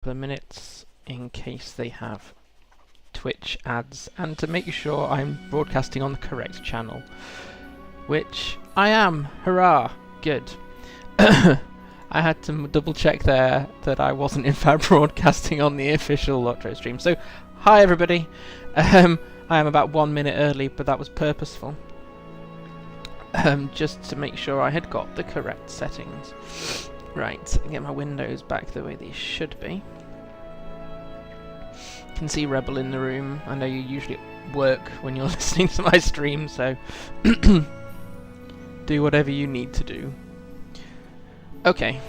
couple of minutes in case they have Twitch ads, and to make sure I'm broadcasting on the correct channel, which I am. Hurrah! Good. I had to double check there that I wasn't in fact broadcasting on the official LOTRO stream. So, hi everybody. I am about 1 minute early, but that was purposeful. Just to make sure I had got the correct settings. Right, get my windows back the way they should be. You can see Rebel in the room. I know you usually work when you're listening to my stream, so do whatever you need to do. Okay.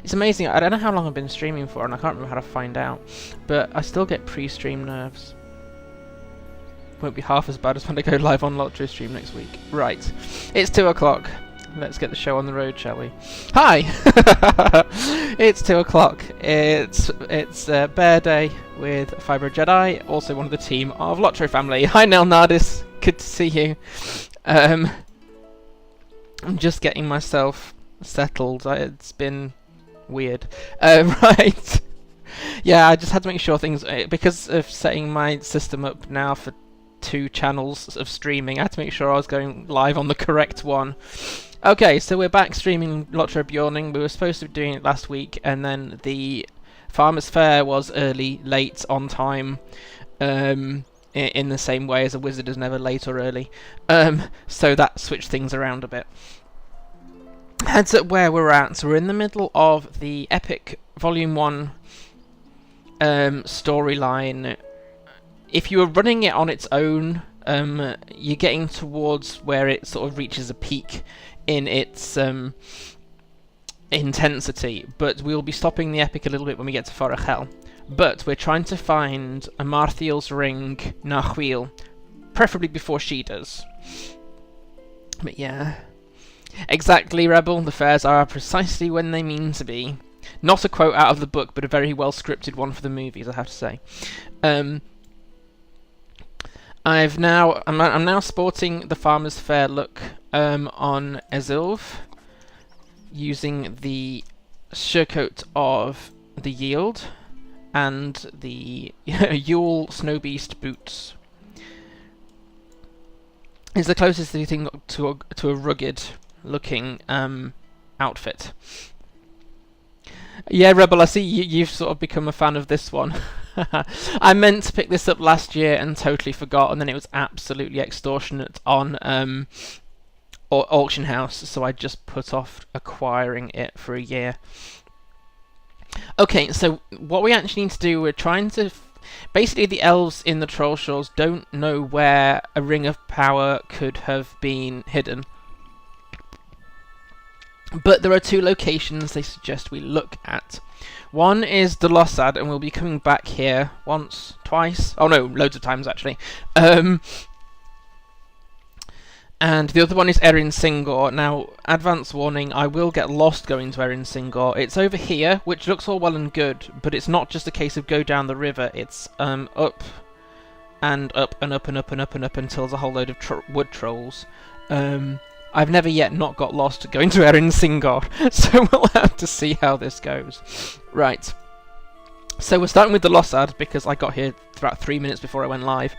It's amazing, I don't know how long I've been streaming for, and I can't remember how to find out, but I still get pre-stream nerves. Won't be half as bad as when I go live on LOTRO stream next week. Right, it's 2 o'clock. Let's get the show on the road, shall we? Hi! It's 2 o'clock. It's Bear Day with Fibro Jedi, also one of the team of LOTRO family. Hi Nelnardis, good to see you. I'm just getting myself settled. It's been weird. Right. Yeah, I just had to make sure things, because of setting my system up now for 2 channels of streaming, I had to make sure I was going live on the correct one. Okay, so we're back streaming LOTRO Beorning. We were supposed to be doing it last week, and then the Farmers Fair was early, late, on time, in the same way as a wizard is never late or early. So that switched things around a bit. Heads up where we're at. So we're in the middle of the Epic Volume 1 storyline. If you were running it on its own, you're getting towards where it sort of reaches a peak in its intensity, but we'll be stopping the epic a little bit when we get to Forachel. But we're trying to find Amarthiel's ring, Narmaleth, preferably before she does. But yeah, exactly, Rebel. The fairs are precisely when they mean to be. Not a quote out of the book, but a very well scripted one for the movies, I have to say. I'm now sporting the Farmer's Fair look on Esilve, using the surcoat of the Yield and the Yule Snow Beast boots. It's the closest thing to a rugged looking outfit. Yeah, Rebel, I see you've sort of become a fan of this one. I meant to pick this up last year and totally forgot, and then it was absolutely extortionate on Auction House, so I just put off acquiring it for a year. Okay, so what we actually need to do, we're trying to... Basically, the elves in the Trollshaws don't know where a Ring of Power could have been hidden. But there are 2 locations they suggest we look at. One is Delossad, and we'll be coming back here once, twice. Oh no, loads of times actually. And the other one is Erin Singor. Now, advance warning, I will get lost going to Erin Singor. It's over here, which looks all well and good, but it's not just a case of go down the river. It's up and up and up and up and up and up until there's a whole load of wood trolls. I've never yet not got lost going to Erin Singor, so we'll have to see how this goes. Right. So we're starting with the Delossad because I got here about 3 minutes before I went live.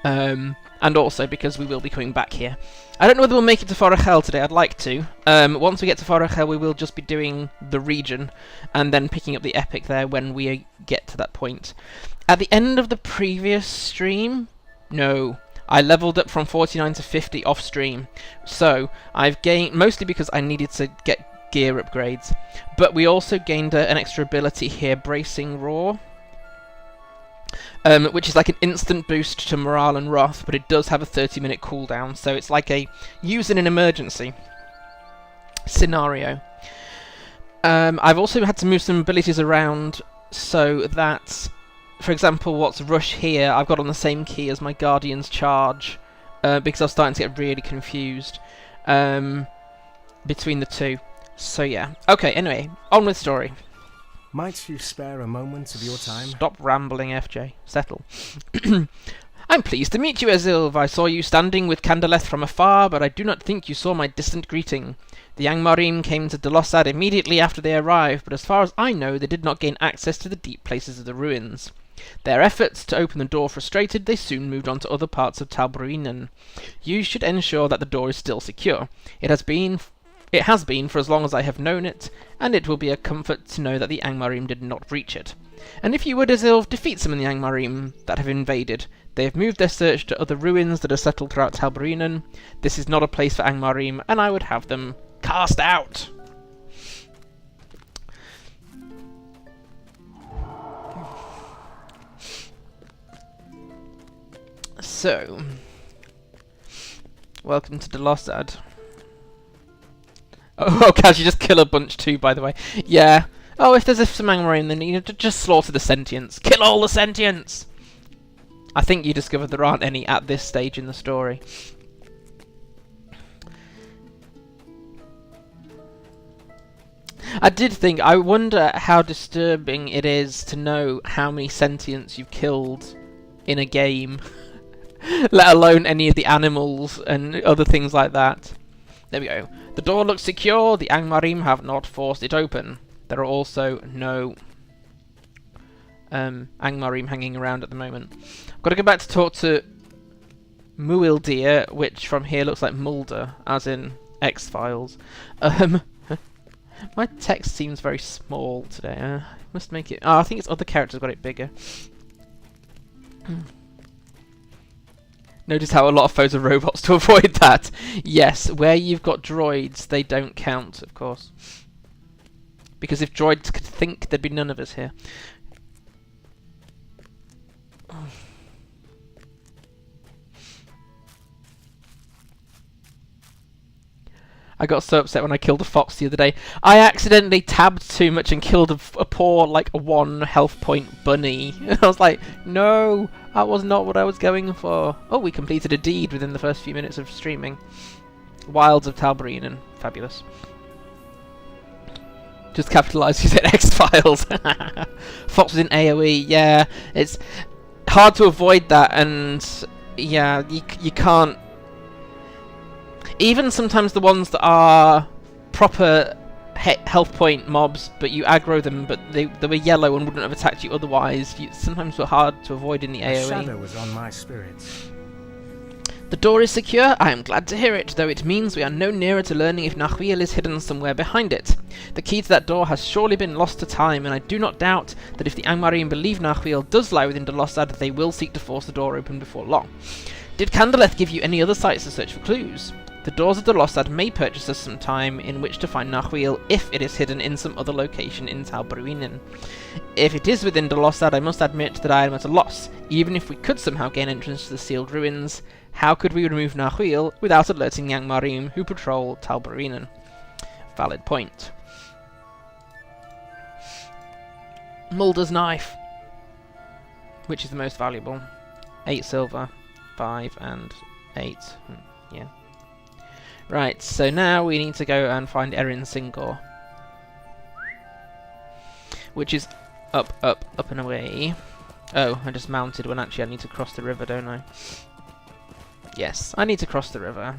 And also because we will be coming back here. I don't know whether we'll make it to Forachel today, I'd like to. Once we get to Forachel, we will just be doing the region and then picking up the epic there when we get to that point. At the end of the previous stream... No. I leveled up from 49 to 50 off stream, so I've gained, mostly because I needed to get gear upgrades, but we also gained an extra ability here, Bracing Roar, which is like an instant boost to morale and wrath, but it does have a 30-minute cooldown, so it's like a use in an emergency scenario. I've also had to move some abilities around so that... For example, what's Rush here, I've got on the same key as my Guardian's Charge, because I was starting to get really confused between the 2. So yeah. Okay, anyway, on with story. Might you spare a moment of your time? Stop rambling, FJ. Settle. I'm pleased to meet you, Esilve. I saw you standing with Candleth from afar, but I do not think you saw my distant greeting. The Angmar came to Delossad immediately after they arrived, but as far as I know, they did not gain access to the deep places of the ruins. Their efforts to open the door frustrated, they soon moved on to other parts of Talbruinen. You should ensure that the door is still secure. It has been for as long as I have known it, and it will be a comfort to know that the Angmar did not breach it. And if you would, Esilve, defeat some of the Angmar that have invaded. They have moved their search to other ruins that are settled throughout Talbruinen. This is not a place for Angmar, and I would have them cast out. So, welcome to Delossad. Oh, Kaz, you just kill a bunch too, by the way. Yeah. Oh, if there's some Angmar, then you know, just slaughter the sentients. Kill all the sentients! I think you discovered there aren't any at this stage in the story. I did think, I wonder how disturbing it is to know how many sentients you've killed in a game. Let alone any of the animals and other things like that. There we go. The door looks secure. The Angmar have not forced it open. There are also no Angmar hanging around at the moment. I've got to go back to talk to Muildir, which from here looks like Mulder, as in X-Files. My text seems very small today. Must make it... Oh, I think it's other characters got it bigger. Notice how a lot of foes are robots to avoid that. Yes, where you've got droids, they don't count, of course. Because if droids could think, there'd be none of us here. I got so upset when I killed a fox the other day. I accidentally tabbed too much and killed a poor, like, 1 health point bunny. And I was like, no, that was not what I was going for. Oh, we completed a deed within the first few minutes of streaming. Wilds of Talbruinen. Fabulous. Just capitalise, you said X-Files. Fox was in AoE, yeah. It's hard to avoid that, and yeah, you can't... Even sometimes the ones that are proper health point mobs, but you aggro them, but they were yellow and wouldn't have attacked you otherwise, sometimes were hard to avoid in the AoE. Shadow was on my spirits. The door is secure. I am glad to hear it, though it means we are no nearer to learning if Narmaleth is hidden somewhere behind it. The key to that door has surely been lost to time, and I do not doubt that if the Angmar believe Narmaleth does lie within Delossad, they will seek to force the door open before long. Did Candleth give you any other sites to search for clues? The doors of Delossad may purchase us some time in which to find Narmaleth if it is hidden in some other location in Talbruinen. If it is within Delossad, I must admit that I am at a loss. Even if we could somehow gain entrance to the sealed ruins, how could we remove Narmaleth without alerting the Angmar who patrol Talbruinen? Valid point. Mulder's knife. Which is the most valuable? 8 silver, 5 and 8. Yeah. Right, so now we need to go and find Erin Singor. Which is up, up, up and away. Oh, I just mounted when actually I need to cross the river, don't I? Yes, I need to cross the river.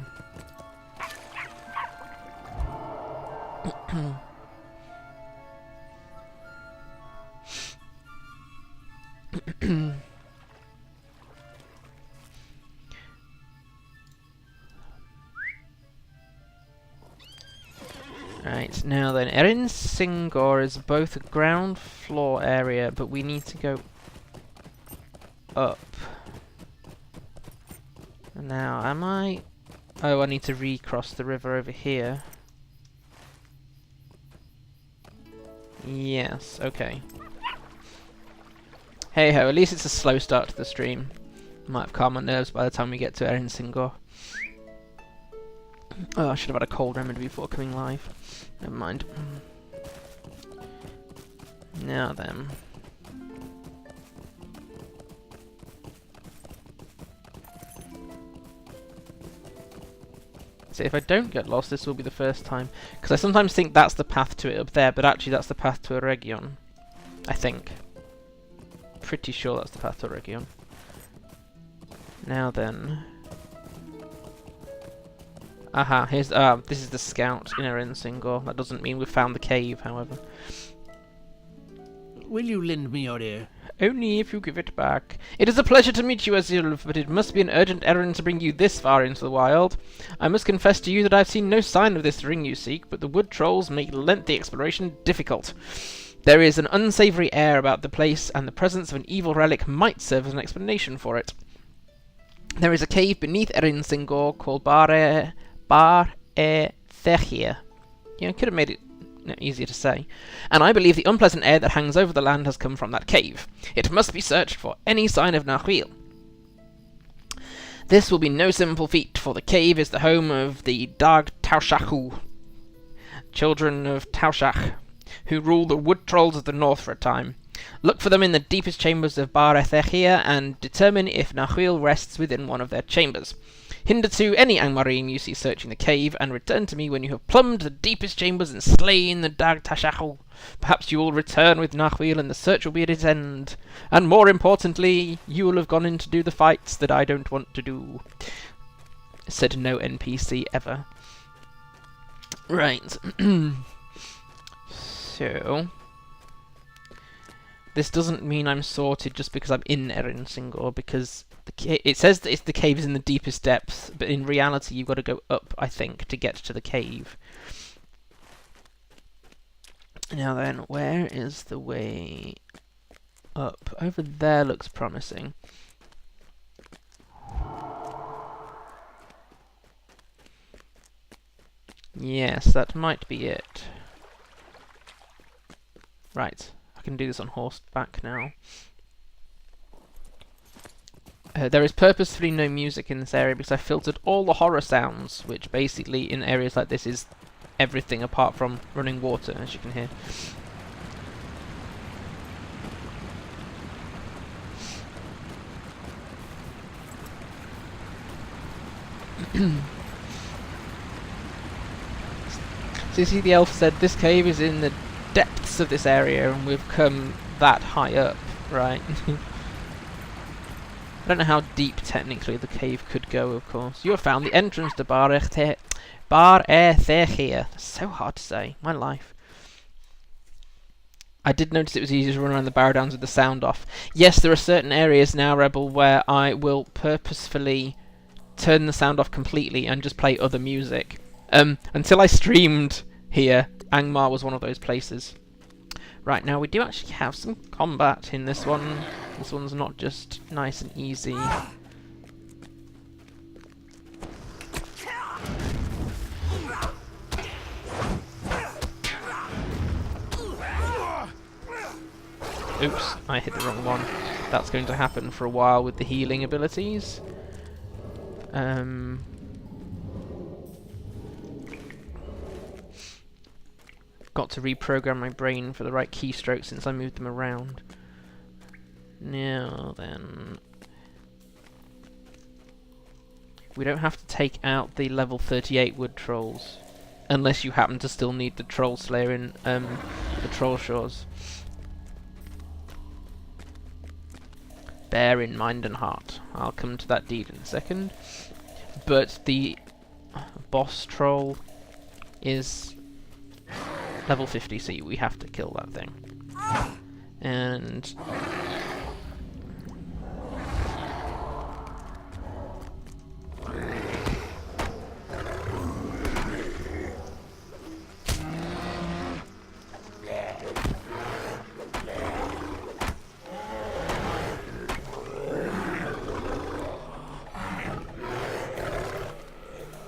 Right, now then, Erin Singor is both a ground floor area, but we need to go up. Now, am I... Oh, I need to recross the river over here. Yes, okay. Hey ho, at least it's a slow start to the stream. Might have calmed my nerves by the time we get to Erin Singor. Oh, I should have had a cold remedy before coming live. Never mind. Now then. So if I don't get lost, this will be the first time. Because I sometimes think that's the path to it up there, but actually that's the path to Eregion. I think. Pretty sure that's the path to Eregion. Now then. Aha, here's this is the scout in Singor. That doesn't mean we've found the cave, however. Will you lend me your ear? Only if you give it back. It is a pleasure to meet you, Esilve, but it must be an urgent errand to bring you this far into the wild. I must confess to you that I've seen no sign of this ring you seek, but the wood trolls make lengthy exploration difficult. There is an unsavoury air about the place, and the presence of an evil relic might serve as an explanation for it. There is a cave beneath Singor called Bar-e-Thechir. You know, could have made it easier to say. And I believe the unpleasant air that hangs over the land has come from that cave. It must be searched for any sign of Nahuil. This will be no simple feat, for the cave is the home of the Dag Taushachu, children of Taushach, who rule the wood trolls of the north for a time. Look for them in the deepest chambers of Bar-e-Thechir and determine if Nahuil rests within one of their chambers. Hinder to any Angmarim you see searching the cave, and return to me when you have plumbed the deepest chambers and slain the Dag Taushachu. Perhaps you will return with Nahuil and the search will be at its end. And more importantly, you will have gone in to do the fights that I don't want to do. Said no NPC ever. Right. So... this doesn't mean I'm sorted just because I'm in Singor, because it says that the cave is in the deepest depths, but in reality you've got to go up, I think, to get to the cave. Now then, where is the way up? Over there looks promising. Yes, that might be it. Right. I can do this on horseback now. There is purposefully no music in this area because I filtered all the horror sounds, which basically in areas like this is everything apart from running water, as you can hear. So you see the elf said this cave is in the depths of this area and we've come that high up, right? I don't know how deep technically the cave could go, of course. You have found the entrance to Bar-e-Thechir. So hard to say. My life. I did notice it was easier to run around the barrow downs with the sound off. Yes, there are certain areas now, Rebel, where I will purposefully turn the sound off completely and just play other music. Until I streamed here, Angmar was one of those places. Right, now we do actually have some combat in this one. This one's not just nice and easy. Oops, I hit the wrong one. That's going to happen for a while with the healing abilities. Got to reprogram my brain for the right keystrokes since I moved them around. Now then... we don't have to take out the level 38 wood trolls. Unless you happen to still need the troll slayer in the Trollshaws. Bear in mind and heart. I'll come to that deed in a second. But the boss troll is level 50, so we have to kill that thing. And...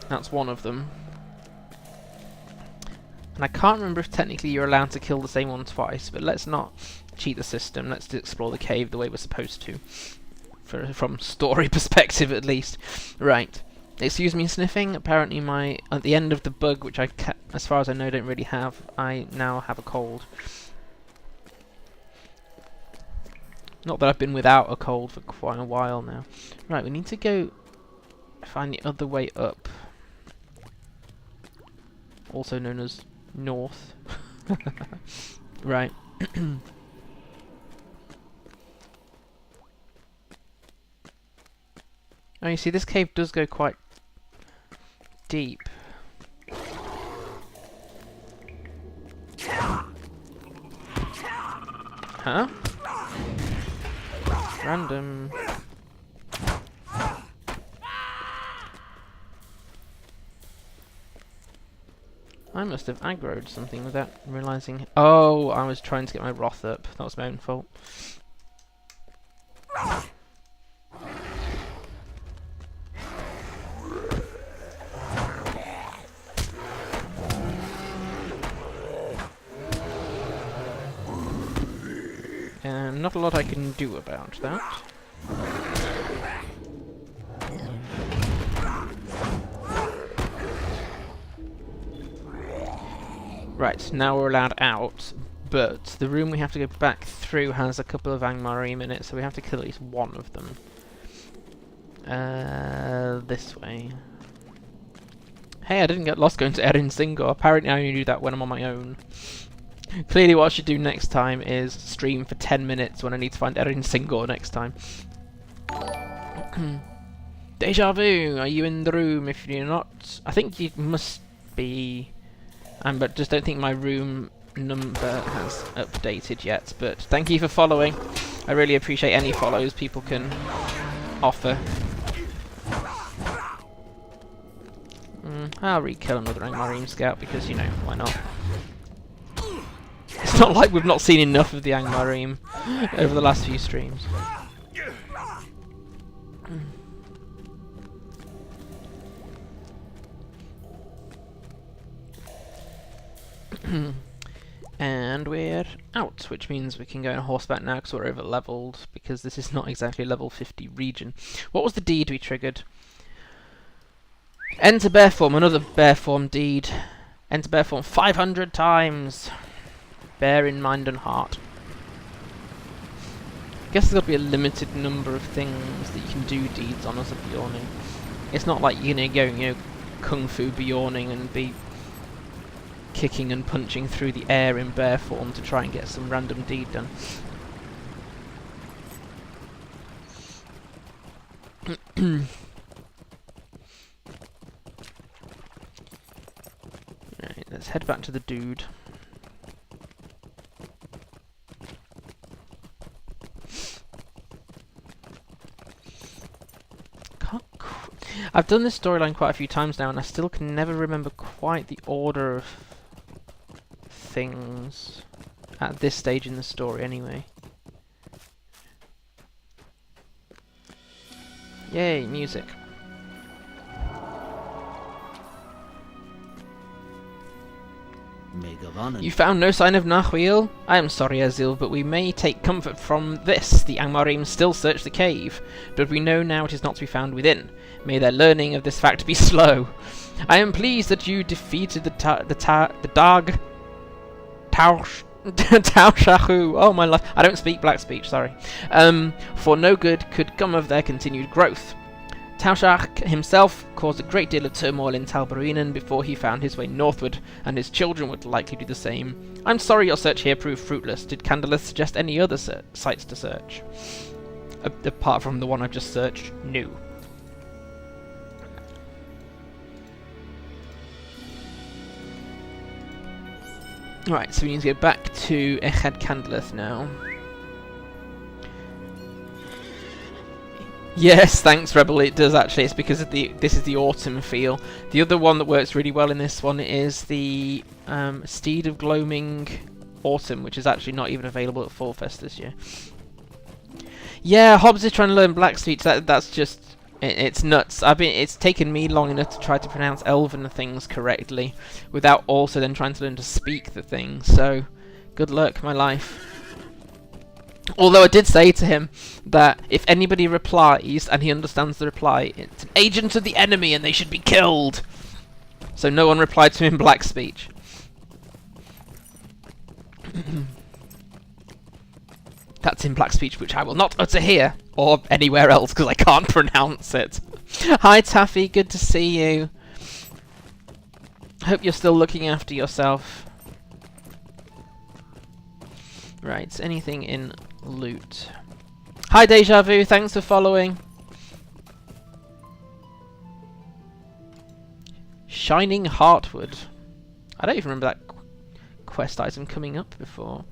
that's one of them. And I can't remember if technically you're allowed to kill the same one twice, but let's not cheat the system. Let's explore the cave the way we're supposed to. From story perspective, at least. Right. Excuse me sniffing. Apparently at the end of the bug, which as far as I know, don't really have, I now have a cold. Not that I've been without a cold for quite a while now. Right, we need to go find the other way up. Also known as north. Right. Oh, you see, this cave does go quite deep. Huh? Random. I must have aggroed something without realising. Oh, I was trying to get my wrath up. That was my own fault. Not a lot I can do about that. Right, now we're allowed out, but the room we have to go back through has a couple of Angmar in it, so we have to kill at least one of them. This way. Hey, I didn't get lost going to Erin Singor. Apparently I only do that when I'm on my own. Clearly what I should do next time is stream for 10 minutes when I need to find Erin Singor next time. Deja vu, are you in the room? If you're not, I think you must be. But just don't think my room number has updated yet. But thank you for following. I really appreciate any follows people can offer. I'll re-kill another Angmar Scout because, you know, why not? It's not like we've not seen enough of the Angmar over the last few streams. And we're out, which means we can go on horseback now because we're over leveled, because this is not exactly level 50 region. What was the deed we triggered? Enter bear form, another bear form deed. Enter bear form 500 times. Bear in mind and heart. I guess there's got to be a limited number of things that you can do deeds on as a Beorning. It's not like you're going, you know, Kung Fu Beorning and be kicking and punching through the air in bear form to try and get some random deed done. Right, let's head back to the dude. I've done this storyline quite a few times now and I still can never remember quite the order of things at this stage in the story anyway. Yay, music. You found no sign of Amarthiel? I am sorry, Esilve, but we may take comfort from this. The Angmar still search the cave, but we know now it is not to be found within. May their learning of this fact be slow. I am pleased that you defeated the Dag Taushahu. Oh my life, I don't speak black speech, sorry. For no good could come of their continued growth. Taushacht himself caused a great deal of turmoil in Talbarinen before he found his way northward, and his children would likely do the same. I'm sorry your search here proved fruitless. Did Candleth suggest any other sites to search? Apart from the one I've just searched? No. Right, so we need to go back to Echad Candleth now. Yes, thanks Rebel, it does actually. It's because of this is the autumn feel. The other one that works really well in this one is the Steed of Gloaming Autumn, which is actually not even available at Fall Fest this year. Yeah, Hobbs is trying to learn black speech. That's just it's nuts. It's taken me long enough to try to pronounce Elven things correctly without also then trying to learn to speak the things. So, good luck, my life. Although I did say to him that if anybody replies and he understands the reply, it's an agent of the enemy and they should be killed. So no one replied to him in black speech. That's in black speech, which I will not utter here or anywhere else because I can't pronounce it. Hi Taffy, good to see you. Hope you're still looking after yourself. Right, anything in loot? Hi Deja Vu, thanks for following. Shining Heartwood. I don't even remember that quest item coming up before.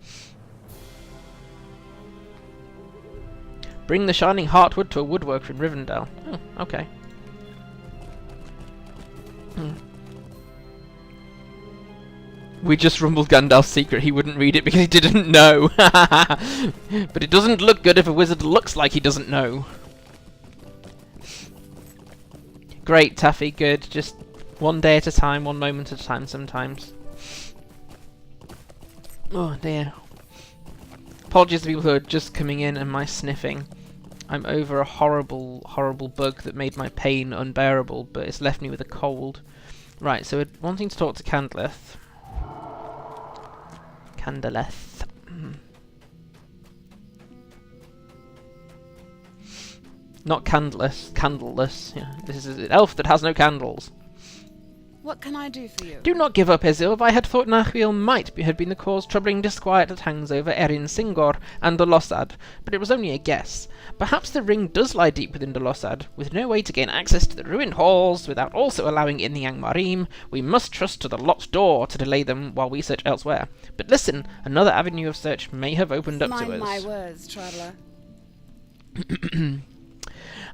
Bring the Shining Heartwood to a woodworker in Rivendell. Oh, okay. We just rumbled Gandalf's secret. He wouldn't read it because he didn't know. But it doesn't look good if a wizard looks like he doesn't know. Great, Taffy, good. Just one day at a time, one moment at a time sometimes. Oh dear. Apologies to people who are just coming in and my sniffing. I'm over a horrible, horrible bug that made my pain unbearable, but it's left me with a cold. Right, so we're wanting to talk to Candleth. Candleth. Not candleless, candleless. Yeah, this is an elf that has no candles. What can I do for you? Do not give up, Esilve. I had thought Amarthiel might have been the cause troubling disquiet that hangs over Erin Singor and Delossad, but it was only a guess. Perhaps the ring does lie deep within Delossad. With no way to gain access to the ruined halls without also allowing in the Angmarim, we must trust to the locked door to delay them while we search elsewhere. But listen, another avenue of search may have opened up to us. Mind my words, traveller.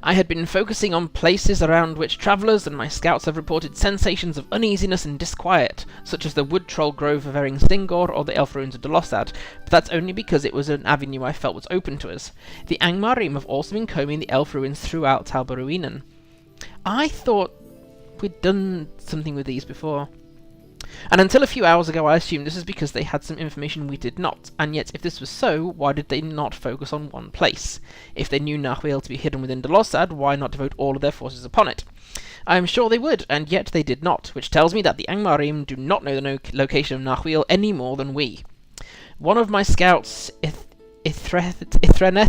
I had been focusing on places around which travellers and my scouts have reported sensations of uneasiness and disquiet, such as the wood troll grove of Erin Singor or the elf ruins of Delossad, but that's only because it was an avenue I felt was open to us. The Angmarim have also been combing the elf ruins throughout Talbaruinen. I thought we'd done something with these before. And until a few hours ago I assumed this is because they had some information we did not, and yet if this was so, why did they not focus on one place? If they knew Amarthiel to be hidden within Delossad, why not devote all of their forces upon it? I am sure they would, and yet they did not, which tells me that the Angmarim do not know the location of Amarthiel any more than we. One of my scouts, Ithraneth,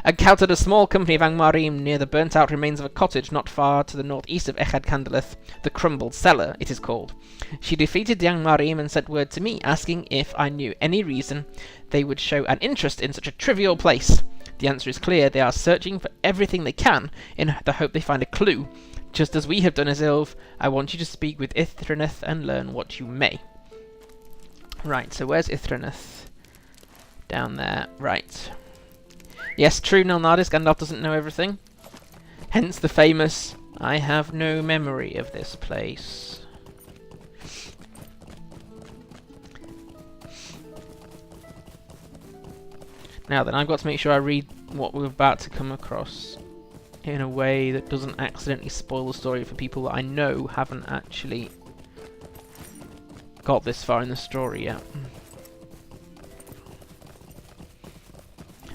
encountered a small company of Angmarim near the burnt-out remains of a cottage not far to the northeast of Echad Candleth, the Crumbled Cellar, it is called. She defeated the Angmarim and sent word to me, asking if I knew any reason they would show an interest in such a trivial place. The answer is clear, they are searching for everything they can, in the hope they find a clue. Just as we have done, Esilve, I want you to speak with Ithraneth and learn what you may. Right, so where's Ithraneth? Down there, right. Yes, true, Nelnardis, Gandalf doesn't know everything. Hence the famous, I have no memory of this place. Now then, I've got to make sure I read what we're about to come across in a way that doesn't accidentally spoil the story for people that I know haven't actually got this far in the story yet.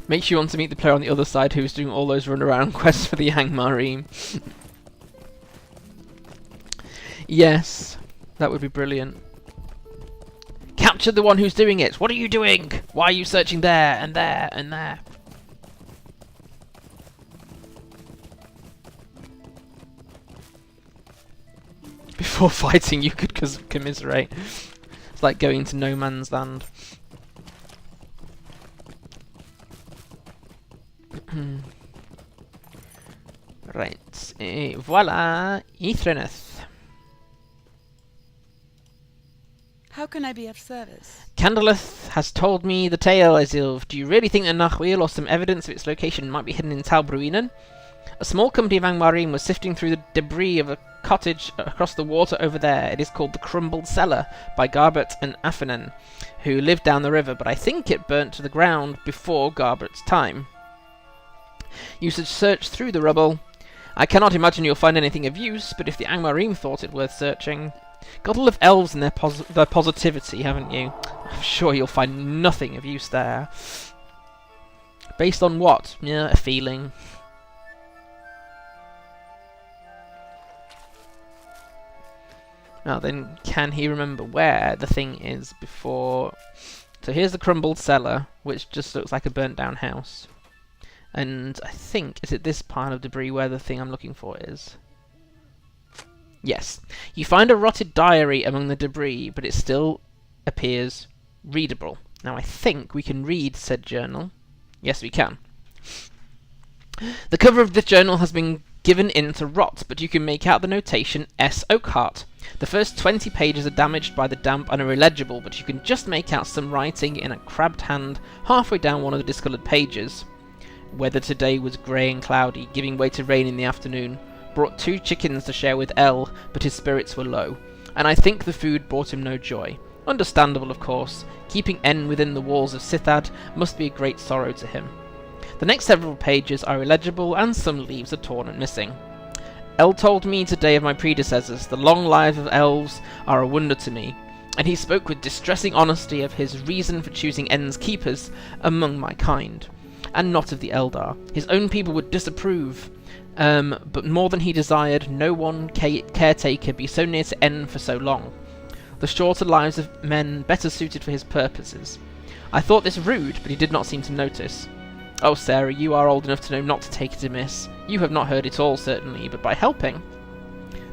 Makes you want to meet the player on the other side who's doing all those run-around quests for the Angmarim. Yes, that would be brilliant. Capture the one who's doing it! What are you doing? Why are you searching there, and there, and there? Before fighting, you could commiserate. It's like going to no man's land. Right, voila, Ithraneth. How can I be of service? Candleth has told me the tale, Esilve. Do you really think that Amarthiel or some evidence of its location might be hidden in Talbaruinen? A small company of Angmarim was sifting through the debris of a cottage across the water over there. It is called the Crumbled Cellar by Garbert and Affinan, who lived down the river, but I think it burnt to the ground before Garbert's time. You should search through the rubble. I cannot imagine you'll find anything of use, but if the Angmarim thought it worth searching... Got to love elves and their positivity, haven't you? I'm sure you'll find nothing of use there. Based on what? Yeah, a feeling. Now then, can he remember where the thing is before... So here's the Crumbled Cellar, which just looks like a burnt down house. And I think, is it this pile of debris where the thing I'm looking for is? Yes. You find a rotted diary among the debris, but it still appears readable. Now I think we can read said journal. Yes, we can. The cover of this journal has been given in to rot, but you can make out the notation S. Oakheart. The first 20 pages are damaged by the damp and are illegible, but you can just make out some writing in a crabbed hand halfway down one of the discoloured pages. Weather today was grey and cloudy, giving way to rain in the afternoon. Brought 2 chickens to share with El, but his spirits were low, and I think the food brought him no joy. Understandable, of course. Keeping N within the walls of Sithad must be a great sorrow to him. The next several pages are illegible, and some leaves are torn and missing. El told me today of my predecessors. The long lives of elves are a wonder to me, and he spoke with distressing honesty of his reason for choosing N's keepers among my kind, and not of the Eldar. His own people would disapprove, but more than he desired, no one caretaker be so near to N for so long. The shorter lives of men better suited for his purposes. I thought this rude, but he did not seem to notice. Oh, Sarah, you are old enough to know not to take it amiss. You have not heard it all, certainly, but by helping.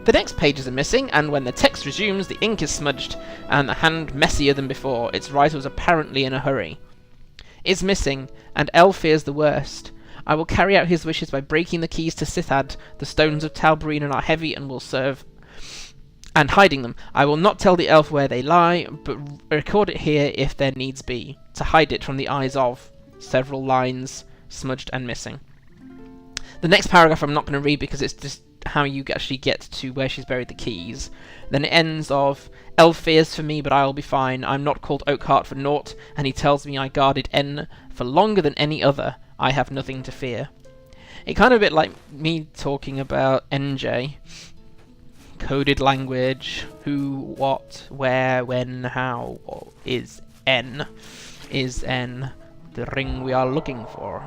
The next pages are missing, and when the text resumes, the ink is smudged, and the hand messier than before. Its writer was apparently in a hurry. Is missing, and El fears the worst. I will carry out his wishes by breaking the keys to Sithad. The stones of Talbarina are heavy and will serve, and hiding them. I will not tell the elf where they lie, but record it here if there needs be, to hide it from the eyes of. Several lines smudged and missing. The next paragraph I'm not going to read because it's just how you actually get to where she's buried the keys. Then it ends of, El fears for me, but I'll be fine. I'm not called Oakheart for naught, and he tells me I guarded N for longer than any other. I have nothing to fear. It kind of a bit like me talking about NJ. Coded language, who, what, where, when, how, is N. Is N the ring we are looking for?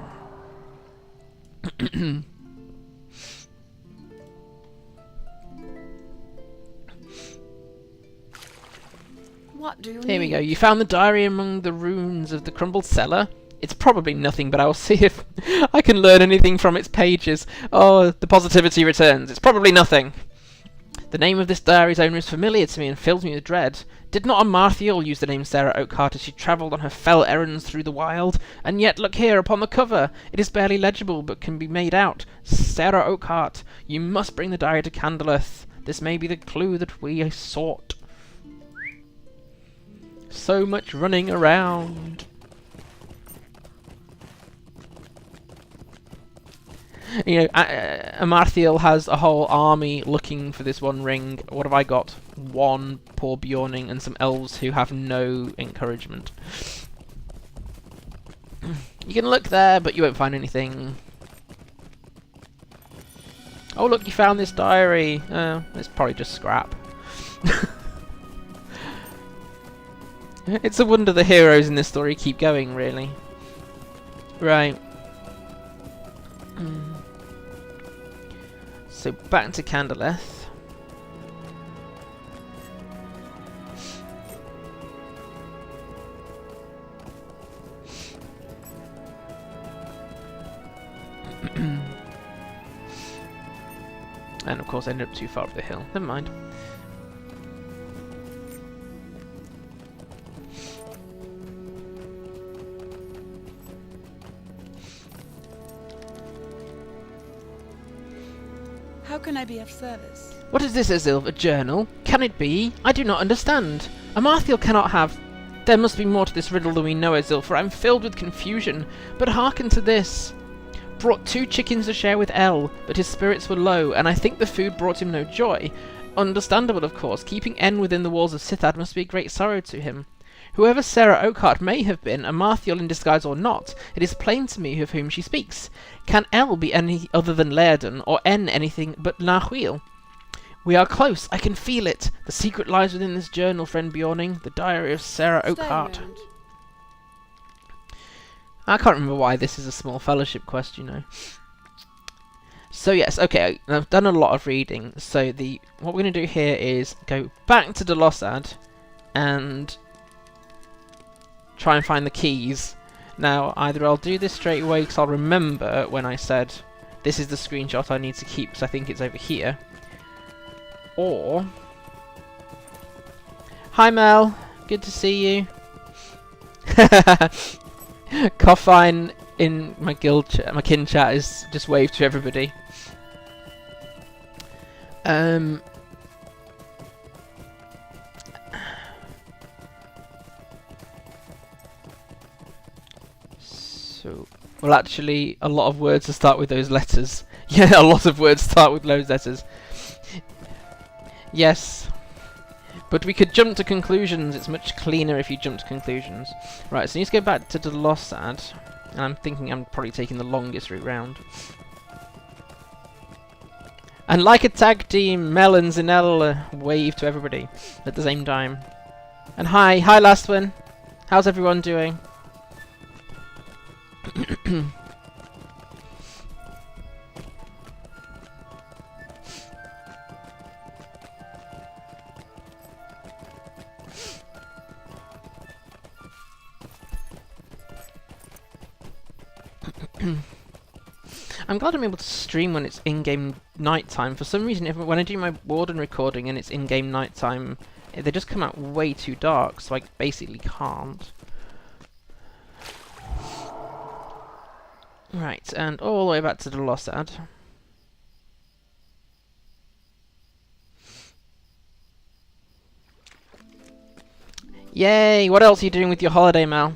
What do you Here we need? go. You found the diary among the ruins of the crumbled cellar. It's probably nothing, but I'll see if I can learn anything from its pages. Oh, the positivity returns. It's probably nothing. The name of this diary's owner is familiar to me and fills me with dread. Did not Amarthiel use the name Sarah Oakheart as she travelled on her fell errands through the wild? And yet, look here, upon the cover. It is barely legible, but can be made out. Sarah Oakheart, you must bring the diary to Candleth. This may be the clue that we sought. So much running around. You know, Amarthiel has a whole army looking for this one ring. What have I got? One poor Beorning and some elves who have no encouragement. You can look there, but you won't find anything. Oh look, you found this diary. It's probably just scrap. It's a wonder the heroes in this story keep going, really. Right. So back to Candleth. And of course ended up too far up the hill. Never mind. How can I be of service? What is this, Esilve? A journal? Can it be? I do not understand. Amarthiel cannot have... There must be more to this riddle than we know, Esilve, for I am filled with confusion. But hearken to this. Brought 2 chickens to share with El, but his spirits were low, and I think the food brought him no joy. Understandable, of course. Keeping N within the walls of Sithad must be a great sorrow to him. Whoever Sarah Oakheart may have been, Amarthiel in disguise or not, it is plain to me of whom she speaks. Can El be any other than Laerdan, or N anything but Narmaleth? We are close, I can feel it. The secret lies within this journal, friend Beorning, the diary of Sarah Stay Oakheart. around. I can't remember why this is a small fellowship quest, you know. So yes, okay, I've done a lot of reading, so what we're going to do here is go back to Delossad and try and find the keys. Now, either I'll do this straight away because I'll remember when I said this is the screenshot I need to keep because I think it's over here. Or... Hi Mel, good to see you. Coffine in my guild my kin chat is just waved to everybody. So, well, actually, a lot of words start with those letters. Yeah, a lot of words start with those letters. Yes. But we could jump to conclusions. It's much cleaner if you jump to conclusions. Right, so let's go back to Delossad. And I'm thinking I'm probably taking the longest route round. And like a tag team, Mel and Zinel wave to everybody at the same time. And hi last one. How's everyone doing? I'm glad I'm able to stream when it's in-game nighttime. For some reason, when I do my Warden recording and it's in-game nighttime, they just come out way too dark, so I basically can't. Right, and all the way back to Delossad. Yay! What else are you doing with your holiday, Mel?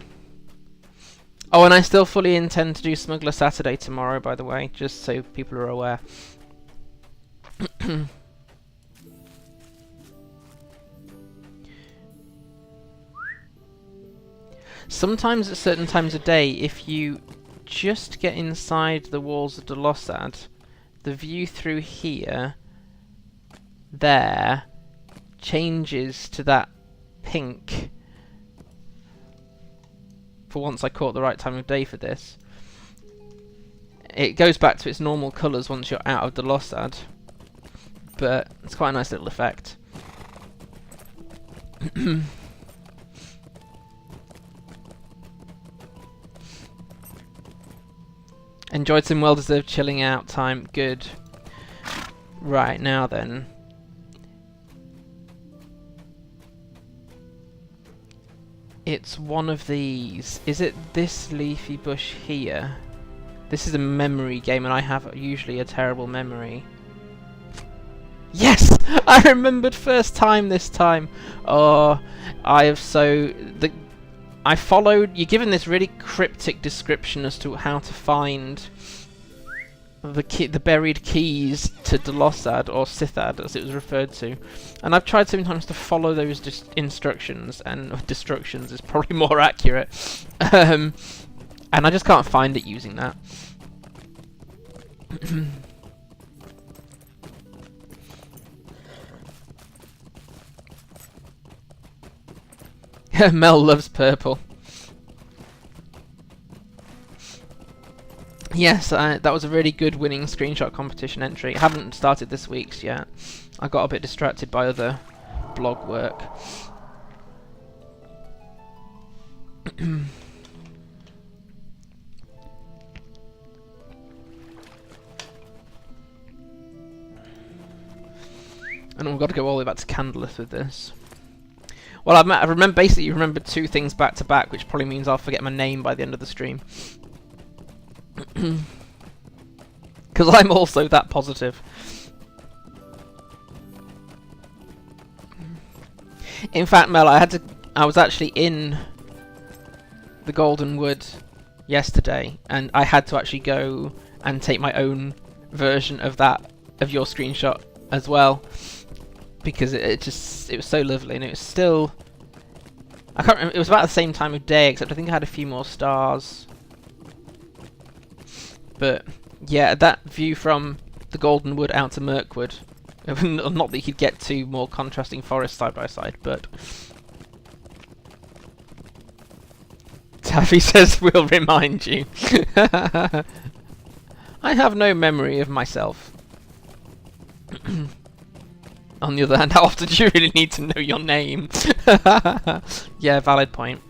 Oh, and I still fully intend to do Smuggler Saturday tomorrow, by the way, just so people are aware. Sometimes at certain times of day, if you just get inside the walls of Delossad, the view through here, there, changes to that pink. For once I caught the right time of day for this. It goes back to its normal colours once you're out of Delossad, but it's quite a nice little effect. Enjoyed some well-deserved chilling out time. Good. Right, now then. It's one of these. Is it this leafy bush here? This is a memory game and I have usually a terrible memory. Yes! I remembered first time this time. Oh, I have so... I followed... You're given this really cryptic description as to how to find the buried keys to Delossad, or Sithad as it was referred to. And I've tried sometimes to follow those instructions, and destructions is probably more accurate. And I just can't find it using that. Mel loves purple. Yes, that was a really good winning screenshot competition entry. I haven't started this week's yet. I got a bit distracted by other blog work. And we've got to go all the way back to Candleth with this. Well, I remember basically remembered two things back to back, which probably means I'll forget my name by the end of the stream. Because I'm also that positive. In fact, Mel, I was actually in the Golden Wood yesterday, and I had to actually go and take my own version of your screenshot as well, because it was so lovely, and it was still, I can't remember, it was about the same time of day, except I think I had a few more stars. But yeah, that view from the Golden Wood out to Mirkwood, not that you could get two more contrasting forests side by side, but Taffy says we'll remind you. I have no memory of myself. On the other hand, how often do you really need to know your name? Yeah, valid point.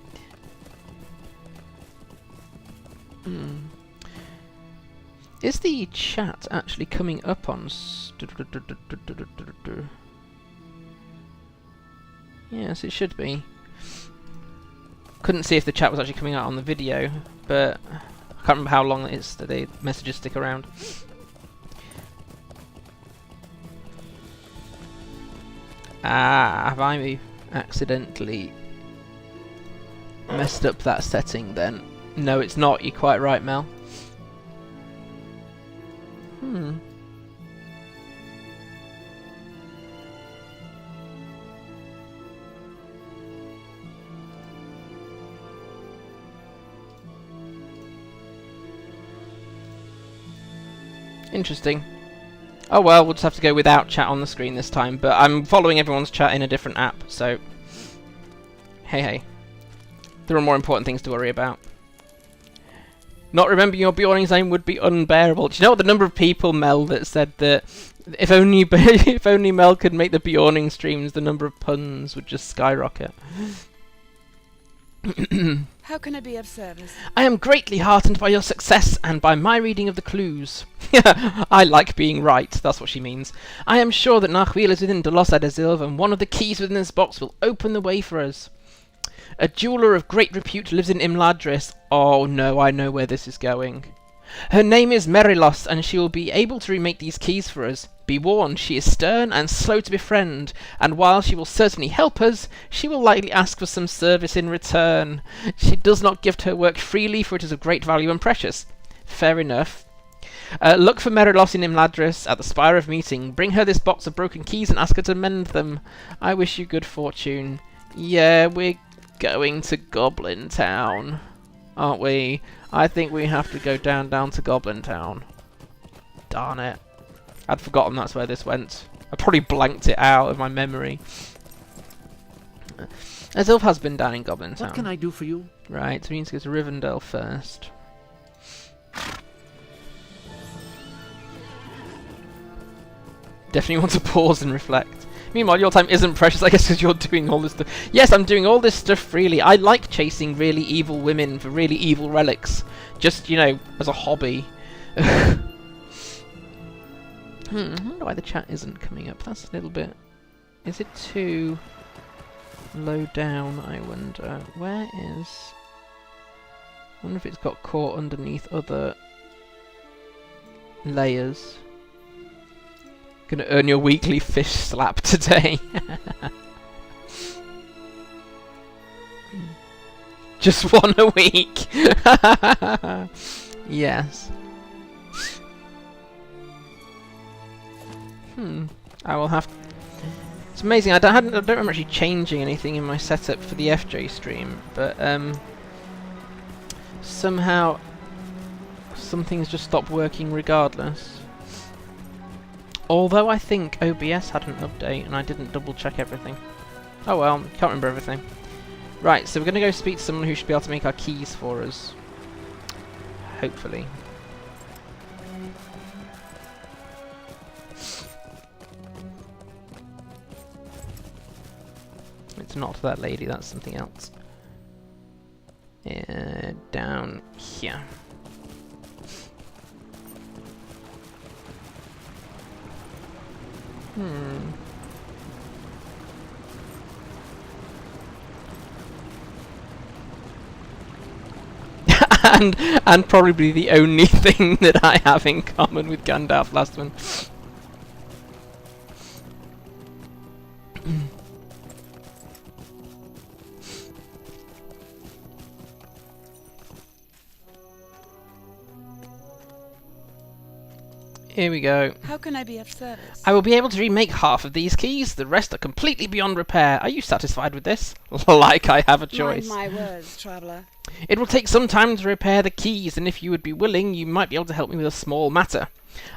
Is the chat actually coming up on... Yes, it should be. Couldn't see if the chat was actually coming out on the video, but I can't remember how long it is that the messages stick around. Ah, have I accidentally messed up that setting then? No, it's not. You're quite right, Mel. Interesting. Oh well, we'll just have to go without chat on the screen this time, but I'm following everyone's chat in a different app, so... Hey hey. There are more important things to worry about. Not remembering your Beorning's name would be unbearable. Do you know what the number of people, Mel, that said that if only if only Mel could make the Beorning streams, the number of puns would just skyrocket. How can I be of service? I am greatly heartened by your success and by my reading of the clues. I like being right, that's what she means. I am sure that Amarthiel is within Delossad Esilve, and one of the keys within this box will open the way for us. A jeweller of great repute lives in Imladris. Oh no, I know where this is going. Her name is Merilos, and she will be able to remake these keys for us. Be warned, she is stern and slow to befriend, and while she will certainly help us, she will likely ask for some service in return. She does not gift her work freely, for it is of great value and precious. Fair enough. Look for Merilos in Imladris at the Spire of Meeting. Bring her this box of broken keys and ask her to mend them. I wish you good fortune. Yeah, we're going to Goblin Town, aren't we? I think we have to go down to Goblin Town. Darn it. I'd forgotten that's where this went. I probably blanked it out of my memory. Esilve has been down in Goblin Town. What can I do for you? Right, so we need to go to Rivendell first. Definitely want to pause and reflect. Meanwhile, your time isn't precious, I guess, because you're doing all this stuff. Yes, I'm doing all this stuff freely. I like chasing really evil women for really evil relics. Just, you know, as a hobby. I wonder why the chat isn't coming up. That's a little bit... Is it too low down, I wonder? Where is... I wonder if it's got caught underneath other layers. Gonna earn your weekly fish slap today. Just one a week. Yes. I will have... It's amazing, I don't remember actually changing anything in my setup for the FJ stream, but somehow some things just stopped working regardless. Although I think OBS had an update and I didn't double check everything. Oh well, can't remember everything. Right, so we're going to go speak to someone who should be able to make our keys for us. Hopefully. It's not that lady, that's something else. Down here. and probably the only thing that I have in common with Gandalf, last one. Here we go. How can I be of service? I will be able to remake half of these keys. The rest are completely beyond repair. Are you satisfied with this? Like I have a choice. Mind my words, traveller. It will take some time to repair the keys, and if you would be willing, you might be able to help me with a small matter.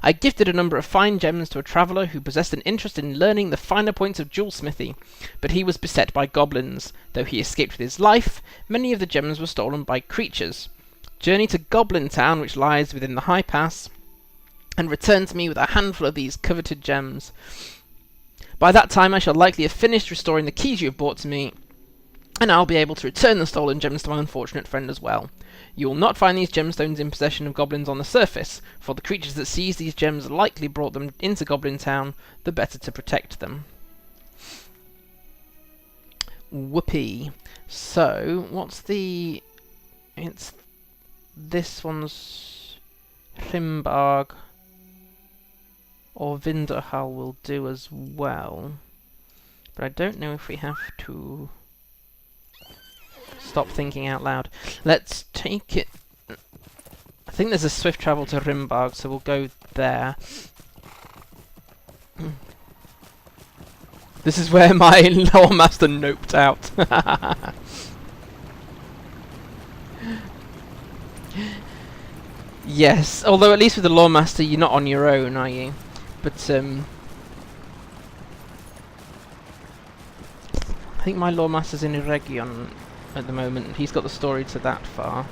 I gifted a number of fine gems to a traveller who possessed an interest in learning the finer points of jewelsmithy, but he was beset by goblins. Though he escaped with his life, many of the gems were stolen by creatures. Journey to Goblin Town, which lies within the High Pass, and return to me with a handful of these coveted gems. By that time I shall likely have finished restoring the keys you have brought to me, and I'll be able to return the stolen gems to my unfortunate friend as well. You will not find these gemstones in possession of goblins on the surface, for the creatures that seized these gems likely brought them into Goblin Town, the better to protect them. Whoopee. So, what's the... It's... This one's... Hrimbarg or Vinderhall will do as well. But I don't know if we have to stop thinking out loud. Let's take it... I think there's a swift travel to Rimbarg, so we'll go there. This is where my lore master noped out. Yes, although at least with the lore master you're not on your own, are you? But I think my lore master's in Eregion at the moment. He's got the story to that far.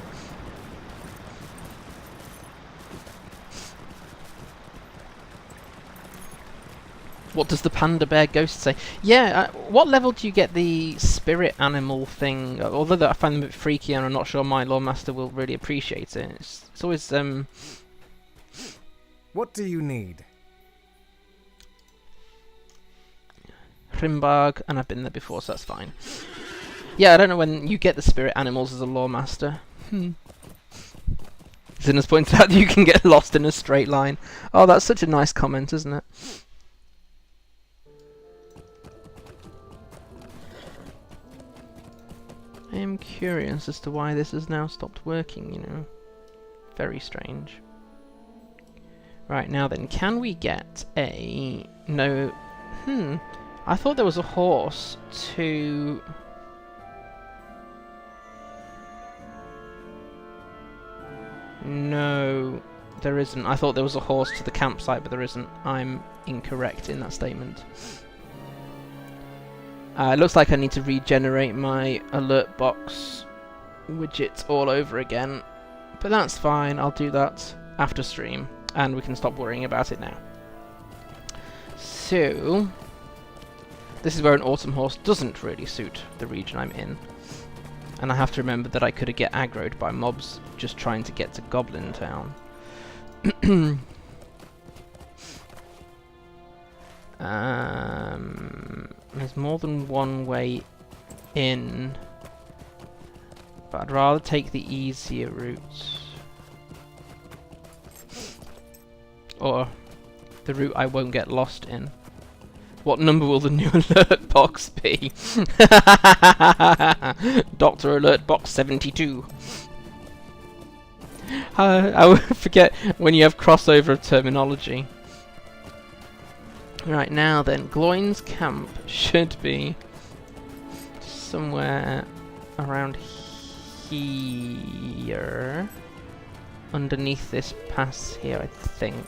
What does the panda bear ghost say? Yeah, what level do you get the spirit animal thing? Although that I find them a bit freaky and I'm not sure my lore master will really appreciate it. It's always What do you need? Rimbarg, and I've been there before, so that's fine. Yeah, I don't know when you get the spirit animals as a lore master. Zinner's pointed out that you can get lost in a straight line. Oh, that's such a nice comment, isn't it? I am curious as to why this has now stopped working, you know. Very strange. Right, now then, can we get a... No... I thought there was a horse to... No, there isn't. I thought there was a horse to the campsite, but there isn't. I'm incorrect in that statement. It looks like I need to regenerate my alert box widget all over again, but that's fine. I'll do that after stream, and we can stop worrying about it now. So, this is where an autumn horse doesn't really suit the region I'm in, and I have to remember that I could get aggroed by mobs just trying to get to Goblin Town. There's more than one way in, but I'd rather take the easier route. Or the route I won't get lost in. What number will the new alert box be? Dr. Alert Box 72. I would forget when you have crossover of terminology. Right, now then, Gloin's camp should be somewhere around here. Underneath this pass here, I think.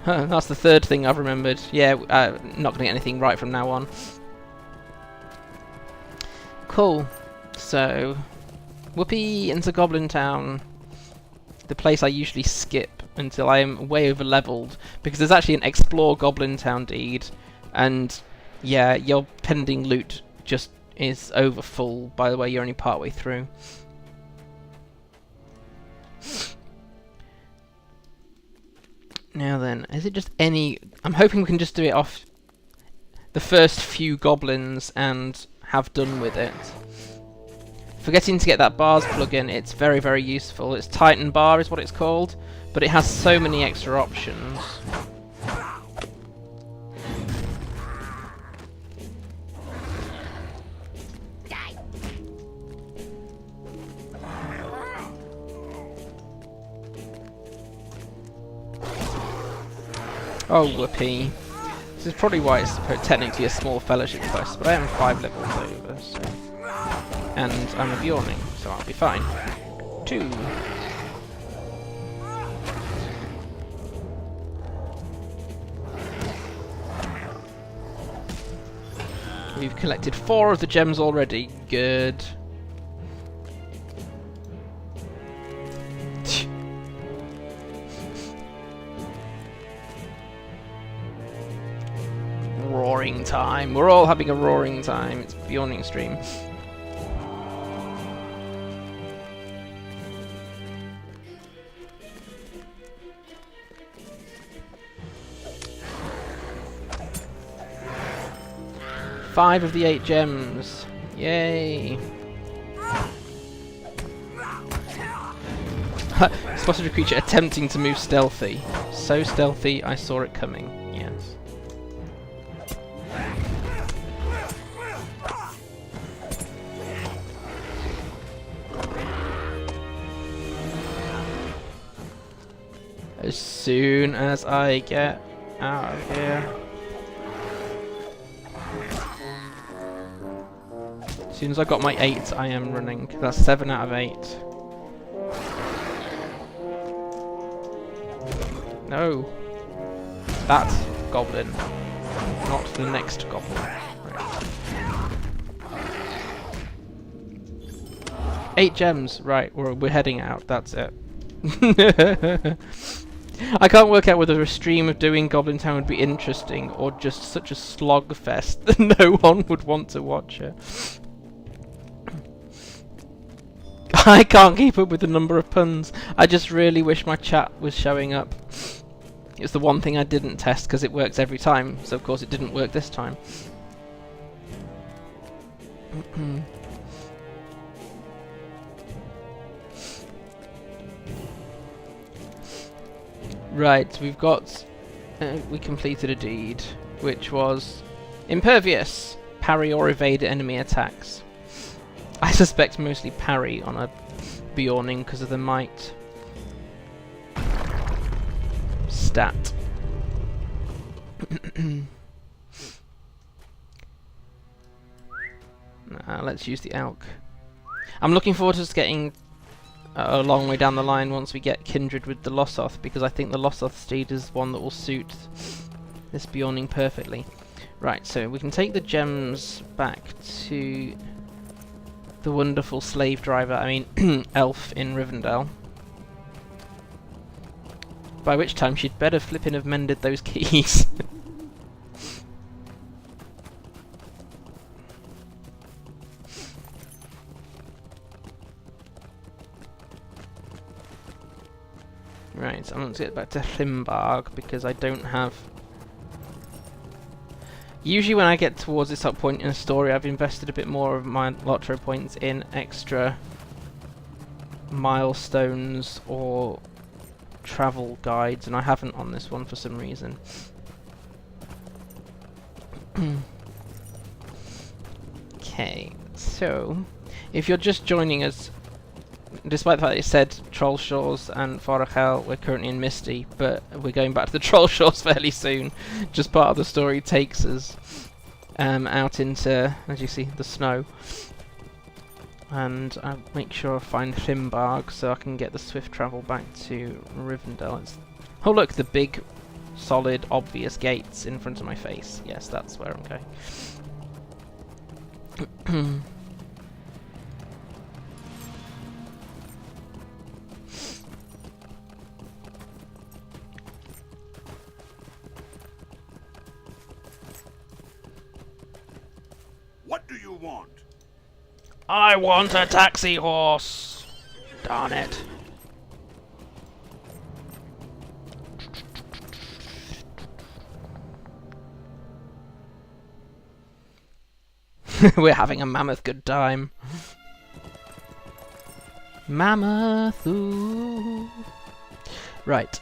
Huh, that's the third thing I've remembered. Yeah, not gonna get anything right from now on. Cool. So, whoopee into Goblin Town. The place I usually skip until I am way over leveled, because there's actually an Explore Goblin Town deed, and yeah, your pending loot just is over full by the way you're only partway through. Now then, is it just any... I'm hoping we can just do it off the first few goblins and have done with it. Forgetting to get that bars plugin, it's very, very useful. It's Titan Bar is what it's called, but it has so many extra options. Oh, whoopee. This is probably why it's technically a small fellowship quest, but I am 5 levels over, so... And I'm a Beorning, so I'll be fine. 2. We've collected 4 of the gems already. Good. Roaring time. We're all having a roaring time. It's Beorning stream. Five of the 8 gems. Yay. Spotted a creature attempting to move stealthy. So stealthy, I saw it coming. Yes. As soon as I get out of here. As soon as I got my 8, I am running. That's 7 out of 8. No. That goblin. Not the next goblin. Right. 8 gems. Right, we're heading out. That's it. I can't work out whether a stream of doing Goblin Town would be interesting or just such a slog fest that no one would want to watch it. I can't keep up with the number of puns. I just really wish my chat was showing up. It's the one thing I didn't test because it works every time, so of course it didn't work this time. Right, we've got... we completed a deed, which was impervious. Parry or evade enemy attacks. I suspect mostly parry on a Beorning because of the might stat. Let's use the elk. I'm looking forward to us getting a long way down the line once we get kindred with the Delossad, because I think the Delossad steed is one that will suit this Beorning perfectly. Right, so we can take the gems back to the wonderful slave driver, elf in Rivendell. By which time she'd better flippin' have mended those keys. Right, I'm going to get back to Hrimbarg because I don't have... Usually when I get towards this up point in a story, I've invested a bit more of my LOTRO points in extra milestones or travel guides, and I haven't on this one for some reason. Okay, so if you're just joining us, despite the fact that it said Trollshaws and Farachel, we're currently in Misty, but we're going back to the Trollshaws fairly soon. Just part of the story takes us out into, as you see, the snow. And I'll make sure I find Hrimbarg so I can get the swift travel back to Rivendell. Oh look, the big, solid, obvious gates in front of my face. Yes, that's where I'm going. What do you want? I want a taxi horse! Darn it. We're having a mammoth good time. Mammoth, ooh. Right.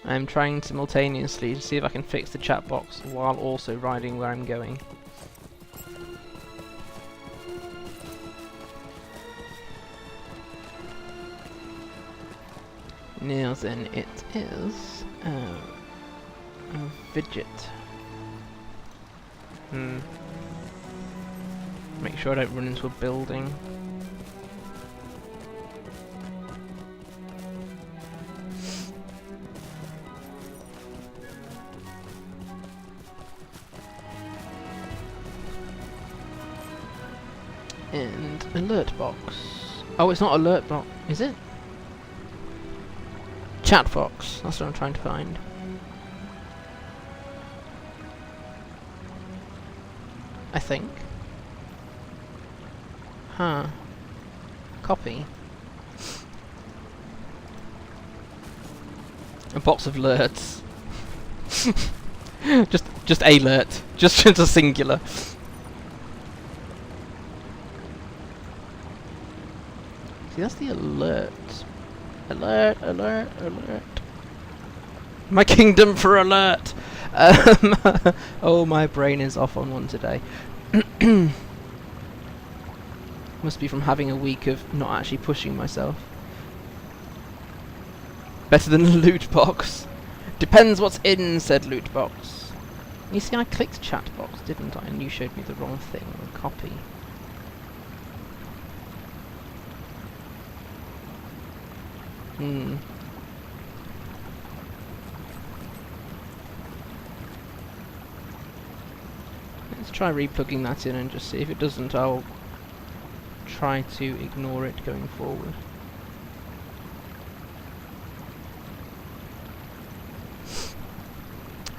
I'm trying simultaneously to see if I can fix the chat box while also riding where I'm going. Now then, it is a fidget. Make sure I don't run into a building. And alert box. Oh, it's not alert box, is it? Chat box. That's what I'm trying to find. I think. Huh. Copy. A box of alerts. just a alert. Just a singular. See See, that's the alert. Alert, alert, alert. My kingdom for alert! Oh, my brain is off on one today. Must be from having a week of not actually pushing myself. Better than a loot box. Depends what's in said loot box. You see, I clicked chat box, didn't I? And you showed me the wrong thing. Copy. Let's try replugging that in and just see. If it doesn't, I'll try to ignore it going forward.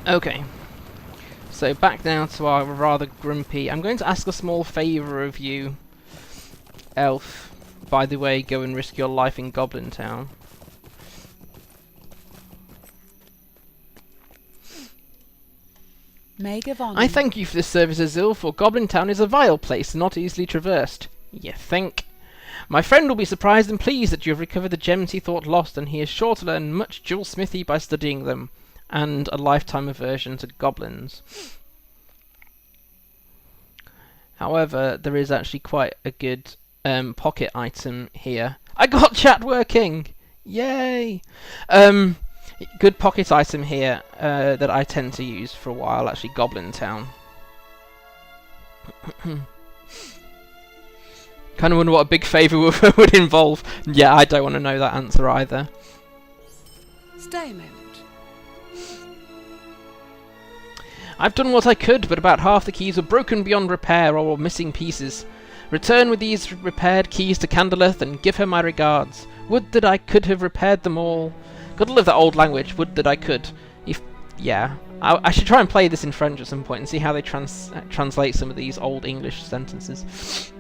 Okay. So back now to our rather grumpy... I'm going to ask a small favour of you, Elf. By the way, go and risk your life in Goblin Town. I thank you for this service, Esilve, for Goblin Town is a vile place, not easily traversed. You think? My friend will be surprised and pleased that you have recovered the gems he thought lost, and he is sure to learn much jewel smithy by studying them, and a lifetime aversion to goblins. However, there is actually quite a good pocket item here. I got chat working! Yay! Good pocket item here that I tend to use for a while, actually, Goblin Town. Kind of wonder what a big favour would involve. Yeah, I don't want to know that answer either. Stay a moment. I've done what I could, but about half the keys were broken beyond repair or were missing pieces. Return with these repaired keys to Candleth and give her my regards. Would that I could have repaired them all. Gotta love that old language, would that I could. Yeah. I should try and play this in French at some point and see how they translate some of these old English sentences.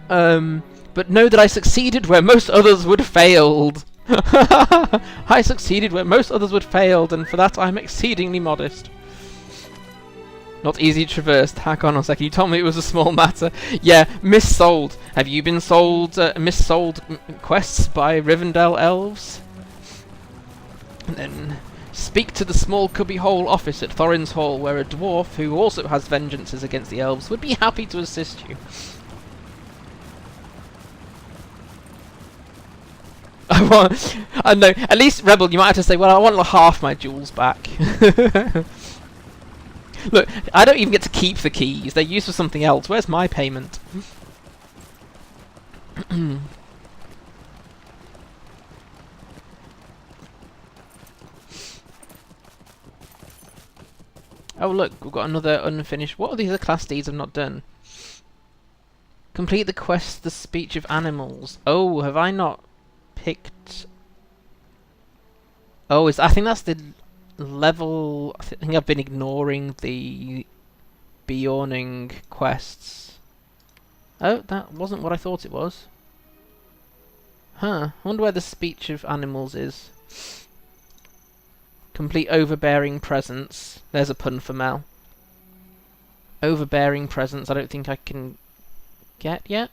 But know that I succeeded where most others would have failed. I succeeded where most others would have failed, and for that I am exceedingly modest. Not easy traversed. Hack on a second. You told me it was a small matter. Yeah, missold. Have you been sold, missold quests by Rivendell elves? And then speak to the small cubbyhole office at Thorin's Hall, where a dwarf, who also has vengeances against the elves, would be happy to assist you. I know. At least, Rebel, you might have to say, well, I want like half my jewels back. Look, I don't even get to keep the keys. They're used for something else. Where's my payment? Oh look, we've got another unfinished... What are these other class deeds I've not done? Complete the quest, the speech of animals. Oh, have I not picked... Oh, I think that's the level... I think I've been ignoring the Beorning quests. Oh, that wasn't what I thought it was. Huh, I wonder where the speech of animals is. Complete overbearing presence. There's a pun for Mel. Overbearing presence, I don't think I can get yet.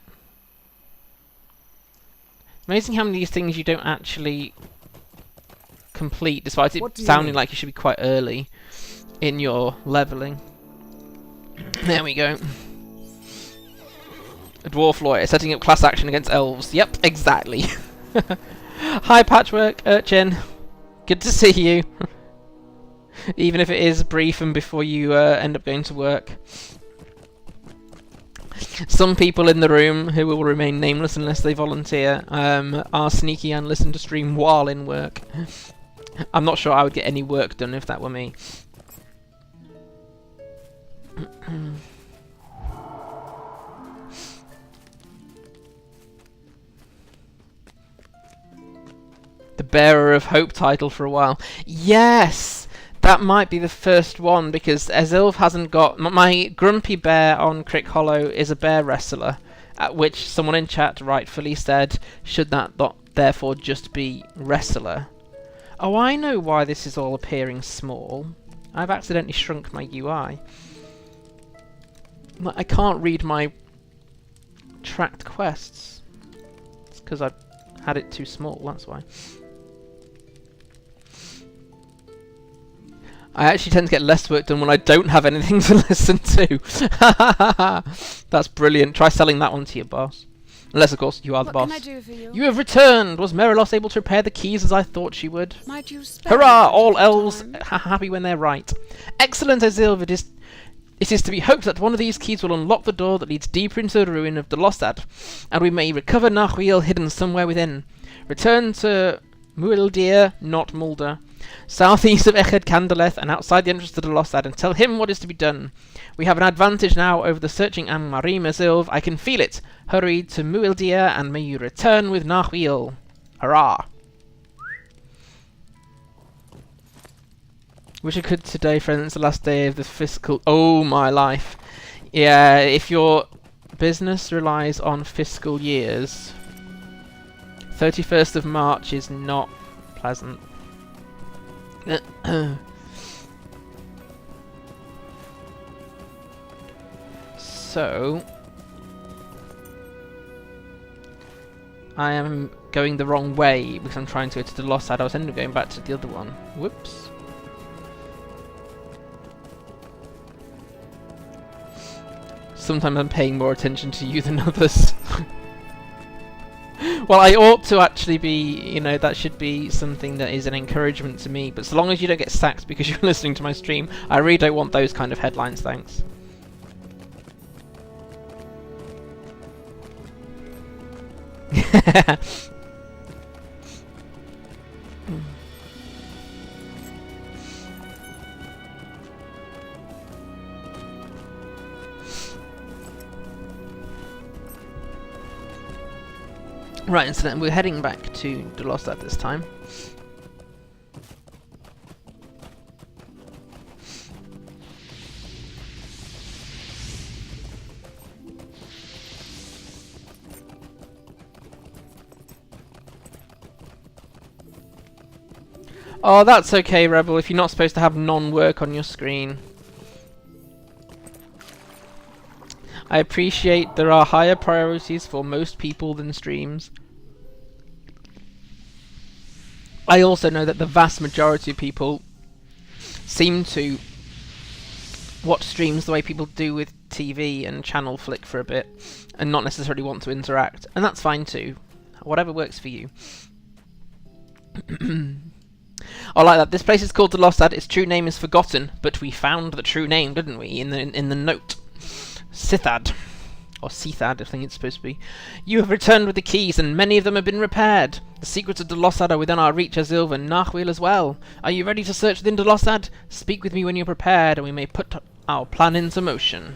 Amazing how many of these things you don't actually complete, despite it sounding like you should be quite early in your leveling. There we go. A dwarf lawyer setting up class action against elves. Yep, exactly. Hi, Patchwork Urchin. Good to see you. Even if it is brief and before you end up going to work. Some people in the room, who will remain nameless unless they volunteer, are sneaky and listen to stream while in work. I'm not sure I would get any work done if that were me. The Bearer of Hope title for a while. Yes! That might be the first one, because Esilve hasn't got... My grumpy bear on Crick Hollow is a bear wrestler, at which someone in chat rightfully said, should that not therefore just be wrestler? Oh, I know why this is all appearing small. I've accidentally shrunk my UI. I can't read my tracked quests. It's because I had it too small, that's why. I actually tend to get less work done when I don't have anything to listen to. That's brilliant. Try selling that one to your boss. Unless, of course, you are the boss. What can I do for you? You have returned! Was Merilos able to repair the keys as I thought she would? Might you spare Hurrah! me All a elves time? happy when they're right. Excellent, Esilve. It is to be hoped that one of these keys will unlock the door that leads deeper into the ruin of Delossad, and we may recover Narmaleth hidden somewhere within. Return to Muildir, not Mulder, southeast of Eched Candleth and outside the entrance to Delossad, and tell him what is to be done. We have an advantage now over the searching Angmar Esilve. I can feel it. Hurry to Muildir, and may you return with Narmaleth. Hurrah! Wish I could today, friends. The last day of the fiscal... Oh, my life. Yeah, if your business relies on fiscal years, 31st of March is not pleasant. So... I am going the wrong way because I'm trying to go to Delossad. I was ending up going back to the other one. Whoops. Sometimes I'm paying more attention to you than others. Well, I ought to actually be, you know, that should be something that is an encouragement to me, but so long as you don't get sacked because you're listening to my stream, I really don't want those kind of headlines, thanks. Right, so then we're heading back to Delossad this time. Oh, that's okay, Rebel, if you're not supposed to have non-work on your screen. I appreciate there are higher priorities for most people than streams. I also know that the vast majority of people seem to watch streams the way people do with TV and channel flick for a bit and not necessarily want to interact, and that's fine too. Whatever works for you. I like that. This place is called Delossad. Its true name is forgotten, but we found the true name, didn't we, in the note. Sithad. Or Sithad, I think it's supposed to be. You have returned with the keys, and many of them have been repaired. The secrets of Delossad are within our reach, Esilve, and Narmaleth as well. Are you ready to search within Delossad? Speak with me when you're prepared, and we may put our plan into motion.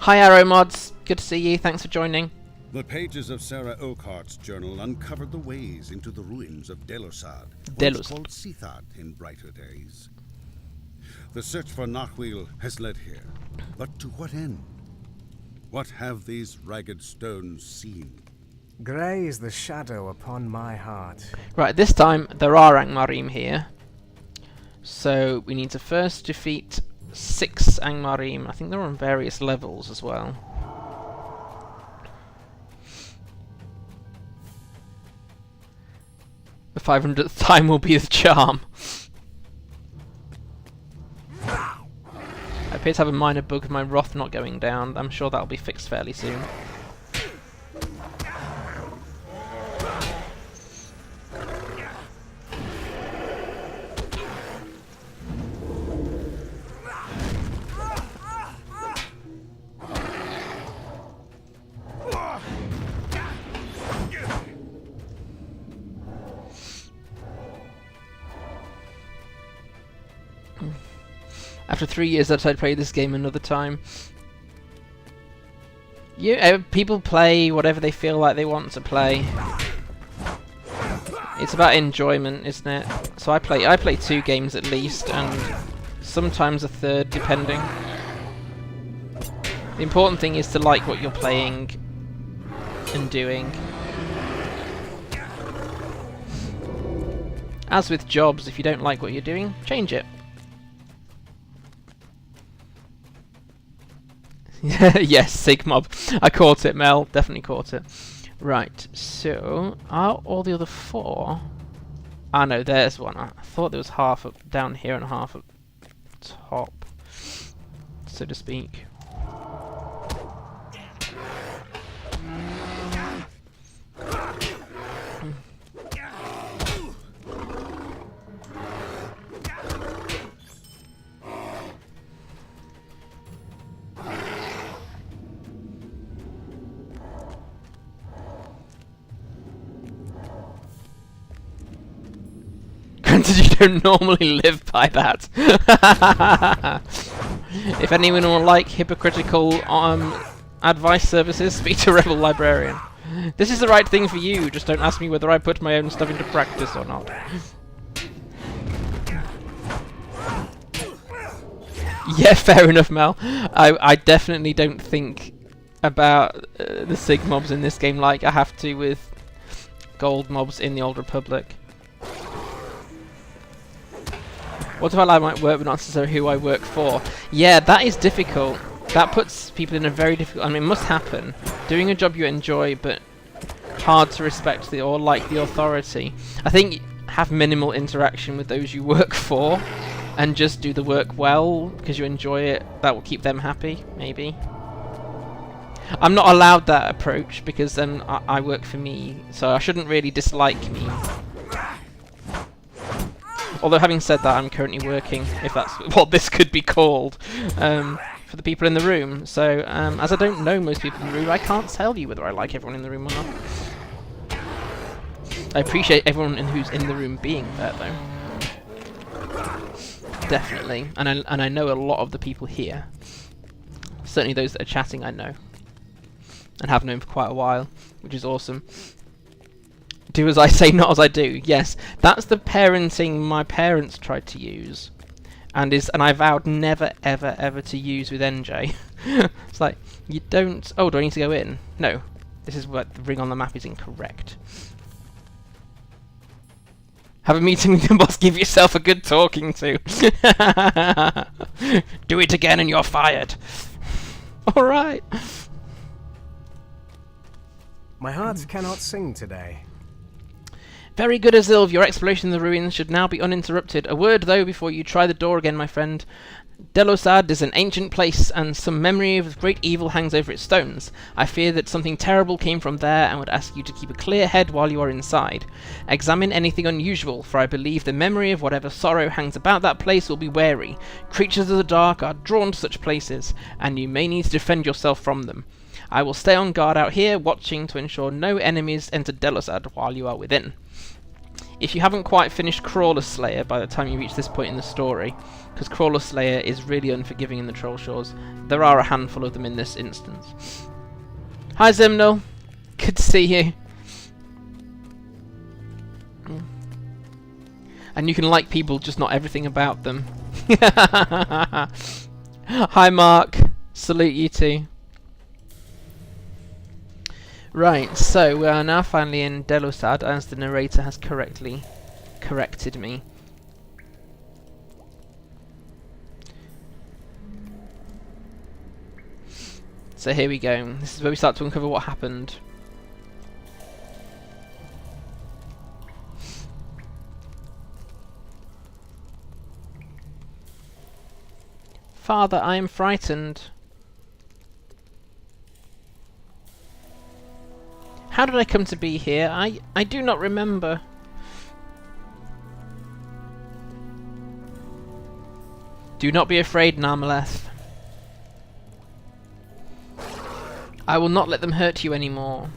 Hi, Arrow Mods. Good to see you. Thanks for joining. The pages of Sarah Oakhart's journal uncovered the ways into the ruins of Delossad, Delossad. once called Sithad in brighter days. The search for Narmaleth has led here, but to what end? What have these ragged stones seen? Grey is the shadow upon my heart. Right, this time there are Angmar here. So we need to first defeat 6 Angmar. I think they're on various levels as well. The 500th time will be the charm. I appear to have a minor bug of my Wrath not going down. I'm sure that'll be fixed fairly soon. After 3 years, I decided to play this game another time. People play whatever they feel like they want to play. It's about enjoyment, isn't it? So I play 2 games at least, and sometimes a third, depending. The important thing is to like what you're playing and doing. As with jobs, if you don't like what you're doing, change it. Yes, Sigmob. I caught it, Mel. Definitely caught it. Right, so are all the other 4? Ah no, there's one. I thought there was half up down here and half up top, so to speak. Granted, you don't normally live by that. If anyone would like hypocritical advice services, speak to Rebel Librarian. This is the right thing for you, just don't ask me whether I put my own stuff into practice or not. Yeah, fair enough, Mel. I definitely don't think about the Sig mobs in this game like I have to with gold mobs in the Old Republic. What if I might work but not necessarily who I work for? Yeah, that is difficult. That puts people in a very difficult... I mean, it must happen. Doing a job you enjoy but hard to respect or like the authority. I think have minimal interaction with those you work for and just do the work well because you enjoy it. That will keep them happy, maybe. I'm not allowed that approach because then I work for me, so I shouldn't really dislike me. Although having said that, I'm currently working, if that's what this could be called, for the people in the room. So, as I don't know most people in the room, I can't tell you whether I like everyone in the room or not. I appreciate everyone who's in the room being there, though. Definitely. And I know a lot of the people here. Certainly those that are chatting I know. And have known for quite a while, which is awesome. Do as I say, not as I do. Yes, that's the parenting my parents tried to use, and I vowed never, ever, ever to use with NJ. It's like, you don't... Oh, do I need to go in? No. This is what the ring on the map is incorrect. Have a meeting with your boss, give yourself a good talking to. Do it again and you're fired. Alright. My heart cannot sing today. Very good, Esilve. Your exploration of the ruins should now be uninterrupted. A word, though, before you try the door again, my friend. Delossad is an ancient place, and some memory of great evil hangs over its stones. I fear that something terrible came from there, and would ask you to keep a clear head while you are inside. Examine anything unusual, for I believe the memory of whatever sorrow hangs about that place will be wary. Creatures of the dark are drawn to such places, and you may need to defend yourself from them. I will stay on guard out here, watching to ensure no enemies enter Delossad while you are within. If you haven't quite finished Crawler Slayer by the time you reach this point in the story, because Crawler Slayer is really unforgiving in the Trollshaws, there are a handful of them in this instance. Hi Zimnal, good to see you. And you can like people, just not everything about them. Hi Mark, salute you too. Right, so we are now finally in Delossad, as the narrator has correctly corrected me. So here we go. This is where we start to uncover what happened. Father, I am frightened. How did I come to be here? I do not remember. Do not be afraid, Narmaleth. I will not let them hurt you anymore.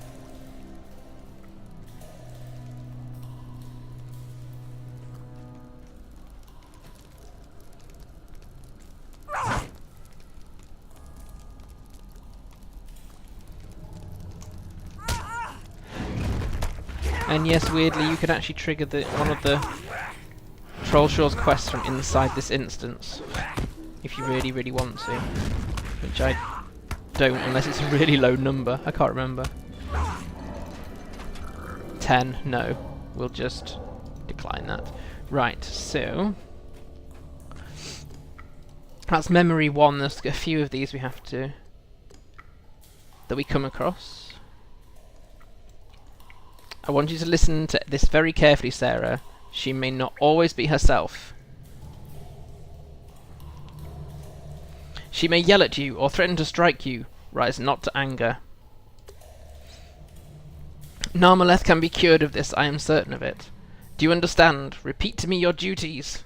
And yes, weirdly, you can actually trigger one of the Trollshaws quests from inside this instance, if you really, really want to. Which I don't, unless it's a really low number. I can't remember. 10, no. We'll just decline that. Right, so... that's memory 1. There's a few of these we have to... that we come across. I want you to listen to this very carefully, Sarah. She may not always be herself. She may yell at you or threaten to strike you. Rise not to anger. Narmaleth can be cured of this, I am certain of it. Do you understand? Repeat to me your duties.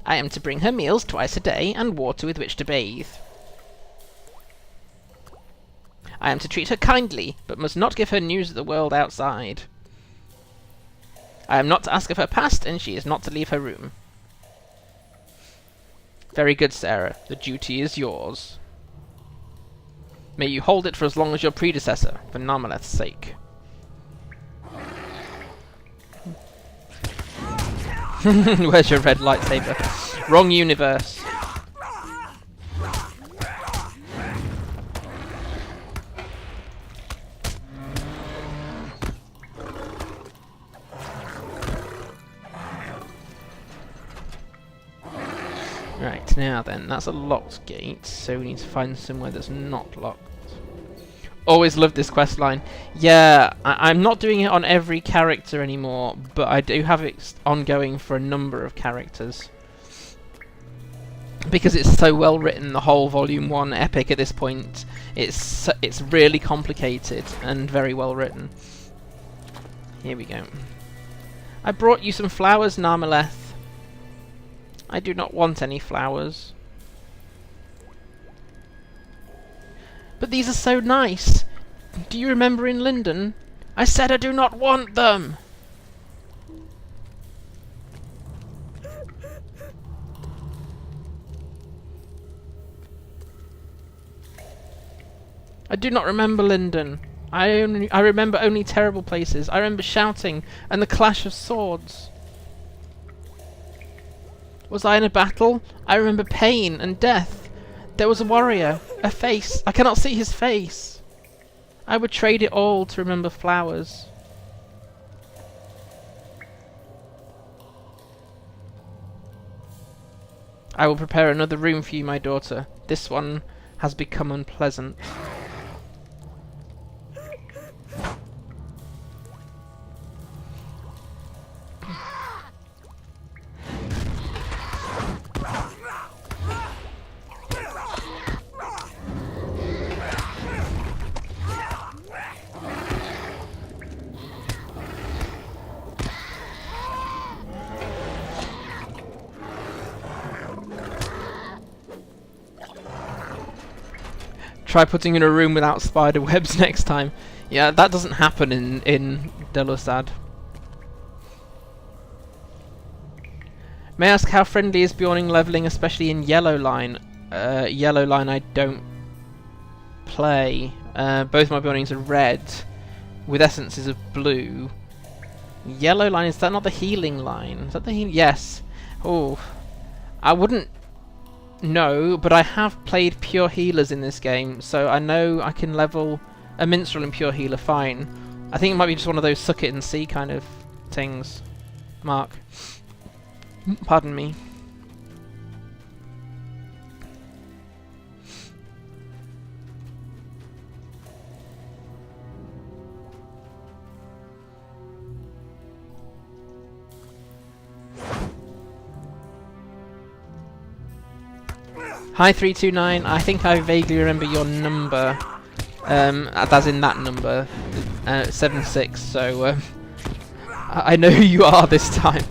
I am to bring her meals twice a day and water with which to bathe. I am to treat her kindly, but must not give her news of the world outside. I am not to ask of her past, and she is not to leave her room. Very good, Sarah. The duty is yours. May you hold it for as long as your predecessor, for Narmaleth's sake. Where's your red lightsaber? Wrong universe. Right, now then, that's a locked gate, so we need to find somewhere that's not locked. Always loved this quest line. Yeah, I'm not doing it on every character anymore, but I do have it ongoing for a number of characters. Because it's so well written, the whole Volume 1 epic at this point, it's really complicated and very well written. Here we go. I brought you some flowers, Narmaleth. I do not want any flowers. But these are so nice. Do you remember in Linden? I said I do not want them. I do not remember Linden. I remember only terrible places. I remember shouting and the clash of swords. Was I in a battle? I remember pain and death. There was a warrior, a face. I cannot see his face. I would trade it all to remember flowers. I will prepare another room for you, my daughter. This one has become unpleasant. Try putting in a room without spider webs next time. Yeah, that doesn't happen in Delossad. May I ask how friendly is Beorning leveling, especially in Yellow Line? Yellow Line I don't play. Both my Beornings are red, with essences of blue. Yellow Line, is that not the healing line? Is that the healing? Yes. Oh, I wouldn't know, but I have played pure healers in this game, so I know I can level a minstrel and pure healer fine. I think it might be just one of those suck it and see kind of things. Mark. Pardon me. Hi 329, I think I vaguely remember your number, as in that number, 76, so I know who you are this time.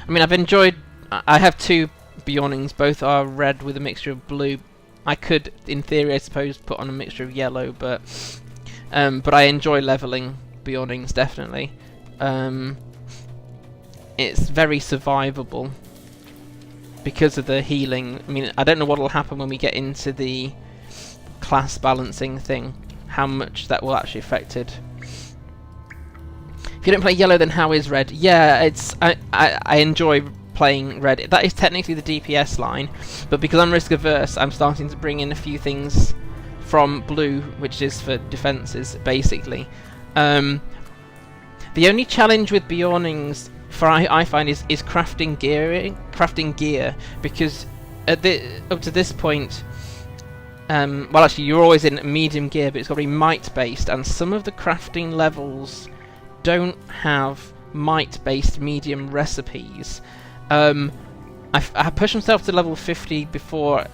I mean, I've enjoyed, I have two Beornings, both are red with a mixture of blue. I could, in theory, I suppose, put on a mixture of yellow, but I enjoy leveling Beornings, definitely. It's very survivable because of the healing. I mean, I don't know what will happen when we get into the class balancing thing, how much that will actually affect it. If you don't play yellow, then how is red? Yeah, it's I enjoy playing red. That is technically the DPS line, but because I'm risk averse, I'm starting to bring in a few things from blue, which is for defences, basically. The only challenge with Beornings, I find, is crafting gear, because up to this point, well, actually, you're always in medium gear, but it's got to be might-based, and some of the crafting levels don't have might-based medium recipes. I pushed myself to level 50 before,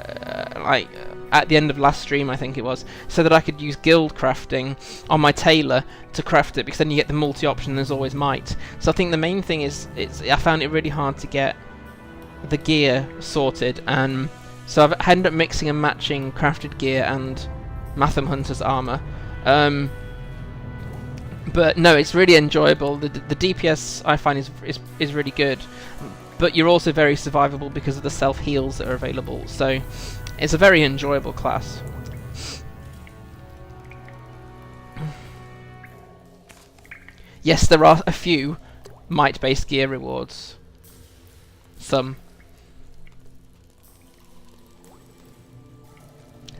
like, at the end of last stream, I think it was, so that I could use guild crafting on my tailor to craft it, because then you get the multi-option, there's always might. So I think the main thing is, I found it really hard to get the gear sorted, and so I've ended up mixing and matching crafted gear and Matham Hunter's armour. But no, it's really enjoyable. The DPS I find is really good, but you're also very survivable because of the self-heals that are available, so it's a very enjoyable class. Yes, there are a few might-based gear rewards. Some.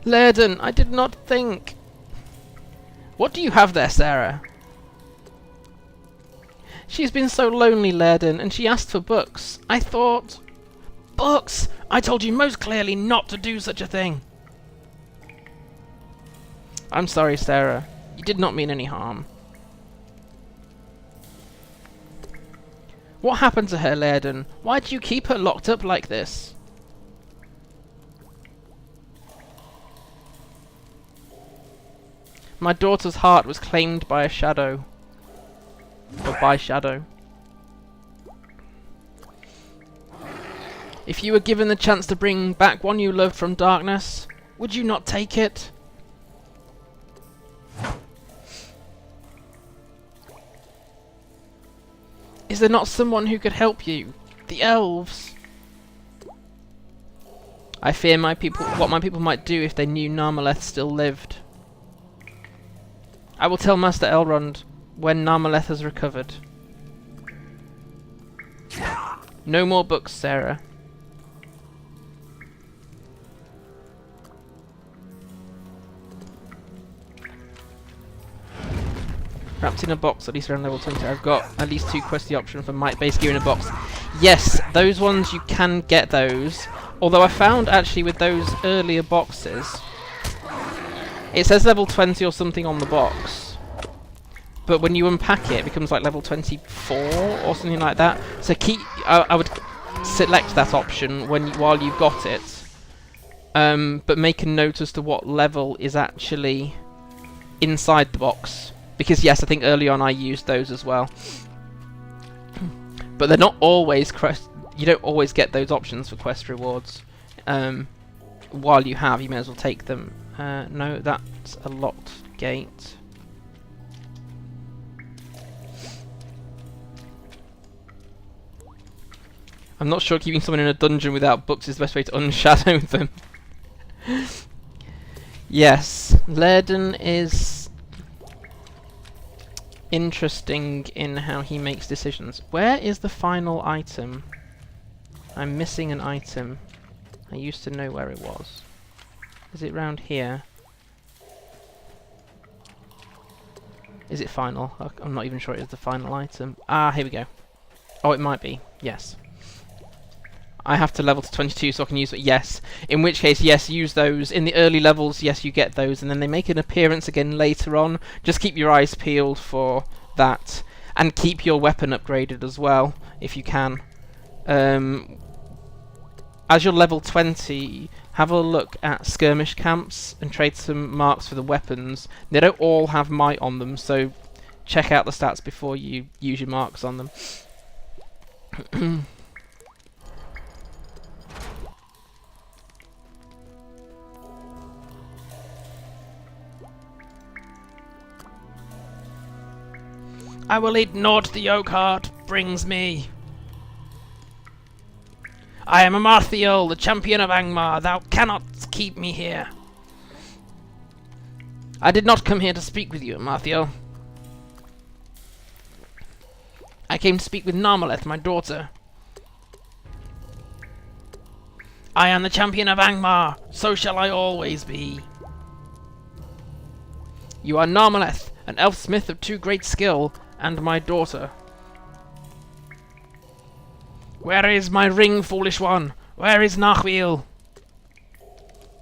Laerdan, I did not think. What do you have there, Sarah? She's been so lonely, Laerdan, and she asked for books. I thought... Books! I told you most clearly not to do such a thing. I'm sorry, Sarah. You did not mean any harm. What happened to her, Laerdan? Why do you keep her locked up like this? My daughter's heart was claimed by a shadow. Or by shadow. If you were given the chance to bring back one you loved from darkness, would you not take it? Is there not someone who could help you? The elves? I fear what my people might do if they knew Narmaleth still lived. I will tell Master Elrond when Narmaleth has recovered. No more books, Sarah. Wrapped in a box, at least around level 20. I've got at least 2 questy option for might-based gear in a box. Yes, those ones you can get those. Although I found actually with those earlier boxes, it says level 20 or something on the box, but when you unpack it, it becomes like level 24 or something like that. So I would select that option while you've got it, but make a note as to what level is actually inside the box. Because yes, I think early on I used those as well. But they're not always you don't always get those options for quest rewards. While you have, you may as well take them. No, that's a locked gate. I'm not sure keeping someone in a dungeon without books is the best way to unshadow them. Yes, Laerdan is interesting in how he makes decisions. Where is the final item? I'm missing an item. I used to know where it was. Is it round here? Is it final? I'm not even sure it is the final item. Ah, here we go. Oh, it might be. Yes. I have to level to 22 so I can use it. Yes. In which case, yes, use those. In the early levels, yes, you get those. And then they make an appearance again later on. Just keep your eyes peeled for that. And keep your weapon upgraded as well, if you can. As you're level 20, have a look at skirmish camps and trade some marks for the weapons. They don't all have might on them, so check out the stats before you use your marks on them. I will eat naught the oak heart brings me. I am Amarthiel, the champion of Angmar. Thou cannot keep me here. I did not come here to speak with you, Amarthiel. I came to speak with Narmaleth, my daughter. I am the champion of Angmar. So shall I always be. You are Narmaleth, an elf smith of too great skill, and my daughter. Where is my ring, foolish one? Where is Narmaleth?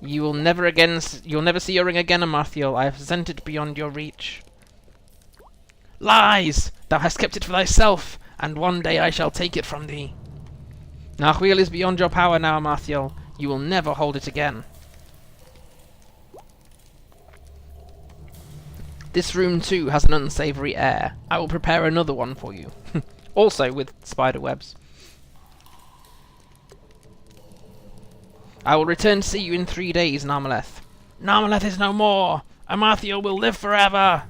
You'll never see your ring again, Amarthiel. I have sent it beyond your reach. Lies! Thou hast kept it for thyself, and one day I shall take it from thee. Narmaleth is beyond your power now, Amarthiel. You will never hold it again. This room too has an unsavoury air. I will prepare another one for you. Also with spider webs. I will return to see you in 3 days, Narmaleth. Narmaleth is no more! Amarthiel will live forever!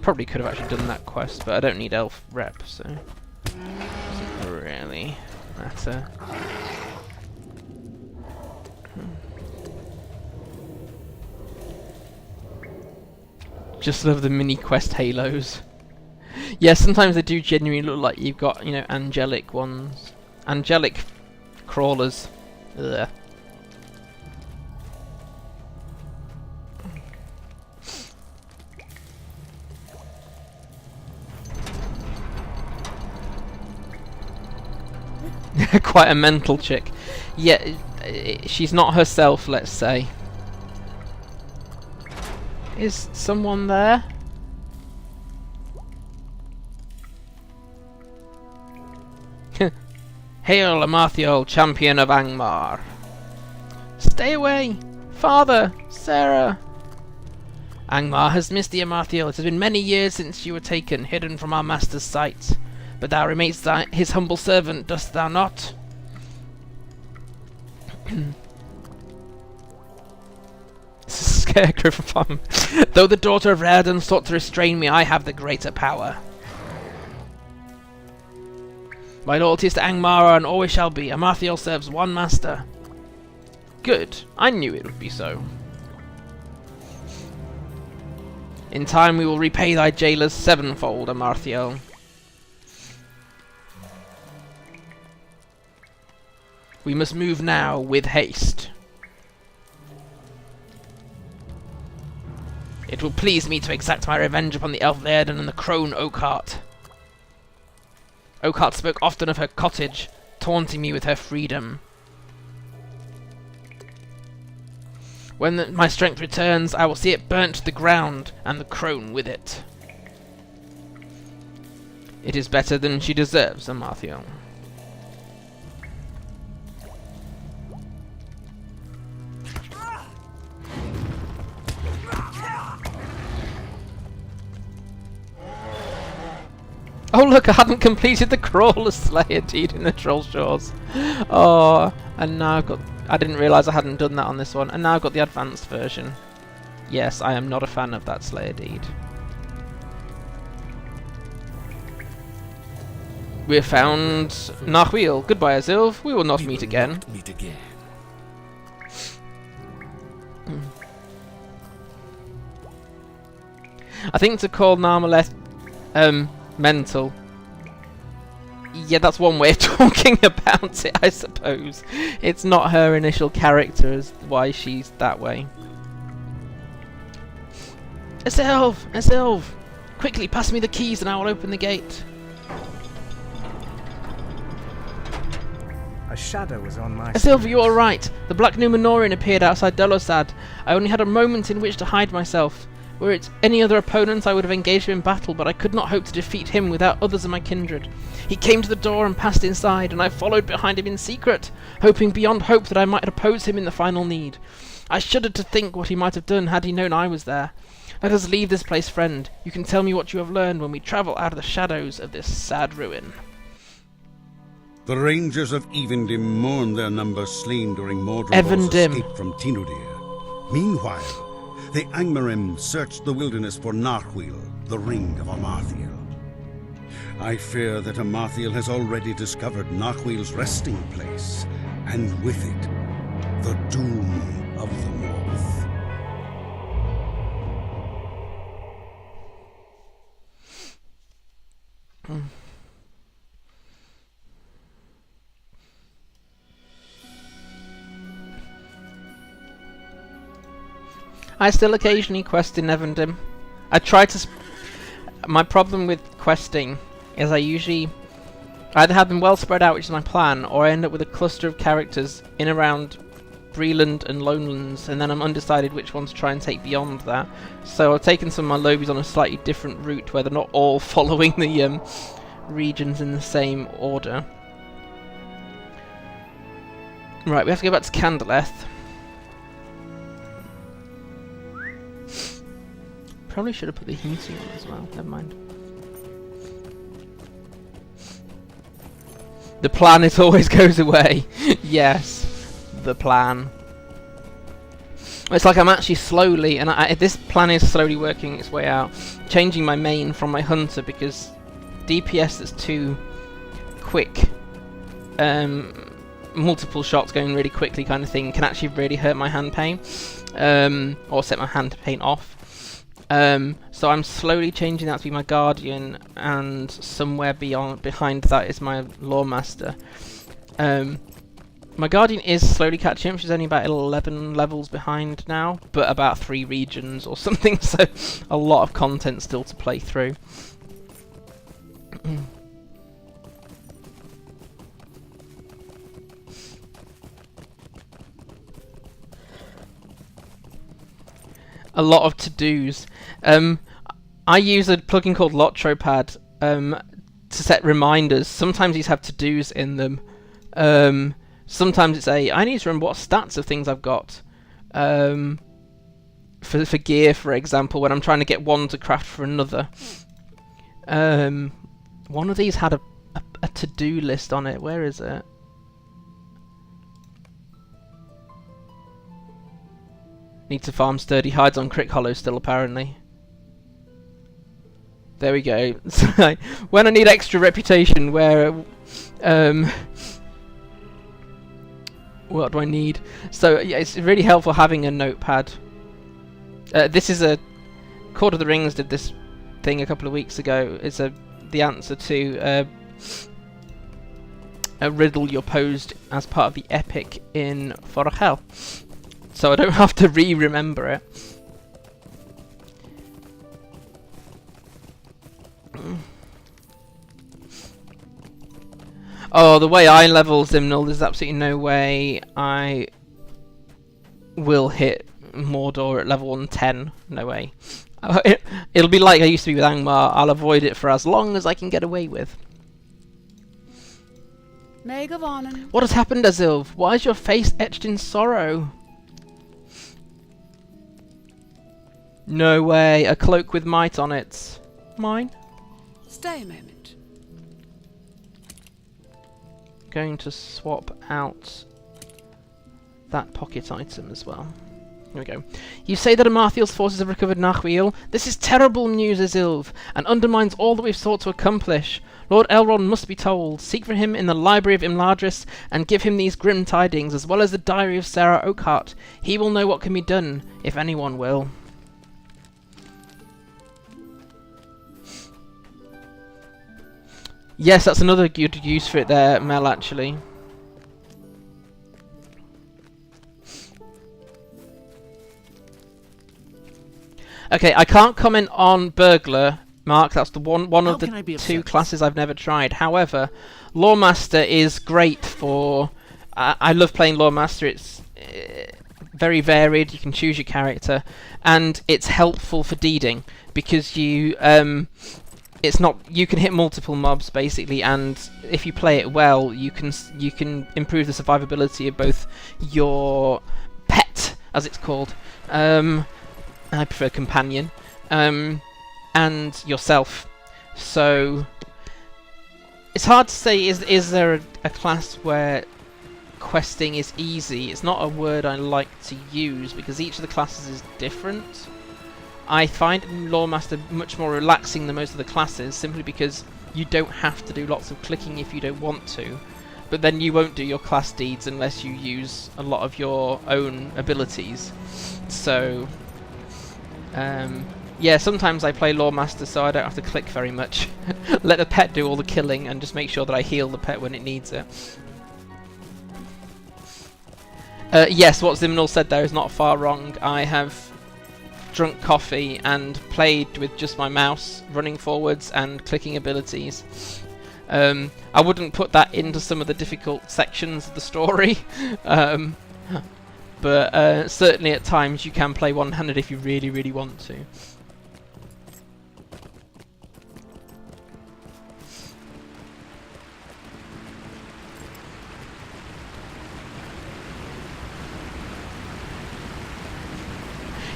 Probably could have actually done that quest, but I don't need elf rep, so doesn't really matter. Just love the mini quest halos. Yeah, sometimes they do genuinely look like you've got, you know, angelic ones, angelic crawlers. Ugh. Quite a mental chick. Yeah, she's not herself, let's say. Is someone there? Hail, Amarthiel, champion of Angmar. Stay away! Father! Sarah! Angmar has missed thee, Amarthiel. It has been many years since you were taken, hidden from our master's sight. But thou remainest his humble servant, dost thou not? Scarecrow from Though the daughter of Laerdan sought to restrain me, I have the greater power. My loyalty is to Angmar and always shall be. Amarthiel serves one master. Good. I knew it would be so. In time we will repay thy jailers sevenfold, Amarthiel. We must move now with haste. It will please me to exact my revenge upon the elf Laerdan and the crone Oakhart. Oakhart spoke often of her cottage, taunting me with her freedom. When my strength returns, I will see it burnt to the ground, and the crone with it. It is better than she deserves, Amarthiel. Oh look, I hadn't completed the Crawler Slayer deed in the Trollshaws. Oh, and now I've got... I didn't realise I hadn't done that on this one, and now I've got the advanced version. Yes, I am not a fan of that Slayer deed. We have found Narmaleth. Goodbye, Esilve. We will not meet again. I think to call Narmaleth mental. Yeah, that's one way of talking about it, I suppose. It's not her initial character as why she's that way. Esilve! Esilve! Quickly, pass me the keys and I will open the gate. A shadow was on my Esilve, you are right. The Black Numenorian appeared outside Delossad. I only had a moment in which to hide myself. Were it any other opponent, I would have engaged him in battle, but I could not hope to defeat him without others of my kindred. He came to the door and passed inside, and I followed behind him in secret, hoping beyond hope that I might oppose him in the final need. I shuddered to think what he might have done had he known I was there. Let us leave this place, friend. You can tell me what you have learned when we travel out of the shadows of this sad ruin. The Rangers of Evendim mourn their number slain during Mordred's escape from Tinudir. Meanwhile, the Angmarim searched the wilderness for Narmaleth, the ring of Amarthiel. I fear that Amarthiel has already discovered Narmaleth's resting place, and with it, the doom of the North. I still occasionally quest in Rivendell. I try to... my problem with questing is I usually either have them well spread out, which is my plan, or I end up with a cluster of characters in around Breland and Lonelands, and then I'm undecided which one to try and take beyond that. So I've taken some of my lobies on a slightly different route, where they're not all following the regions in the same order. Right, we have to go back to Candleth. Probably should have put the heating on as well, never mind. The plan, it always goes away. Yes, the plan. It's like I'm actually slowly, and this plan is slowly working its way out, changing my main from my hunter, because DPS that's too quick, multiple shots going really quickly kind of thing, can actually really hurt my hand pain, or set my hand pain off. So I'm slowly changing that to be my Guardian, and somewhere behind that is my Lawmaster. My Guardian is slowly catching up. She's only about 11 levels behind now, but about 3 regions or something, so a lot of content still to play through. A lot of to-dos. I use a plugin called LOTRO Pad to set reminders. Sometimes these have to-dos in them. Sometimes it's I need to remember what stats of things I've got. For gear, for example, when I'm trying to get one to craft for another. One of these had a to-do list on it. Where is it? Need to farm sturdy hides on Crick Hollow still, apparently. There we go. So, when I need extra reputation, where what do I need? So yeah, it's really helpful having a notepad. This is a Court of the Rings did this thing a couple of weeks ago. It's the answer to a riddle you're posed as part of the epic in Forachel. So I don't have to remember it. Oh, the way I level Zimnal, there's absolutely no way I will hit Mordor at level 110. No way. It'll be like I used to be with Angmar. I'll avoid it for as long as I can get away with. What has happened, Esilve? Why is your face etched in sorrow? No way, a cloak with might on it. Mine? Stay a moment. Going to swap out that pocket item as well. Here we go. You say that Amarthiel's forces have recovered Narmaleth. This is terrible news, Esilve, and undermines all that we've sought to accomplish. Lord Elrond must be told. Seek for him in the library of Imladris, and give him these grim tidings, as well as the diary of Sarah Oakhart. He will know what can be done, if anyone will. Yes, that's another good use for it there, Mel, actually. Okay, I can't comment on Burglar, Mark. That's the one of the 2 classes I've never tried. However, Lawmaster is great for... I love playing Lawmaster. It's very varied. You can choose your character. And it's helpful for deeding, because you... it's not, you can hit multiple mobs basically, and if you play it well, you can improve the survivability of both your pet, as it's called. I prefer companion, and yourself. So it's hard to say. Is there a class where questing is easy? It's not a word I like to use because each of the classes is different. I find Lawmaster much more relaxing than most of the classes, simply because you don't have to do lots of clicking if you don't want to. but then you won't do your class deeds unless you use a lot of your own abilities. So, yeah, sometimes I play Lawmaster so I don't have to click very much. Let the pet do all the killing and just make sure that I heal the pet when it needs it. Yes, what Zimnal said there is not far wrong. I have drunk coffee and played with just my mouse, running forwards and clicking abilities. I wouldn't put that into some of the difficult sections of the story, but certainly at times you can play one-handed if you really, really want to.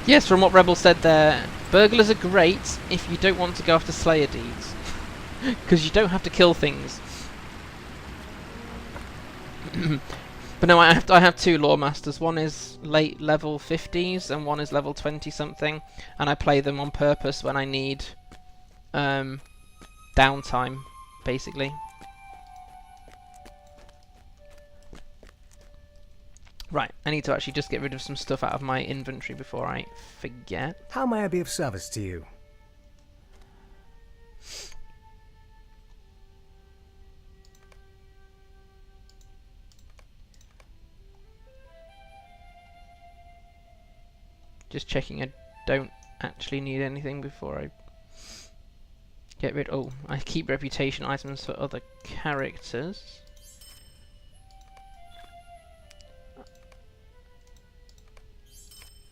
Yes, from what Rebel said there, burglars are great if you don't want to go after Slayer deeds. Because you don't have to kill things. But no, I have two Lawmasters. One is late level 50s and one is level 20 something. And I play them on purpose when I need downtime, basically. Right, I need to actually just get rid of some stuff out of my inventory before I forget. How may I be of service to you? Just checking I don't actually need anything before I get rid. Oh, I keep reputation items for other characters.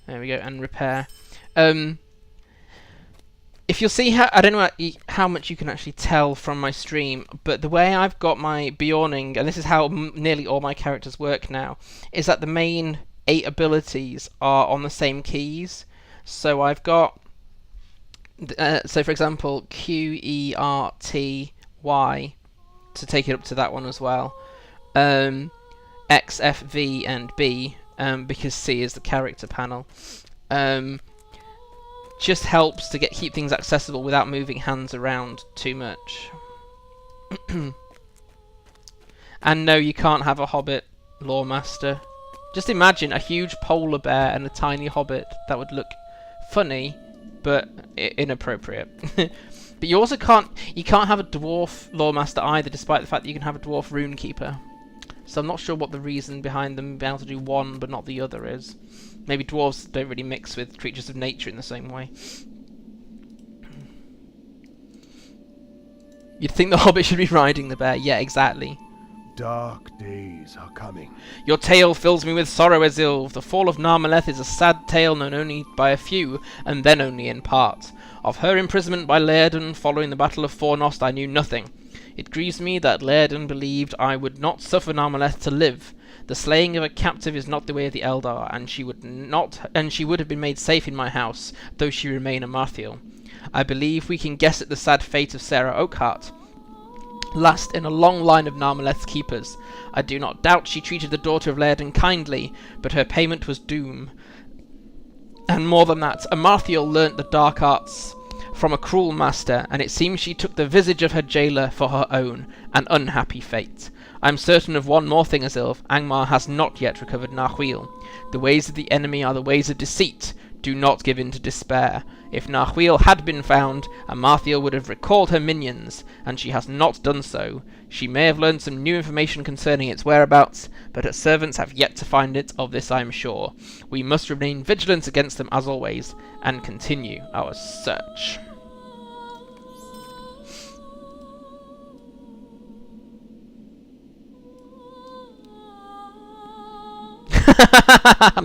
There we go, and repair. If you'll see how, I don't know how much you can actually tell from my stream, but the way I've got my Beorning, and this is how nearly all my characters work now, is that the main 8 abilities are on the same keys. So I've got, so for example, Q, E, R, T, Y, to take it up to that one as well. X, F, V, and B. Because C is the character panel, just helps to keep things accessible without moving hands around too much. And no, you can't have a Hobbit Lawmaster. Just imagine a huge polar bear and a tiny Hobbit. That would look funny, but inappropriate. But you also can't have a Dwarf Lawmaster either, despite the fact that you can have a Dwarf Runekeeper. So I'm not sure what the reason behind them being able to do one but not the other is. Maybe dwarves don't really mix with creatures of nature in the same way. You'd think the Hobbit should be riding the bear. Yeah, exactly. Dark days are coming. Your tale fills me with sorrow, Esilve. The fall of Narmaleth is a sad tale known only by a few, and then only in part. Of her imprisonment by Laerdan following the Battle of Fornost I knew nothing. It grieves me that Laerdan believed I would not suffer Narmaleth to live. The slaying of a captive is not the way of the Eldar, and she would have been made safe in my house, though she remain Amarthiel. I believe we can guess at the sad fate of Sarah Oakheart, last in a long line of Narmaleth's keepers. I do not doubt she treated the daughter of Laerdan kindly, but her payment was doom. And more than that, Amarthiel learnt the dark arts from a cruel master, and it seems she took the visage of her jailer for her own, an unhappy fate. I am certain of one more thing, Esilve. Angmar has not yet recovered Narhuil. The ways of the enemy are the ways of deceit. Do not give in to despair. If Narhuil had been found, Amarthiel would have recalled her minions, and she has not done so. She may have learned some new information concerning its whereabouts, but her servants have yet to find it, of this I am sure. We must remain vigilant against them as always, and continue our search.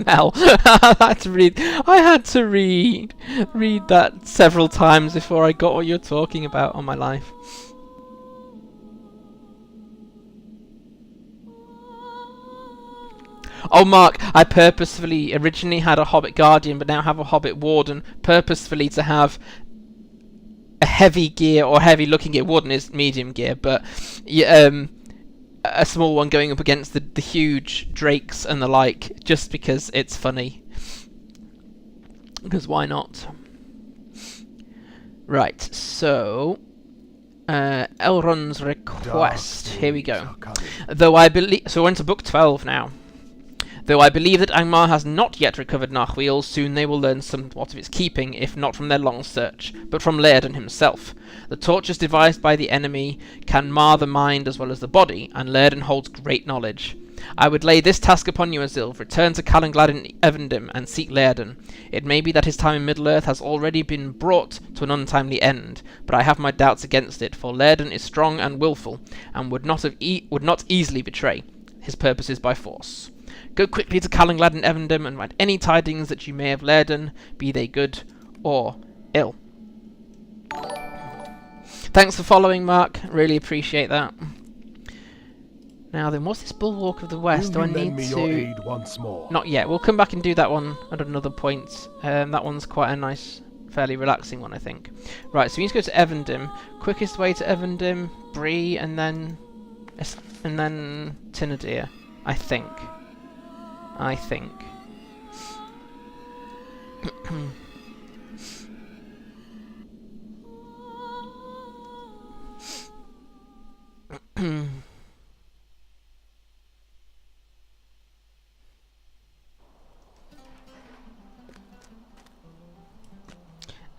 Mel, I had to read that several times before I got what you're talking about on my life. Oh, Mark, I purposefully originally had a Hobbit Guardian, but now have a Hobbit Warden, purposefully to have a heavy gear or heavy looking gear. Warden is medium gear, but a small one going up against the huge drakes and the like, just because it's funny. Because why not? Right, so Elrond's request. Here we go. Are coming. Though I believe... So we're into book 12 now. Though I believe that Angmar has not yet recovered Narwheel, soon they will learn somewhat of its keeping, if not from their long search, but from Laerdan himself. The tortures devised by the enemy can mar the mind as well as the body, and Laerdan holds great knowledge. I would lay this task upon you, Esilve. Return to Calenglad in Evendim and seek Laerdan. It may be that his time in Middle-earth has already been brought to an untimely end, but I have my doubts against it, for Laerdan is strong and willful, and would not easily betray his purposes by force. Go quickly to Calenglad in Evendim and write any tidings that you may of Laerdan, be they good or ill. Thanks for following, Mark. Really appreciate that. Now then, what's this Bulwark of the West? Do I need me to... your aid once more? Not yet. We'll come back and do that one at another point. That one's quite a nice, fairly relaxing one, I think. Right, so we need to go to Evendim. Quickest way to Evendim, Bree, and then Tinadir, I think.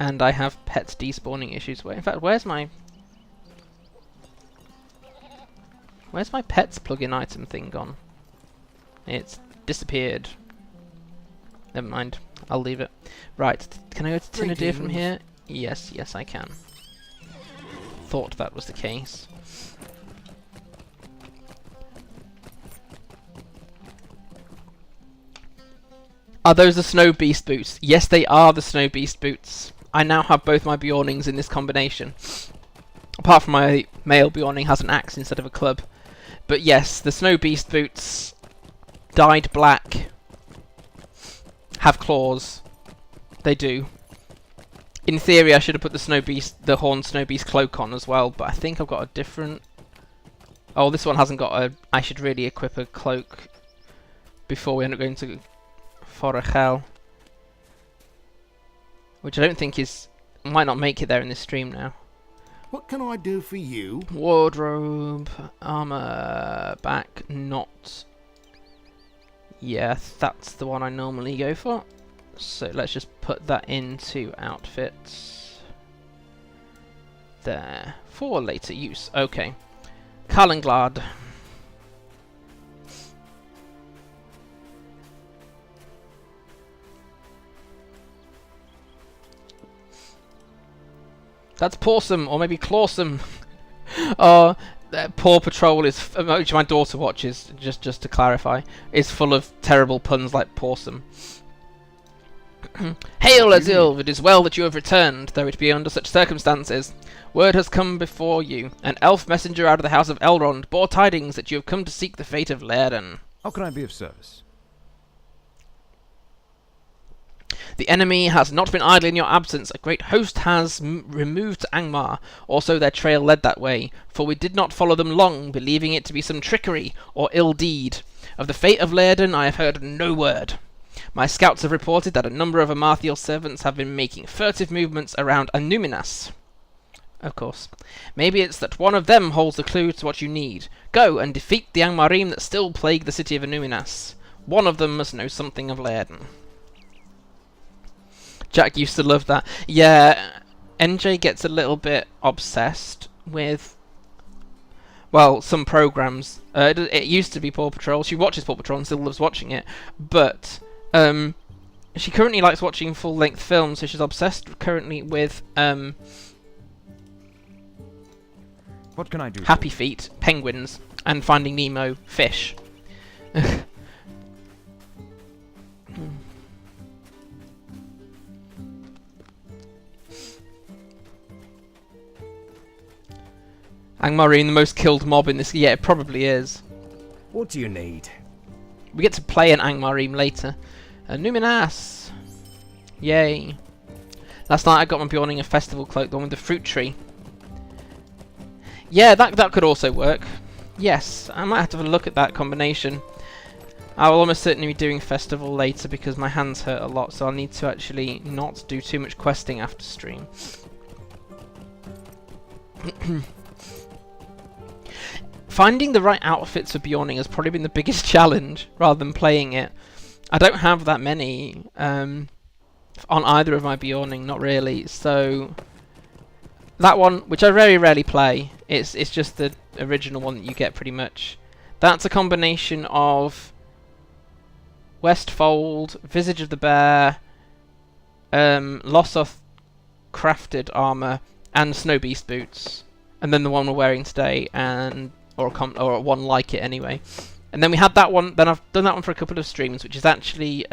And I have pet despawning issues. In fact, where's my pets plugin item thing gone? It's disappeared. Never mind. I'll leave it. Right. Can I go to Tinadir from here? Yes, I can. Thought that was the case. Are those the Snow Beast boots? Yes, they are the Snow Beast boots. I now have both my Beornings in this combination. Apart from my male Beorning has an axe instead of a club. But yes, the Snow Beast boots, dyed black, have claws. They do. In theory, I should have put the Horned Snow Beast cloak on as well, but I think I've got a different... Oh, this one hasn't got a... I should really equip a cloak before we end up going to Forachel. Which I don't think is... might not make it there in this stream now. What can I do for you? Wardrobe, armor, back, not... Yeah, that's the one I normally go for. So let's just put that into outfits. There. For later use. Okay. Calenglad. That's Pawsome, or maybe Clawsome. Oh, Paw Patrol is, which my daughter watches, just to clarify, is full of terrible puns like Pawsome. Hail, Esilve! It is well that you have returned, though it be under such circumstances. Word has come before you. An elf messenger out of the house of Elrond bore tidings that you have come to seek the fate of Laerdan. How can I be of service? The enemy has not been idle in your absence. A great host has removed to Angmar. Also their trail led that way, for we did not follow them long, believing it to be some trickery or ill deed. Of the fate of Laerdan I have heard no word. My scouts have reported that a number of Amarthiel servants have been making furtive movements around Annuminas. Of course. Maybe it's that one of them holds the clue to what you need. Go and defeat the Angmarim that still plague the city of Annuminas. One of them must know something of Laerdan. Jack used to love that. Yeah, NJ gets a little bit obsessed with, well, some programs. It used to be Paw Patrol. She watches Paw Patrol and still loves watching it. But she currently likes watching full-length films, so she's obsessed currently with What can I do? Happy Feet, penguins, and Finding Nemo, fish. Angmarim, the most killed mob in this... Yeah, it probably is. What do you need? We get to play an Angmarim later. Annuminas! Yay. Last night I got my Beorning a festival cloak, the one with the fruit tree. Yeah, that could also work. Yes, I might have to have a look at that combination. I will almost certainly be doing festival later because my hands hurt a lot, so I'll need to actually not do too much questing after stream. Finding the right outfits for Beorning has probably been the biggest challenge, rather than playing it. I don't have that many on either of my Beorning, not really. So that one, which I very rarely play, it's just the original one that you get pretty much. That's a combination of Westfold, Visage of the Bear, Lossoth crafted armor, and Snow Beast boots, and then the one we're wearing today, and or one like it anyway. And then we had that one. Then I've done that one for a couple of streams, which is actually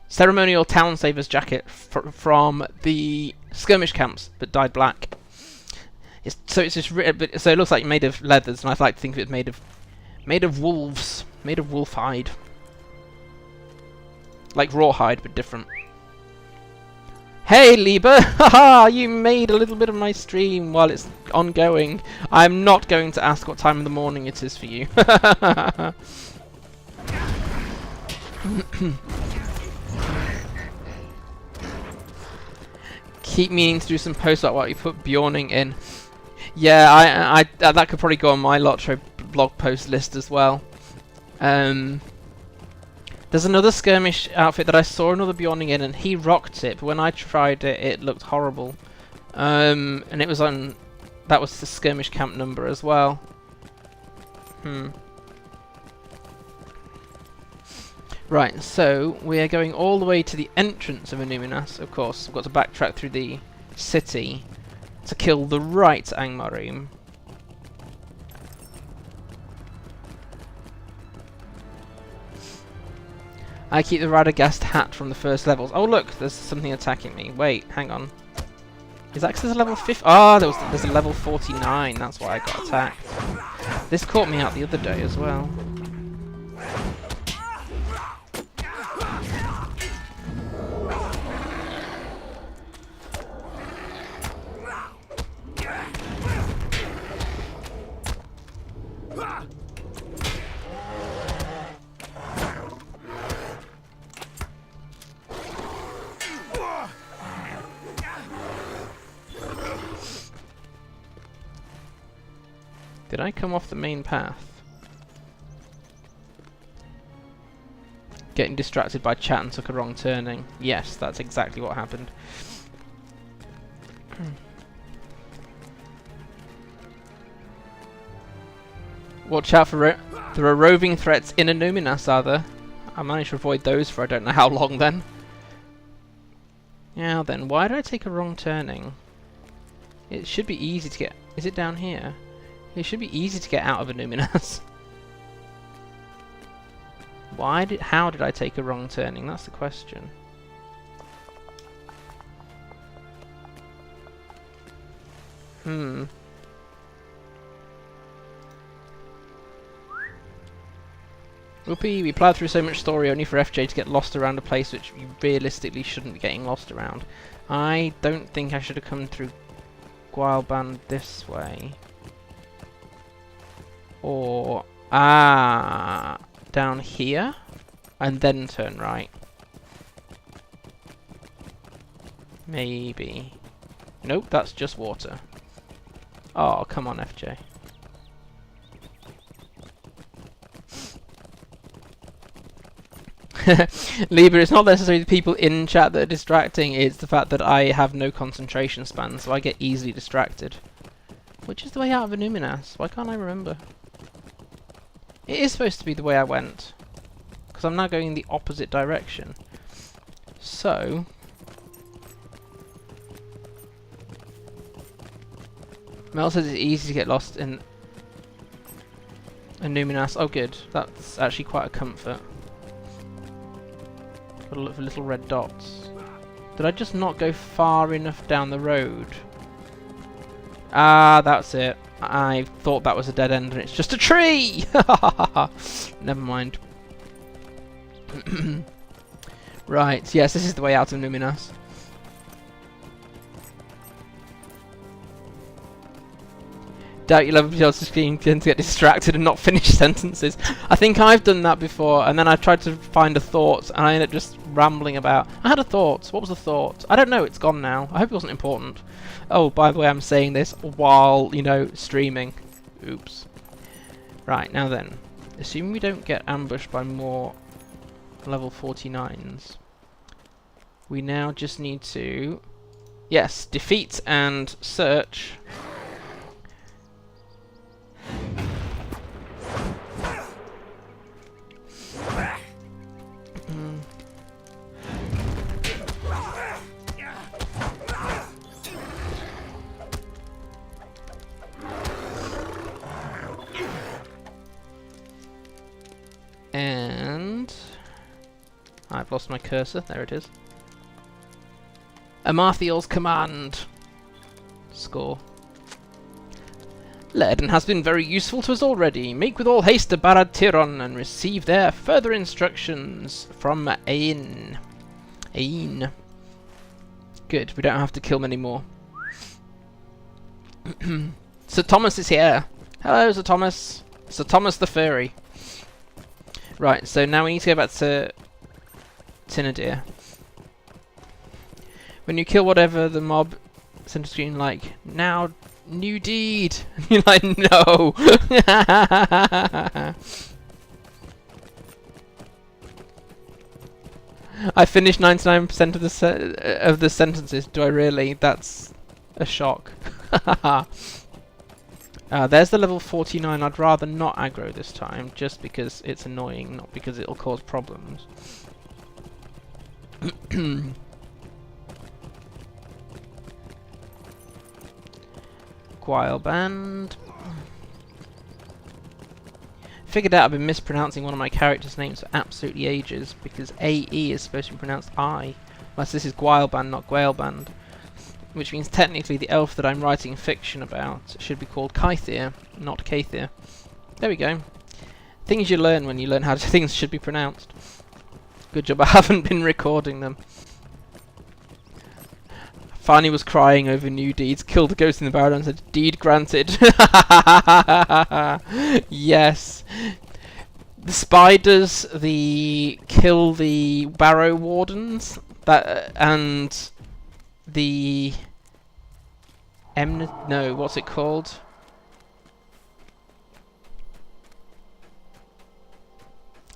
ceremonial town savers jacket from the skirmish camps, but dyed black. So it looks like made of leathers, and I'd like to think of it made of wolves, made of wolf hide, like rawhide but different. Hey Lieber, haha! You made a little bit of my stream while it's ongoing. I'm not going to ask what time of the morning it is for you. Keep meaning to do some post-art while you put Beorning in. Yeah, I that could probably go on my LOTRO blog post list as well. There's another skirmish outfit that I saw another Beorning in, and he rocked it, but when I tried it, it looked horrible. And it was on... that was the skirmish camp number as well. Right, so we are going all the way to the entrance of Annuminas, of course. We've got to backtrack through the city to kill the right Angmar. I keep the Radagast hat from the first levels. Oh look, there's something attacking me. Wait, hang on. Is that 'cause there's a level 50? Ah, there's a level 49. That's why I got attacked. This caught me out the other day as well. Did I come off the main path? Getting distracted by chat and took a wrong turning. Yes, that's exactly what happened. Watch out for there are roving threats in Annuminas, are there? I managed to avoid those for I don't know how long then. Now then, why did I take a wrong turning? It should be easy to get... Is it down here? It should be easy to get out of Annuminas. How did I take a wrong turning? That's the question. Whoopee, we plowed through so much story only for FJ to get lost around a place which you realistically shouldn't be getting lost around. I don't think I should have come through Guilban this way. Or down here and then turn right. Maybe. Nope, that's just water. Oh, come on, FJ. Lieber, it's not necessarily the people in chat that are distracting, it's the fact that I have no concentration span, so I get easily distracted. Which is the way out of Annuminas? Why can't I remember? It is supposed to be the way I went, because I'm now going in the opposite direction. So... Mel says it's easy to get lost in Annuminas. Oh good, that's actually quite a comfort. Gotta look for little red dots. Did I just not go far enough down the road? Ah, that's it. I thought that was a dead end and it's just a tree! Never mind. Right, yes, this is the way out of Annuminas. Doubt you'll ever be able to screen to get distracted and not finish sentences. I think I've done that before, and then I tried to find a thought, and I ended up just rambling about. I had a thought. What was the thought? I don't know. It's gone now. I hope it wasn't important. Oh, by the way, I'm saying this while, you know, streaming. Oops. Right, now then. Assuming we don't get ambushed by more level 49s, we now just need to... Yes, defeat and search. And I've lost my cursor. There it is. Amarthiel's command. Score. Laerdan has been very useful to us already. Make with all haste to Barad Tiron and receive there further instructions from Ain. Ain. Good, we don't have to kill many more. Sir Thomas is here. Hello, Sir Thomas. Sir Thomas the Furry. Right, so now we need to go back to Tinadir. When you kill whatever, the mob center screen like, now, new deed! And you're like, no! I finished 99% of the sentences. Do I really? That's a shock. There's the level 49. I'd rather not aggro this time, just because it's annoying, not because it'll cause problems. Guile Band. Figured out I've been mispronouncing one of my characters' names for absolutely ages, because AE is supposed to be pronounced I. Unless this is Guile Band, not Guile Band. Which means technically the elf that I'm writing fiction about should be called Kythir, not Kathir. There we go. Things you learn when you learn how things should be pronounced. Good job I haven't been recording them. Finally was crying over new deeds, killed the ghost in the barrow and said, deed granted. Yes. The spiders, the kill the barrow wardens, that and the no, what's it called?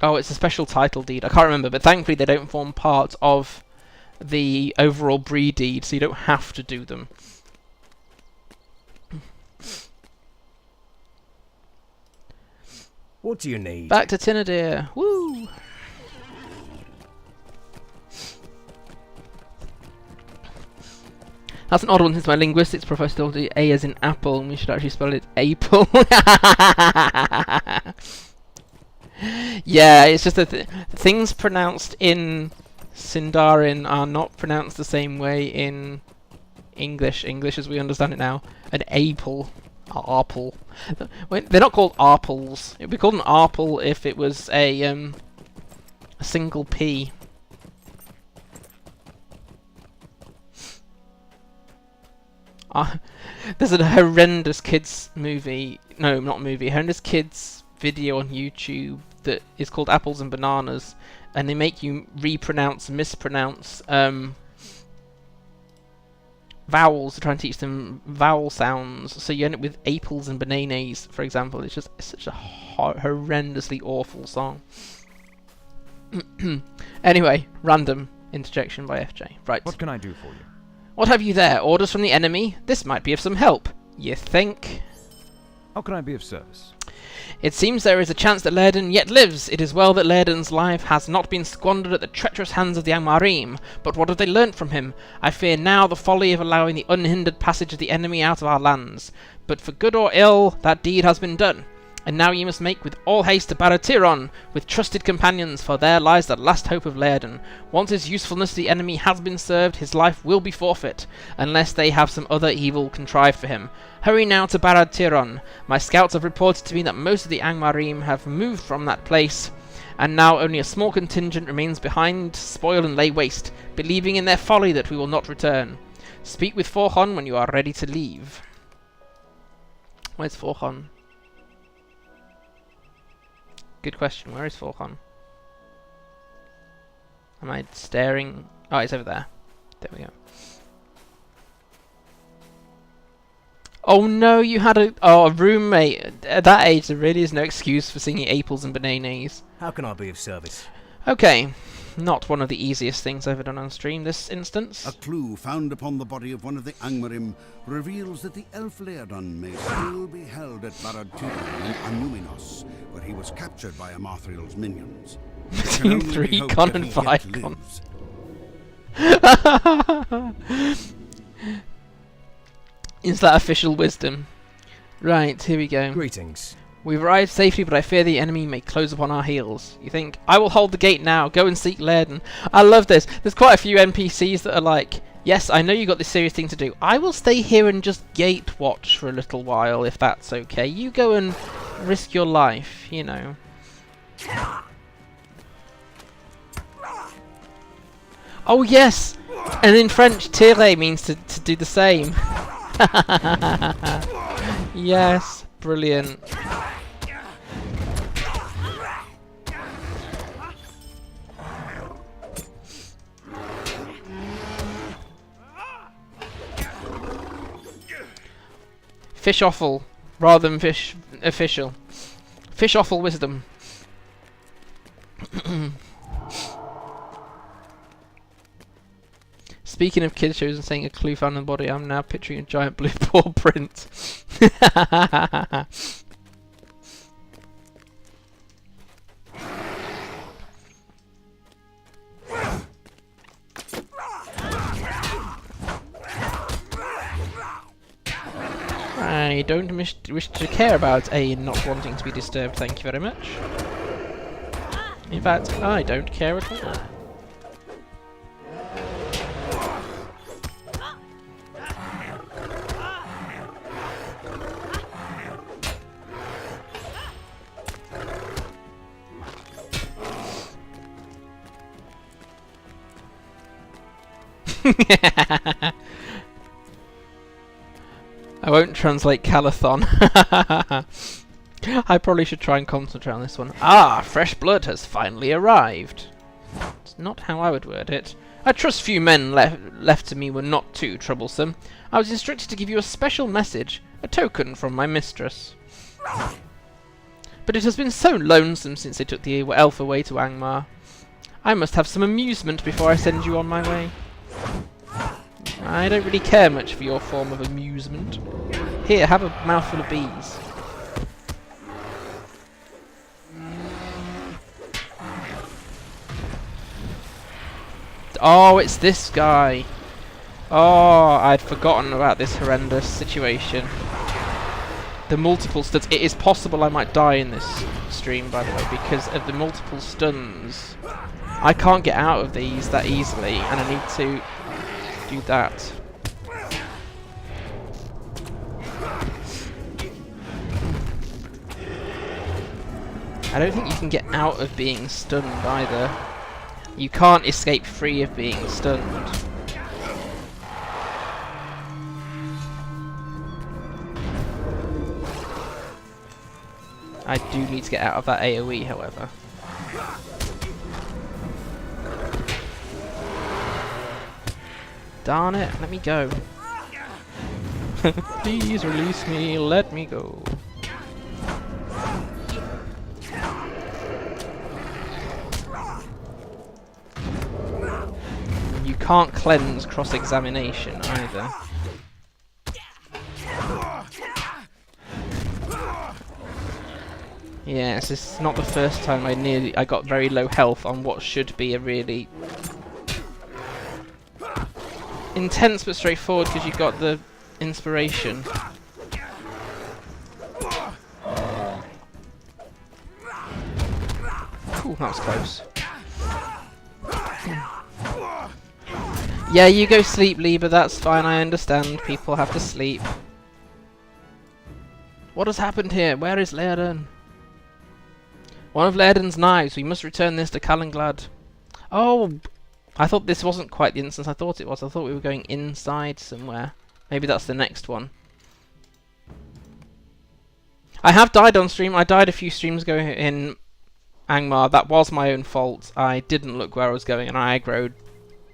Oh, it's a special title deed. I can't remember, but thankfully they don't form part of the overall breed deed, so you don't have to do them. What do you need? Back to Tinadir. Woo! That's an odd one since my linguistics professor told you A as in apple, and we should actually spell it April. Yeah, it's just that things pronounced in Sindarin are not pronounced the same way in English as we understand it now. An apple. Arple. They're not called arples. It would be called an arple if it was a single P. There's a horrendous kids movie. No, not movie. Horrendous kids video on YouTube that is called Apples and Bananas, and they make you mispronounce vowels to try and teach them vowel sounds. So you end up with apples and bananas, for example. It's such a horrendously awful song. Anyway, random interjection by FJ. Right. What can I do for you? What have you there? Orders from the enemy? This might be of some help. You think? How can I be of service? It seems there is a chance that Laerdan yet lives. It is well that Laerdan's life has not been squandered at the treacherous hands of the Angmar. But what have they learnt from him? I fear now the folly of allowing the unhindered passage of the enemy out of our lands. But for good or ill, that deed has been done. And now ye must make with all haste to Barad Tiron, with trusted companions, for there lies the last hope of Laerdan. Once his usefulness to the enemy has been served, his life will be forfeit, unless they have some other evil contrived for him. Hurry now to Barad Tiron. My scouts have reported to me that most of the Angmar have moved from that place, and now only a small contingent remains behind to spoil and lay waste, believing in their folly that we will not return. Speak with Forhon when you are ready to leave. Where's Forhon? Good question. Where is Forhon? Am I staring? Oh, it's over there. There we go. Oh no, you had a roommate. At that age, there really is no excuse for singing apples and bananas. How can I be of service? Okay, not one of the easiest things I've ever done on stream this instance. A clue found upon the body of one of the Angmarim reveals that the elf Laerdan may still be held at Barad Turin in Annuminas, where he was captured by Amarthiel's minions. Between 3 con and 5 con. Is that official wisdom? Right, here we go. Greetings. We've arrived safely, but I fear the enemy may close upon our heels. You think? I will hold the gate now. Go and seek Laerdan. I love this. There's quite a few NPCs that are like, yes, I know you got this serious thing to do. I will stay here and just gate watch for a little while, if that's okay. You go and risk your life, you know. Oh, yes! And in French, tirer means to do the same. Yes, brilliant. Fish offal rather than fish official. Fish offal wisdom. Speaking of kids shows and saying a clue found in the body, I'm now picturing a giant blue paw print. I don't wish to care about A not wanting to be disturbed, thank you very much. In fact, I don't care at all. I won't translate Calathon. I probably should try and concentrate on this one. Ah, fresh blood has finally arrived. It's not how I would word it. I trust few men left to me were not too troublesome. I was instructed to give you a special message, a token from my mistress. But it has been so lonesome since they took the elf away to Angmar. I must have some amusement before I send you on my way. I don't really care much for your form of amusement. Here, have a mouthful of bees. Oh, it's this guy. Oh, I'd forgotten about this horrendous situation. The multiple stuns. It is possible I might die in this stream, by the way, because of the multiple stuns. I can't get out of these that easily, and I need to do that. I don't think you can get out of being stunned either. You can't escape free of being stunned. I do need to get out of that AoE, however. Darn it, let me go. Please release me, let me go. You can't cleanse cross-examination either. Yes, this is not the first time I got very low health on what should be a really intense but straightforward, because you've got the inspiration. Ooh, that was close. Yeah, you go sleep, Lee, but that's fine, I understand. People have to sleep. What has happened here? Where is Laerdan? One of Laerdan's knives. We must return this to Calenglad. Oh, I thought this wasn't quite the instance I thought it was. I thought we were going inside somewhere. Maybe that's the next one. I have died on stream. I died a few streams ago in Angmar. That was my own fault. I didn't look where I was going and I aggroed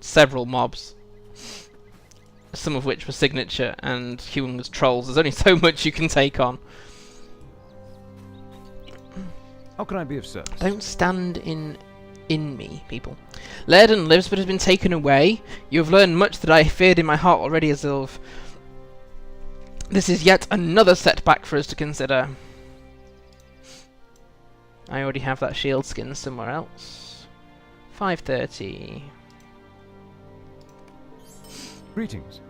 several mobs. some of which were signature and humans trolls. There's only so much you can take on. How can I be of service? Don't stand in me, people. Laerdan lives but has been taken away. You have learned much that I feared in my heart already, Esilve. This is yet another setback for us to consider. I already have that shield skin somewhere else. 5:30. Greetings.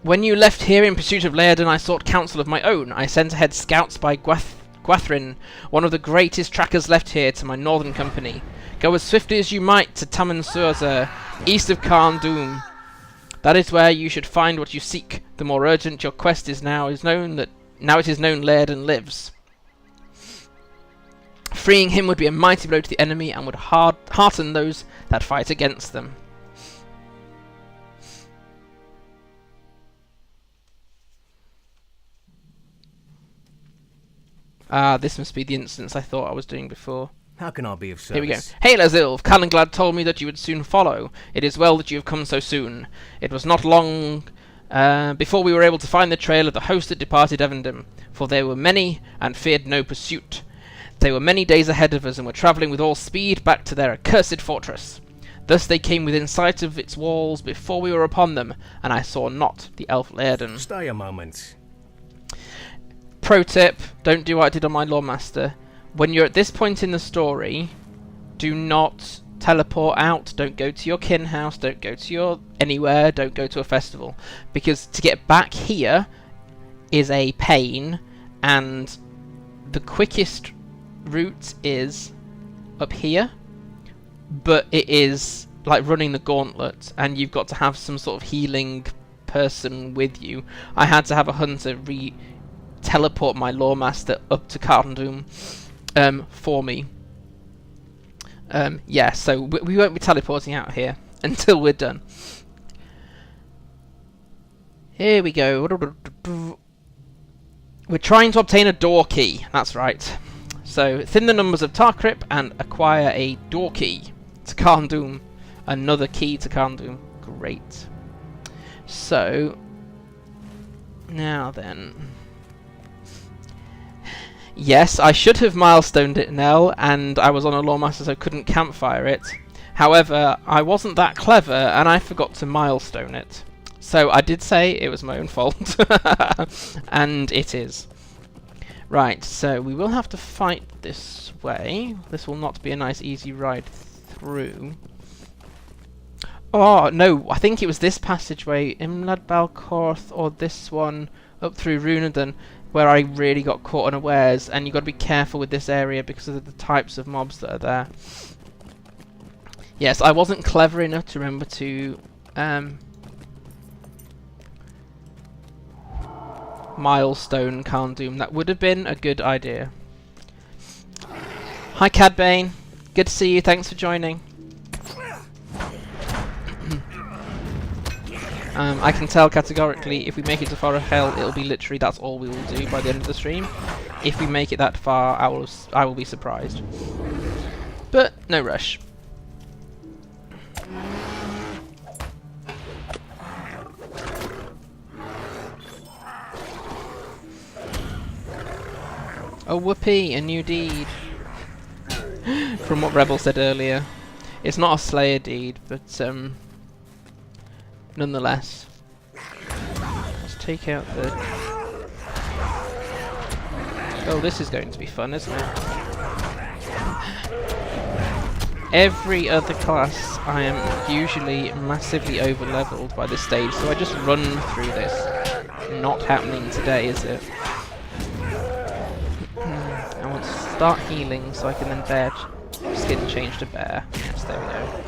When you left here in pursuit of Laerdan, I sought counsel of my own. I sent ahead scouts by Gwathrin, one of the greatest trackers left here, to my northern company. Go as swiftly as you might to Taman Surza, east of Carn Doom. That is where you should find what you seek. The more urgent your quest is now it is known Laerdan lives. Freeing him would be a mighty blow to the enemy and would hearten those that fight against them. Ah, this must be the instance I thought I was doing before. How can I be of service? Here we go. Hail, Esilve! Calenglad told me that you would soon follow. It is well that you have come so soon. It was not long before we were able to find the trail of the host that departed Evendom, for they were many and feared no pursuit. They were many days ahead of us and were travelling with all speed back to their accursed fortress. Thus they came within sight of its walls before we were upon them, and I saw not the elf Laerdan. Stay a moment. Pro tip, don't do what I did on my Lawmaster. When you're at this point in the story, do not teleport out, don't go to your kin house, don't go to your anywhere, don't go to a festival. Because to get back here is a pain, and the quickest route is up here, but it is like running the gauntlet, and you've got to have some sort of healing person with you. I had to have a hunter teleport my Lawmaster up to Carn for me. Yeah, so we won't be teleporting out here until we're done. Here we go. We're trying to obtain a door key. That's right. So thin the numbers of Tarkrip and acquire a door key to Carn. Another key to Carn. Great. So now then. Yes, I should have milestoned it, Nell, and I was on a Lawmaster so I couldn't campfire it. However, I wasn't that clever and I forgot to milestone it. So I did say it was my own fault. And it is. Right, so we will have to fight this way. This will not be a nice easy ride through. Oh, no, I think it was this passageway, Imlad Balcorth, or this one up through Runadan, where I really got caught unawares, and you've got to be careful with this area because of the types of mobs that are there. Yes, I wasn't clever enough to remember to milestone Carn. That would have been a good idea. Hi Cadbane, good to see you, thanks for joining. I can tell categorically if we make it to far hell, it'll be literally that's all we will do by the end of the stream. If we make it that far, I will be surprised. But no rush. Oh whoopee, a new deed. From what Rebel said earlier. It's not a Slayer deed, but nonetheless. Let's take out the... Oh, this is going to be fun, isn't it? Every other class I am usually massively over-leveled by this stage, so I just run through this. Not happening today, is it? I want to start healing so I can then bear skin change to bear. Yes, there we go.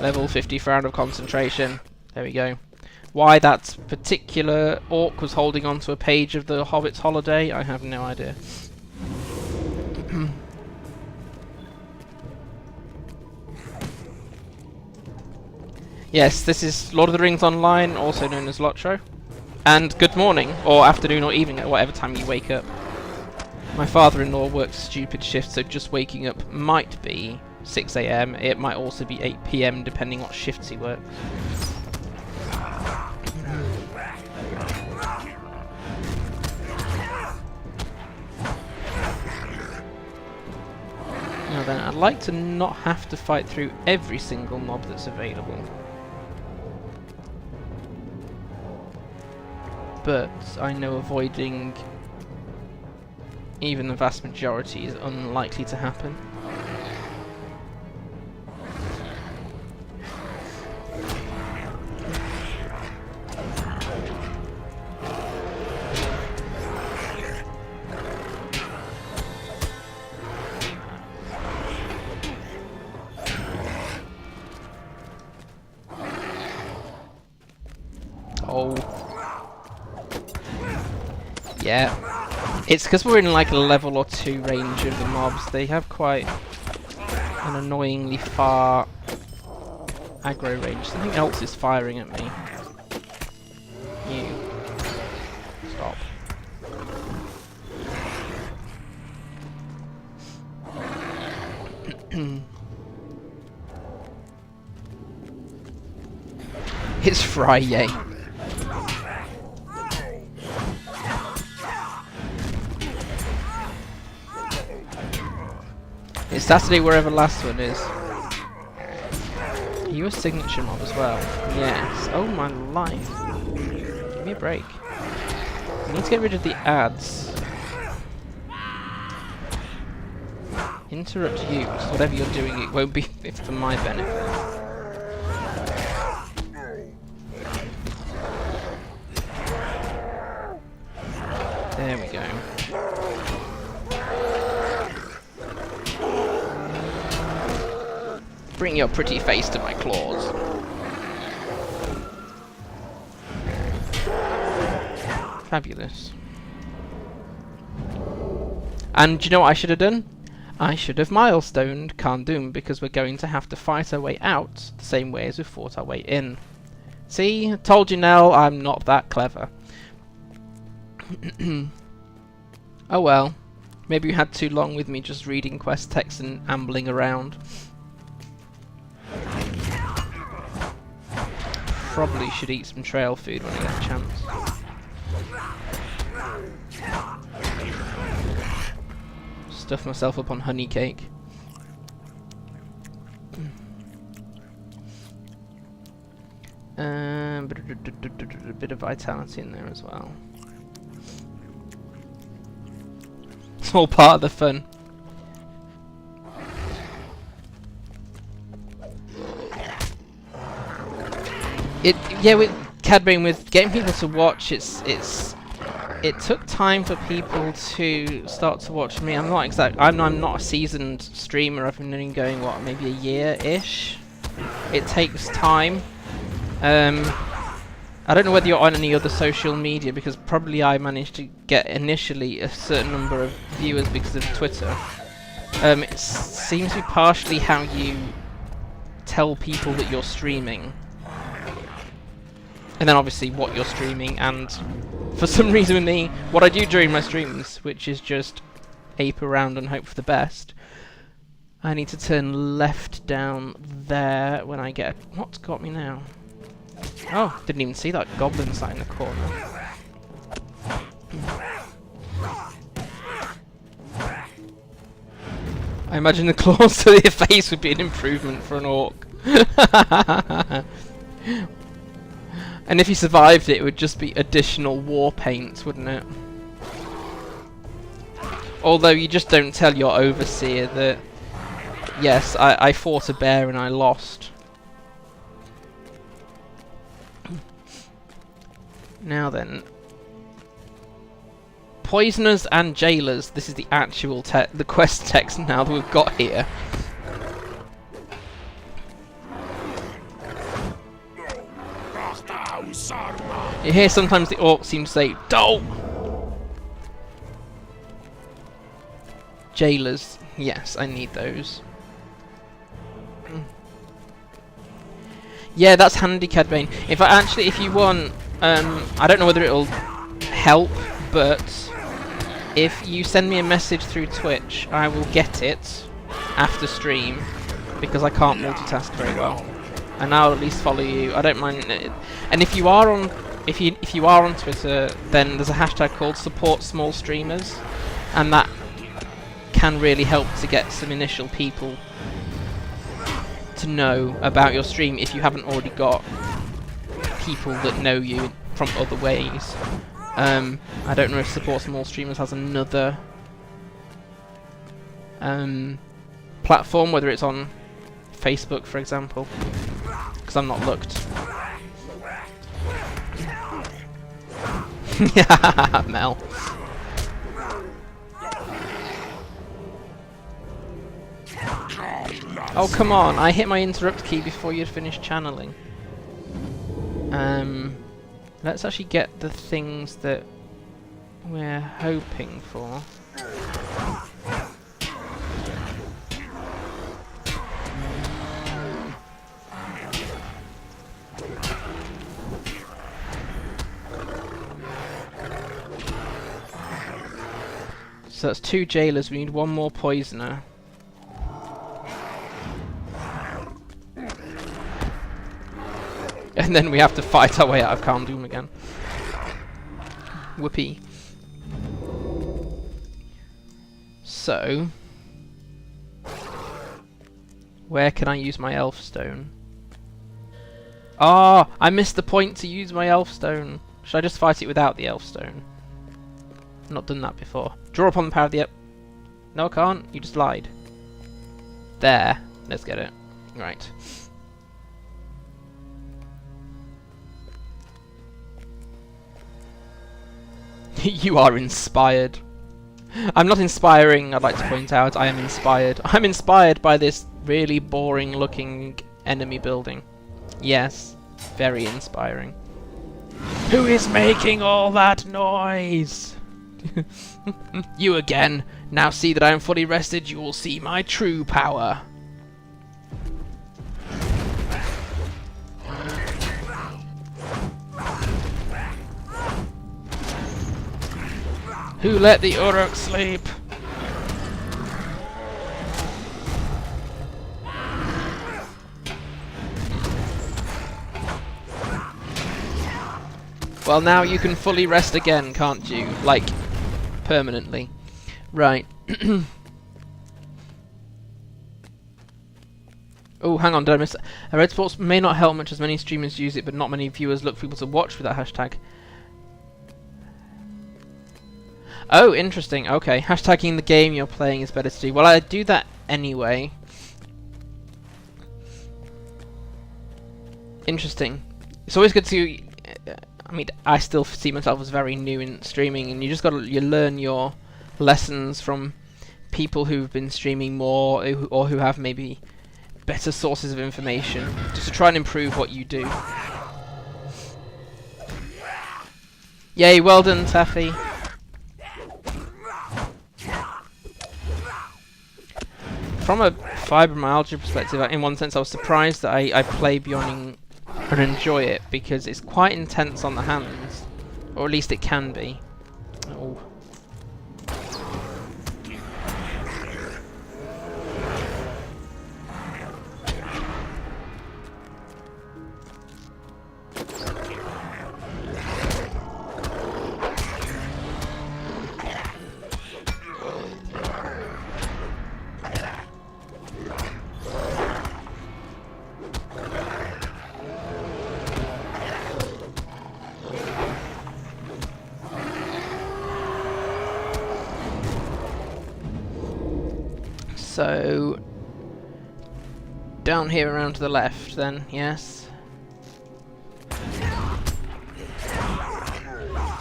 Level 50 Frown of Concentration. There we go. Why that particular orc was holding onto a page of the Hobbit's Holiday, I have no idea. Yes, this is Lord of the Rings Online, also known as LOTRO. And good morning, or afternoon, or evening, at whatever time you wake up. My father-in-law works stupid shifts, so just waking up might be 6 AM. It might also be 8 PM, depending what shifts he works. Now then, I'd like to not have to fight through every single mob that's available. But I know avoiding even the vast majority is unlikely to happen. Oh. Yeah. It's because we're in like a level or 2 range of the mobs. They have quite an annoyingly far aggro range. Something else is firing at me. You. Stop. It's Friday. It's Saturday wherever last one is. Are you a signature mob as well? Yes. Oh my life. Give me a break. I need to get rid of the ads. Interrupt you, because whatever you're doing it won't be for my benefit. There we go. Bring your pretty face to my claws. Fabulous. And do you know what I should have done? I should have milestoned Carn because we're going to have to fight our way out the same way as we fought our way in. See? Told you, Nell, I'm not that clever. Oh well. Maybe you had too long with me just reading quest text and ambling around. Probably should eat some trail food when I get a chance. Stuff myself up on honey cake. A bit of vitality in there as well. It's all part of the fun. Yeah, with Cadbane, with getting people to watch, it took time for people to start to watch me. I'm not a seasoned streamer. I've been only going what, maybe a year-ish. It takes time. I don't know whether you're on any other social media, because probably I managed to get initially a certain number of viewers because of Twitter. It seems to be partially how you tell people that you're streaming. And then obviously what you're streaming, and for some reason with me, what I do during my streams, which is just ape around and hope for the best. I need to turn left down there when I get... What's got me now? Oh, didn't even see that goblin sat in the corner. I imagine the claws to your face would be an improvement for an orc. And if he survived it, it would just be additional war paint, wouldn't it? Although you just don't tell your overseer that, yes, I fought a bear and I lost. Now then. Poisoners and jailers. This is the actual the quest text now that we've got here. You hear sometimes the orcs seem to say, "Don't!" Jailers. Yes, I need those. Yeah, that's handy, Cadbane. If you want I don't know whether it'll help, but if you send me a message through Twitch, I will get it after stream, because I can't multitask very well. And I'll at least follow you. I don't mind it. And if you are on if you are on Twitter, then there's a hashtag called support small streamers, and that can really help to get some initial people to know about your stream if you haven't already got people that know you from other ways. I don't know if support small streamers has another platform, whether it's on Facebook, for example, because I've not looked. Yeah, Mel. Oh, come on, I hit my interrupt key before you'd finished channeling. Let's actually get the things that we're hoping for. So that's 2 jailers, we need 1 more poisoner. And then we have to fight our way out of Calm Doom again. Whoopee. So, where can I use my elf stone? Ah, I missed the point to use my elf stone. Should I just fight it without the elf stone? I've not done that before. Draw upon the power of the No, I can't. You just lied. There. Let's get it. Right. You are inspired. I'm not inspiring, I'd like to point out. I am inspired. I'm inspired by this really boring looking enemy building. Yes, very inspiring. Who is making all that noise? You again. Now see that I am fully rested, you will see my true power. Who let the Uruk sleep? Well, now you can fully rest again, can't you? Like, permanently. Right. Oh, hang on, did I miss that? Red Sports may not help much as many streamers use it, but not many viewers look for people to watch with that hashtag. Oh, interesting. Okay, hashtagging the game you're playing is better to do. Well, I do that anyway. Interesting. It's always good to... I mean, I still see myself as very new in streaming, and you just you learn your lessons from people who've been streaming more, or who have maybe better sources of information, just to try and improve what you do. Yay, well done, Taffy. From a fibromyalgia perspective, in one sense I was surprised that I play Beorning and enjoy it, because it's quite intense on the hands, or at least it can be. Oh. So, down here around to the left then, yes. There's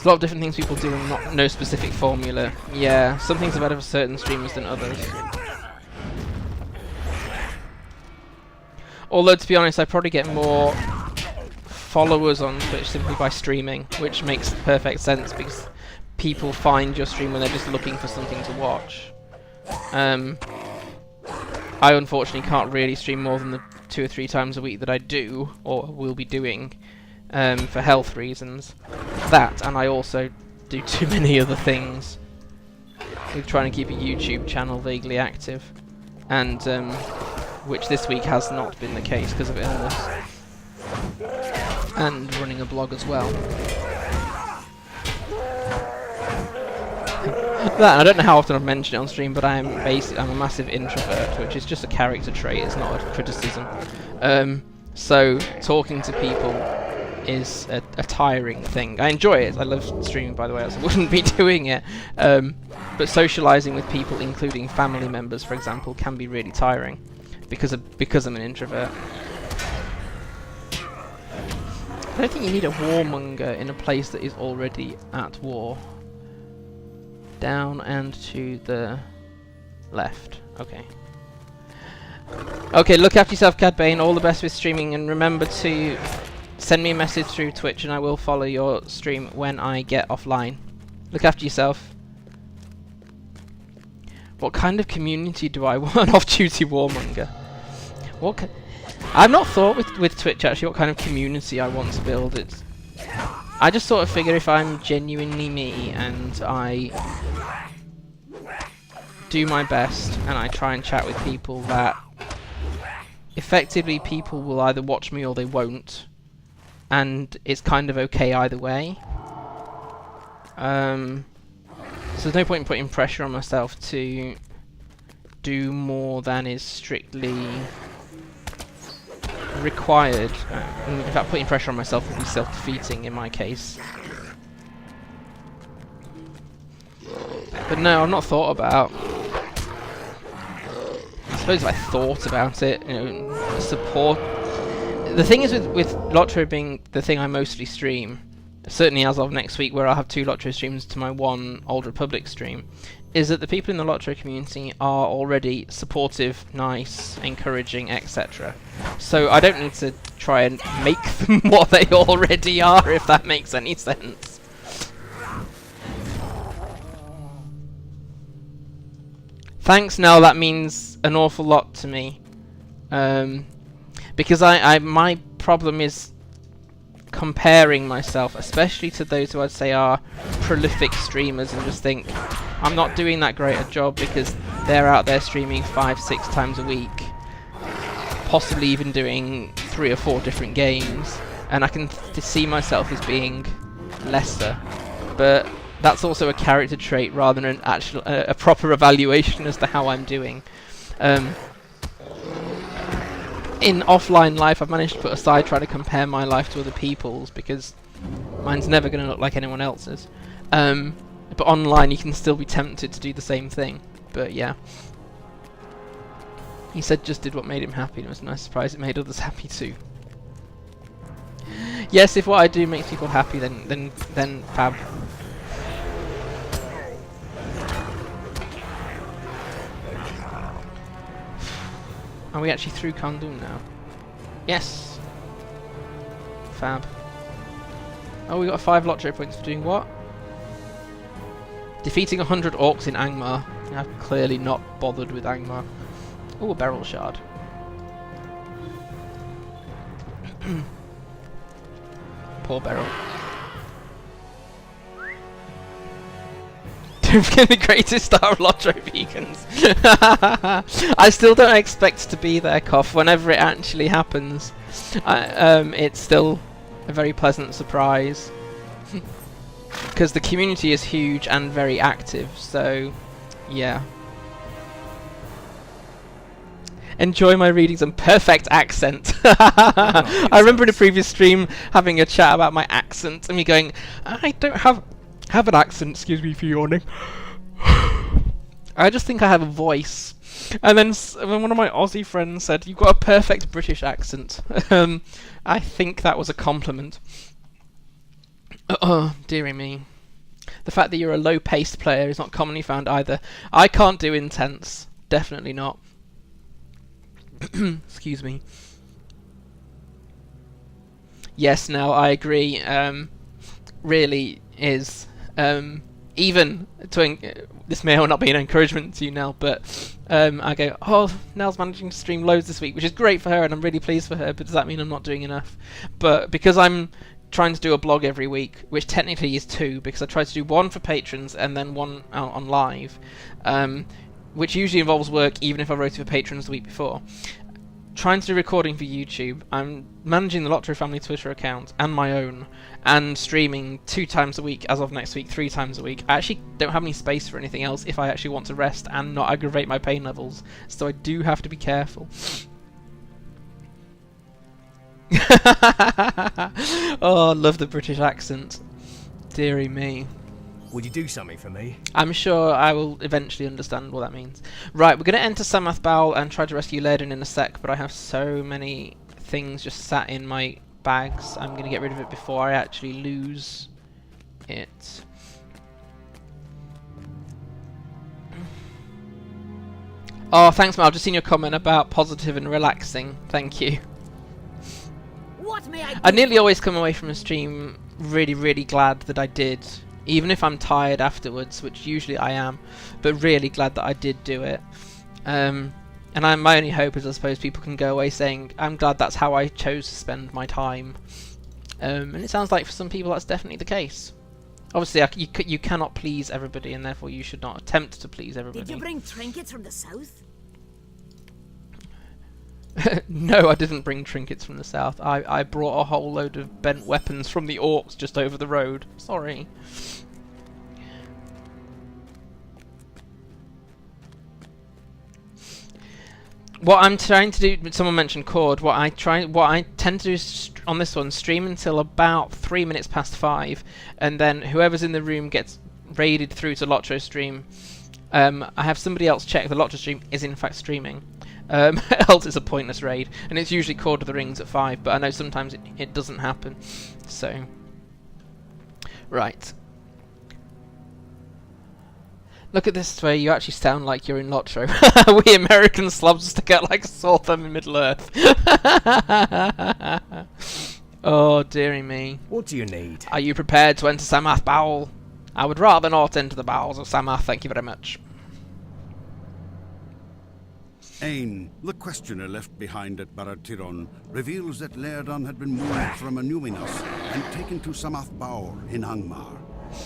a lot of different things people do and no specific formula. Yeah, some things are better for certain streamers than others. Although, to be honest, I probably get more followers on Twitch simply by streaming, which makes perfect sense, because people find your stream when they're just looking for something to watch. I unfortunately can't really stream more than the 2 or 3 times a week that I do, or will be doing, for health reasons. That, and I also do too many other things. We're trying to keep a YouTube channel vaguely active, and which this week has not been the case because of illness, and running a blog as well. That, I don't know how often I've mentioned it on stream, but I'm a massive introvert, which is just a character trait, it's not a criticism. So talking to people is a tiring thing. I enjoy it, I love streaming by the way, else I wouldn't be doing it. But socialising with people, including family members for example, can be really tiring because I'm an introvert. I don't think you need a warmonger in a place that is already at war. Down and to the left. Okay. Okay, look after yourself, Cad Bane. All the best with streaming, and remember to send me a message through Twitch and I will follow your stream when I get offline. Look after yourself. What kind of community do I want? An off-duty warmonger. I've not thought with Twitch actually what kind of community I want to build. I just sort of figure if I'm genuinely me and I do my best and I try and chat with people, that effectively people will either watch me or they won't, and it's kind of okay either way. So there's no point in putting pressure on myself to do more than is strictly required. In fact, putting pressure on myself would be self-defeating in my case. But no, I've not thought about. I suppose if I thought about it, you know, support. The thing is with LOTRO being the thing I mostly stream, certainly as of next week, where I'll have 2 LOTRO streams to my 1 Old Republic stream, is that the people in the LOTRO community are already supportive, nice, encouraging, etc. So I don't need to try and make them what they already are, if that makes any sense. Thanks, Nell, that means an awful lot to me. Because my problem is comparing myself, especially to those who I'd say are prolific streamers, and just think, I'm not doing that great a job because they're out there streaming 5-6 times a week, possibly even doing 3 or 4 different games, and I can see myself as being lesser. But that's also a character trait rather than an actual a proper evaluation as to how I'm doing. In offline life, I've managed to put aside trying to compare my life to other people's, because mine's never going to look like anyone else's. But online, you can still be tempted to do the same thing. But yeah. He said just did what made him happy, and it was a nice surprise it made others happy too. Yes, if what I do makes people happy, then fab. Are we actually through Kandun now? Yes! Fab. Oh, we got 5 LOTRO points for doing what? Defeating 100 orcs in Angmar. I've clearly not bothered with Angmar. Oh, a beryl shard. Poor beryl. Don't forget the greatest star of LOTRO vegans. I still don't expect to be there, Koff, whenever it actually happens. It's still a very pleasant surprise. Because the community is huge and very active, so yeah. Enjoy my readings and perfect accent. I remember in a previous stream having a chat about my accent and me going, I don't have an accent, excuse me for yawning. I just think I have a voice. And then when one of my Aussie friends said, you've got a perfect British accent. I think that was a compliment. Dearie me. The fact that you're a low-paced player is not commonly found either. I can't do intense. Definitely not. Excuse me. Yes, now I agree. Really is. Even to this may or not be an encouragement to you, Nell, but I go, oh, Nell's managing to stream loads this week, which is great for her, and I'm really pleased for her. But does that mean I'm not doing enough? But because I'm trying to do a blog every week, which technically is 2, because I try to do 1 for patrons and then 1 out on live, which usually involves work even if I wrote it for patrons the week before. Trying to do recording for YouTube. I'm managing the LOTRO family Twitter account and my own, and streaming 2 times a week as of next week, 3 times a week. I actually don't have any space for anything else if I actually want to rest and not aggravate my pain levels, so I do have to be careful. Oh, I love the British accent. Deary me. Would you do something for me? I'm sure I will eventually understand what that means. Right, we're going to enter Sammath, Baul and try to rescue Laerdan in a sec, but I have so many things just sat in my bags. I'm going to get rid of it before I actually lose it. Oh, thanks, Mal. I've just seen your comment about positive and relaxing. Thank you. What may I do? I nearly always come away from a stream really, really glad that I did. Even if I'm tired afterwards, which usually I am, but really glad that I did do it. And my only hope is, I suppose, people can go away saying, I'm glad that's how I chose to spend my time. And it sounds like for some people that's definitely the case. Obviously, you cannot please everybody, and therefore you should not attempt to please everybody. Did you bring trinkets from the south? No, I didn't bring trinkets from the south. I brought a whole load of bent weapons from the orcs just over the road. Sorry. What I'm trying to do, someone mentioned Cord, what I tend to do is on this one, stream until about 3 minutes past 5, and then whoever's in the room gets raided through to LOTRO stream. I have somebody else check the LOTRO stream is in fact streaming. Else it's a pointless raid, and it's usually Cord of the Rings at 5, but I know sometimes it doesn't happen. So, right. Look at this way, you actually sound like you're in LOTRO. We American slobs stick out like a sore thumb in Middle-earth. Oh, dearie me. What do you need? Are you prepared to enter Sammath, Baul? I would rather not enter the bowels of Sammath, thank you very much. Ain, the questioner left behind at Barad-Tiron, reveals that Laerdan had been moved from Annuminas and taken to Sammath Baul in Angmar.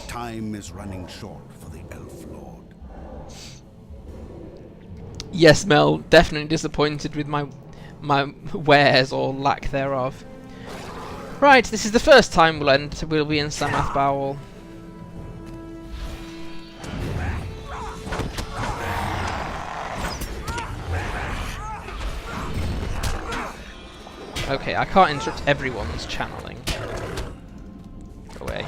Time is running short for the Elf Lord. Yes, Mel, definitely disappointed with my wares or lack thereof. Right, this is the first time we'll be in Sammath Baul. Okay, I can't interrupt everyone's channeling. Go away.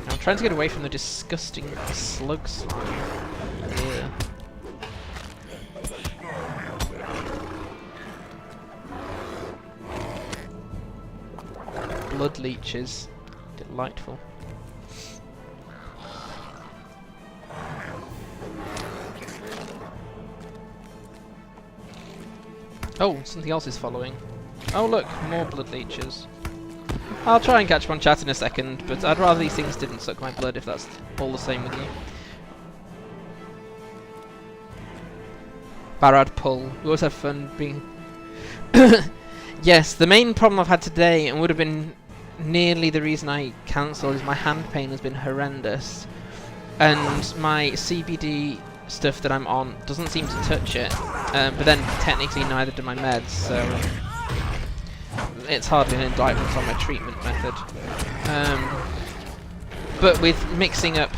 I'm trying to get away from the disgusting slug slime. Yeah. Blood leeches. Delightful. Oh, something else is following. Oh look, more blood leeches. I'll try and catch one chat in a second, but I'd rather these things didn't suck my blood if that's all the same with you. Barad pull. We always have fun being... Yes, the main problem I've had today, and would have been nearly the reason I cancelled, is my hand pain has been horrendous. And my CBD stuff that I'm on doesn't seem to touch it, but then technically neither do my meds, so it's hardly an indictment on my treatment method. But with mixing up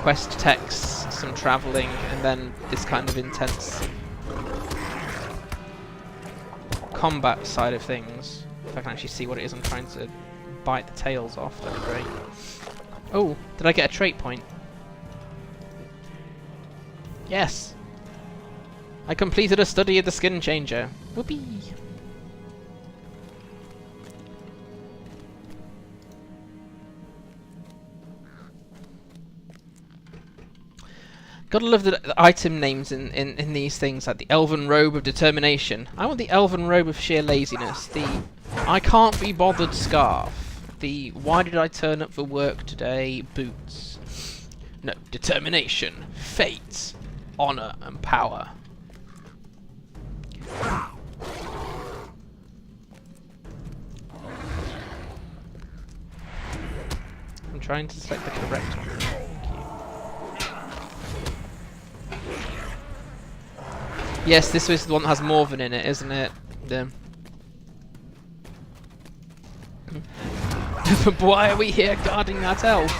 quest texts, some travelling, and then this kind of intense combat side of things, if I can actually see what it is I'm trying to bite the tails off, that'd be great. Oh, did I get a trait point? Yes! I completed a study of the skin changer. Whoopee! Gotta love the item names in these things, like the Elven Robe of Determination. I want the Elven Robe of Sheer Laziness, the I Can't Be Bothered Scarf, the Why Did I Turn Up for Work Today boots. No, Determination, Fate, Honour and Power. trying to select the correct one. Thank you. Yes, this is the one that has Morven in it, isn't it? Yeah. But why are we here guarding that elf?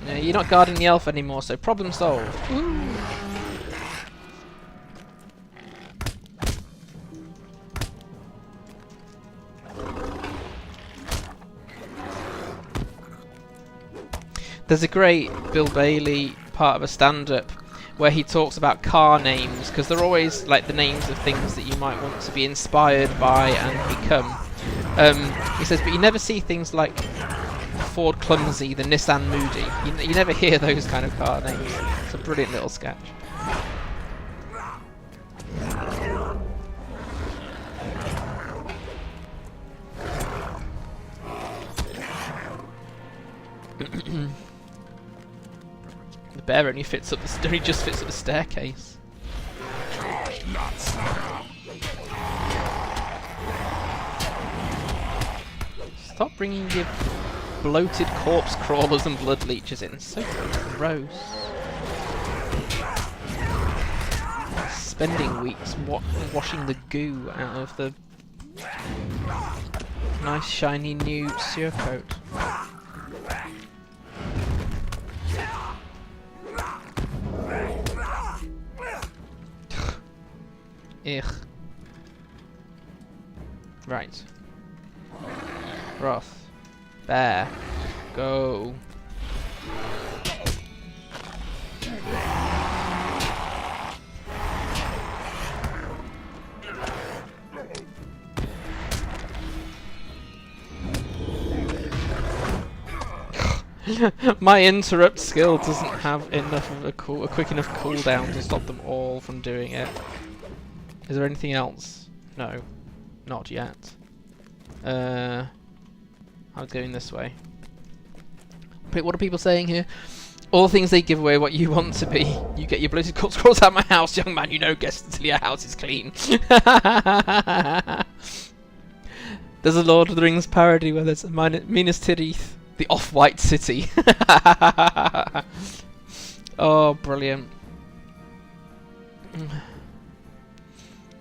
Yeah, you're not guarding the elf anymore, so problem solved. Woo. There's a great Bill Bailey part of a stand-up where he talks about car names, because they're always like the names of things that you might want to be inspired by and become. He says, but you never see things like Ford Clumsy, the Nissan Moody. You never hear those kind of car names. It's a brilliant little sketch. The bear only fits up the he just fits up the staircase. Stop bringing your bloated corpse crawlers and blood leeches in. So gross. Spending weeks washing the goo out of the nice shiny new sewer coat. Ugh. Right. Wrath. Bear. Go. My interrupt skill doesn't have enough of a quick enough cooldown to stop them all from doing it. Is there anything else? No, not yet. I'm going this way. But what are people saying here? All things they give away what you want to be. You get your bloated corpse crawls out of my house, young man. You know, guess until your house is clean. There's a Lord of the Rings parody where there's a Minas Tirith, the off-white city. Oh, brilliant.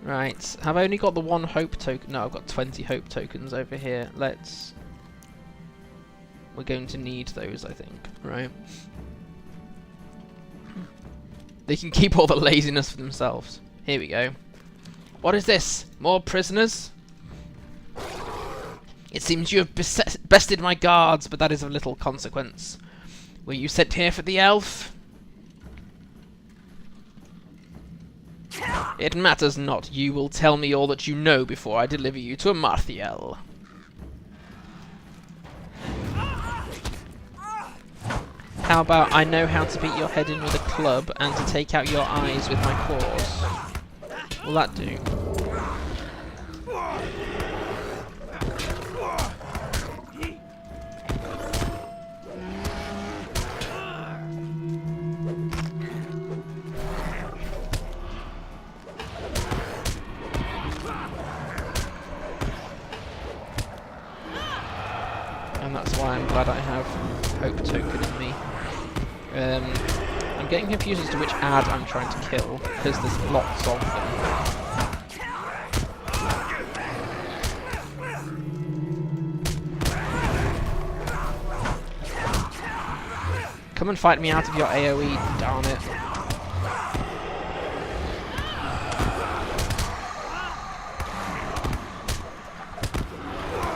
Right, have I only got the one hope token? No, I've got 20 hope tokens over here. We're going to need those, I think, right? They can keep all the laziness for themselves. Here we go. What is this? More prisoners? It seems you have bested my guards, but that is of little consequence. Were you sent here for the elf? It matters not. You will tell me all that you know before I deliver you to Amarthiel. How about I know how to beat your head in with a club and to take out your eyes with my claws? Will that do? And that's why I'm glad I have hope token in me. I'm getting confused as to which ad I'm trying to kill, because there's lots of them. Come and fight me out of your AoE, darn it.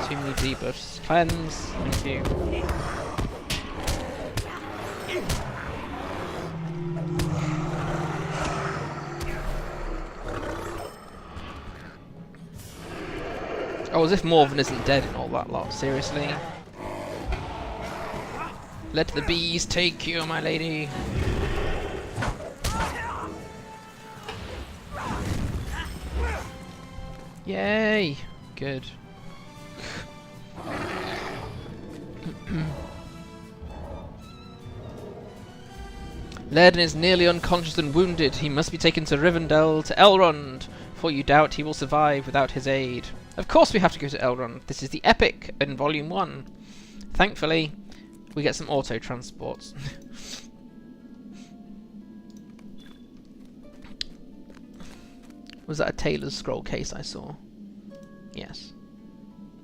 Too many debuffs. Cleanse, thank you. Oh, as if Morven isn't dead in all that lot, seriously? Let the bees take you, my lady. Yay! Good. Laerdan is nearly unconscious and wounded. He must be taken to Rivendell, to Elrond, for you doubt he will survive without his aid. Of course we have to go to Elrond. This is the epic in Volume 1. Thankfully, we get some auto transports. Was that a tailor's scroll case I saw? Yes.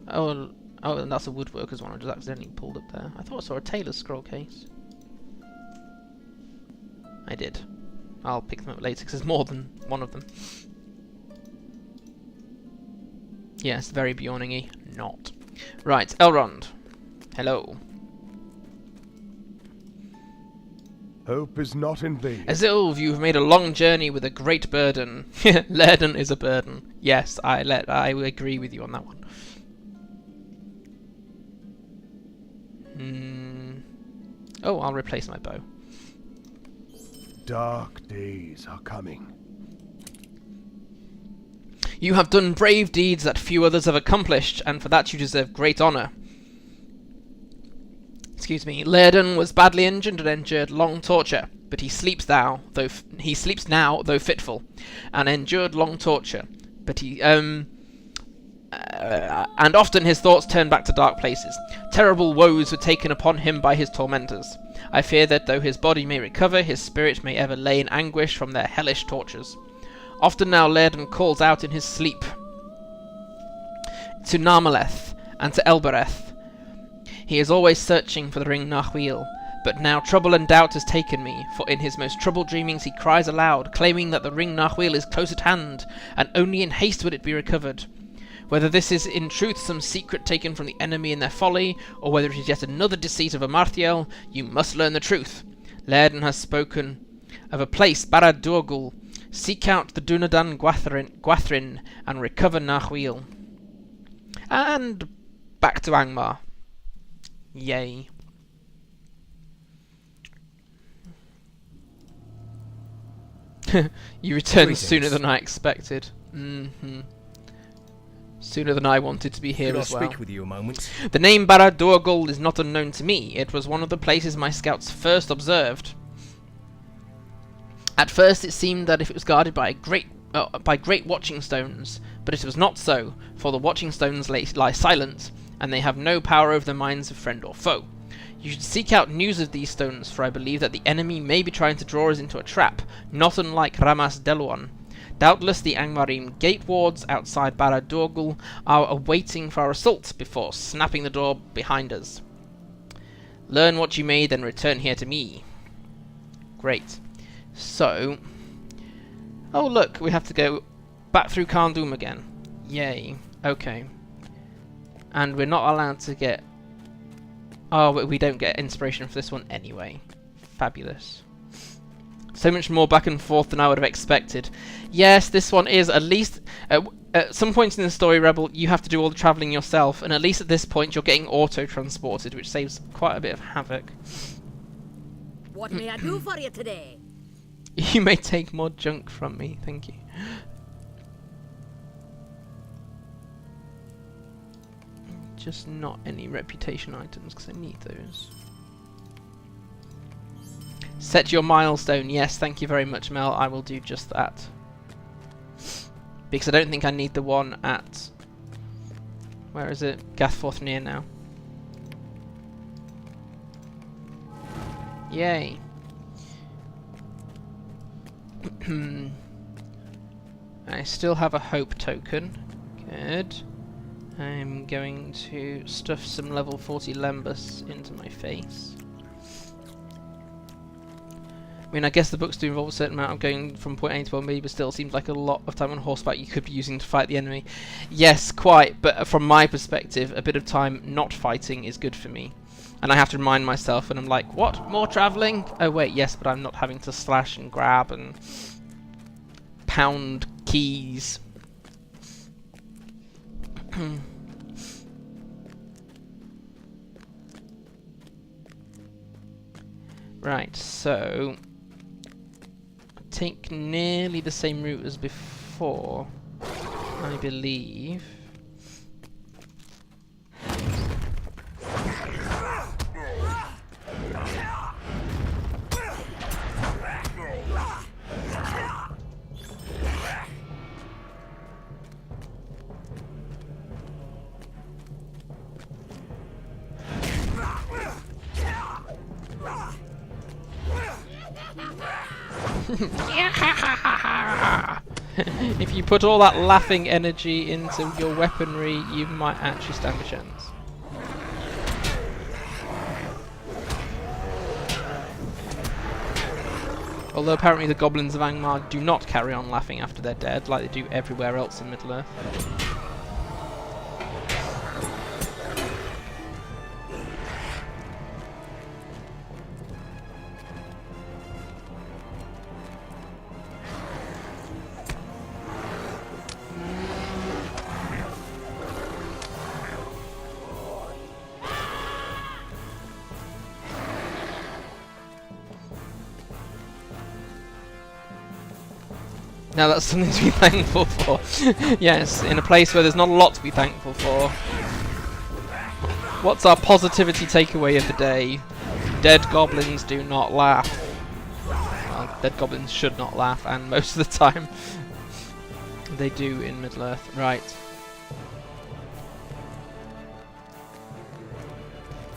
Oh, and that's a woodworker's one. I just accidentally pulled up there. I thought I saw a tailor's scroll case. I did. I'll pick them up later because there's more than one of them. Yes, very Beorning-y. Not. Right, Elrond. Hello. Hope is not in thee. Esilve, you've made a long journey with a great burden. Laerdan is a burden. Yes, I agree with you on that one. Oh, I'll replace my bow. Dark days are coming. You have done brave deeds that few others have accomplished, and for that you deserve great honour. Excuse me. Laerdan was badly injured and endured long torture, but he sleeps now, though fitful, and endured long torture. But and often his thoughts turned back to dark places. Terrible woes were taken upon him by his tormentors. I fear that though his body may recover, his spirit may ever lay in anguish from their hellish tortures. Often now Laerdan calls out in his sleep to Narmaleth and to Elbereth. He is always searching for the ring Narmaleth, but now trouble and doubt has taken me, for in his most troubled dreamings he cries aloud, claiming that the ring Narmaleth is close at hand, and only in haste would it be recovered. Whether this is in truth some secret taken from the enemy in their folly, or whether it is yet another deceit of Amarthiel, you must learn the truth. Laerdan has spoken of a place, Barad Dûrgul. Seek out the Dunedain Gwathrin and recover Narmaleth. And back to Angmar. Yay. You returned Greetings. sooner than I expected. Sooner than I wanted to be here Could I as well. speak with you a moment? The name Barad Dûrgul is not unknown to me. It was one of the places my scouts first observed. At first it seemed that if it was guarded by great watching stones, but it was not so, for the watching stones lie silent, and they have no power over the minds of friend or foe. You should seek out news of these stones, for I believe that the enemy may be trying to draw us into a trap, not unlike Ramas Deluan. Doubtless the Angmarim gate wards outside Barad Dûrgul are awaiting for our assault before snapping the door behind us. Learn what you may, then return here to me. Great. So, oh look, we have to go back through Carn again. Yay. Okay. And we're not allowed to get... Oh, we don't get inspiration for this one anyway. Fabulous. So much more back and forth than I would have expected. Yes, this one is at least... At some point in the story, Rebel, you have to do all the travelling yourself, and at least at this point you're getting auto-transported, which saves quite a bit of havoc. What may I do for you today? You may take more junk from me, thank you. Just not any reputation items, because I need those. Set your milestone. Yes, thank you very much, Mel. I will do just that. Because I don't think I need the one at... Where is it? Gathforthnear now. Yay. I still have a hope token. Good. I'm going to stuff some level 40 Lembus into my face. I mean, I guess the books do involve a certain amount of going from point A to point B, but still seems like a lot of time on horseback you could be using to fight the enemy. Yes, quite, but from my perspective, a bit of time not fighting is good for me. And I have to remind myself, and I'm like, what? More travelling? Oh wait, yes, but I'm not having to slash and grab and pound keys. Right, so take nearly the same route as before, I believe. If you put all that laughing energy into your weaponry, you might actually stand a chance. Although apparently the goblins of Angmar do not carry on laughing after they're dead, like they do everywhere else in Middle-earth. Now that's something to be thankful for. Yes, in a place where there's not a lot to be thankful for. What's our positivity takeaway of the day? Dead goblins do not laugh. Well, dead goblins should not laugh, and most of the time they do in Middle-earth. Right.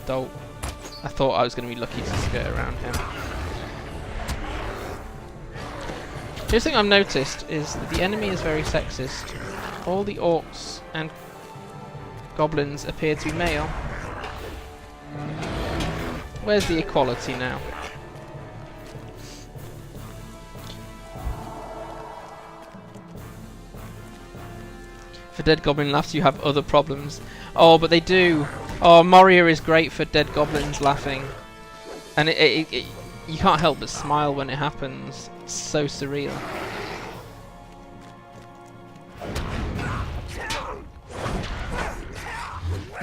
Though I thought I was going to be lucky to skirt around him. The other thing I've noticed is that the enemy is very sexist. All the orcs and goblins appear to be male. Where's the equality now? For dead goblin laughs you have other problems. Oh, but they do. Oh, Moria is great for dead goblins laughing. And you can't help but smile when it happens. It's so surreal.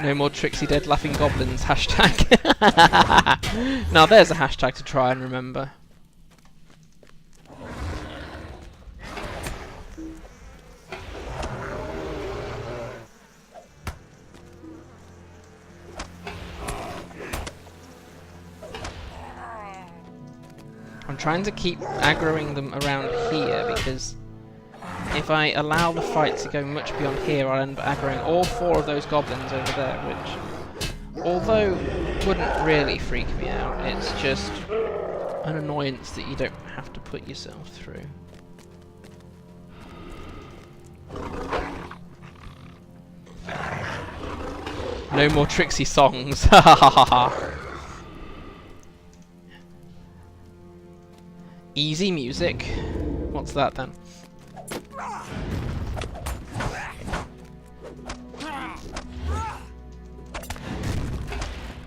No more tricksy dead laughing goblins, hashtag. Now there's a hashtag to try and remember. I'm trying to keep aggroing them around here because if I allow the fight to go much beyond here, I'll end up aggroing all 4 of those goblins over there, which, although wouldn't really freak me out, it's just an annoyance that you don't have to put yourself through. No more tricksy songs, ha ha ha ha. Easy music. What's that then?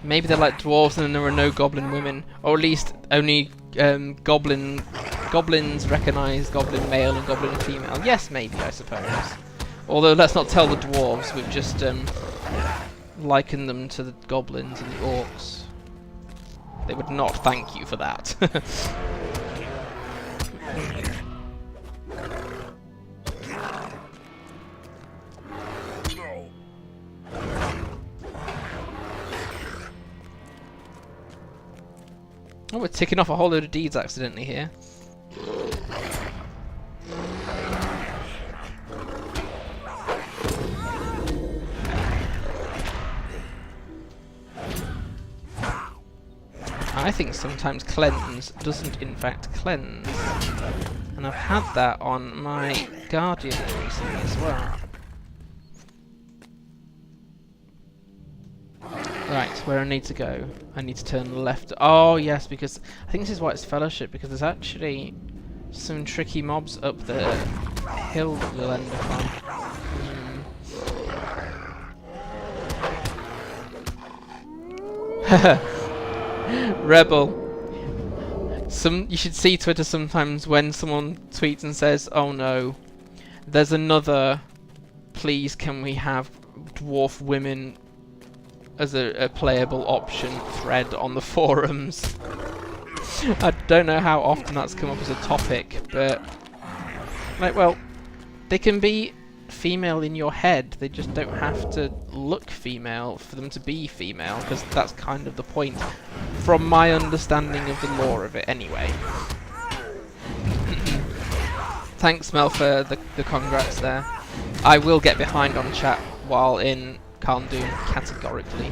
Maybe they're like dwarves and there are no goblin women, or at least only goblins recognise goblin male and goblin female. Yes, maybe, I suppose. Although let's not tell the dwarves, we've just likened them to the goblins and the orcs. They would not thank you for that. Oh, we're ticking off a whole load of deeds accidentally here. I think sometimes cleanse doesn't in fact cleanse. And I've had that on my Guardian recently as well. Right, where I need to go. I need to turn left. Oh yes, because I think this is why it's Fellowship, because there's actually some tricky mobs up the hill that we'll end up on. Rebel. You should see Twitter sometimes when someone tweets and says, "Oh no, there's another. Please, can we have dwarf women as a playable option thread on the forums?" I don't know how often that's come up as a topic, but like, well, they can be female in your head. They just don't have to look female for them to be female, because that's kind of the point, from my understanding of the lore of it anyway. Thanks, Mel, for the congrats there. I will get behind on chat while in Carn categorically.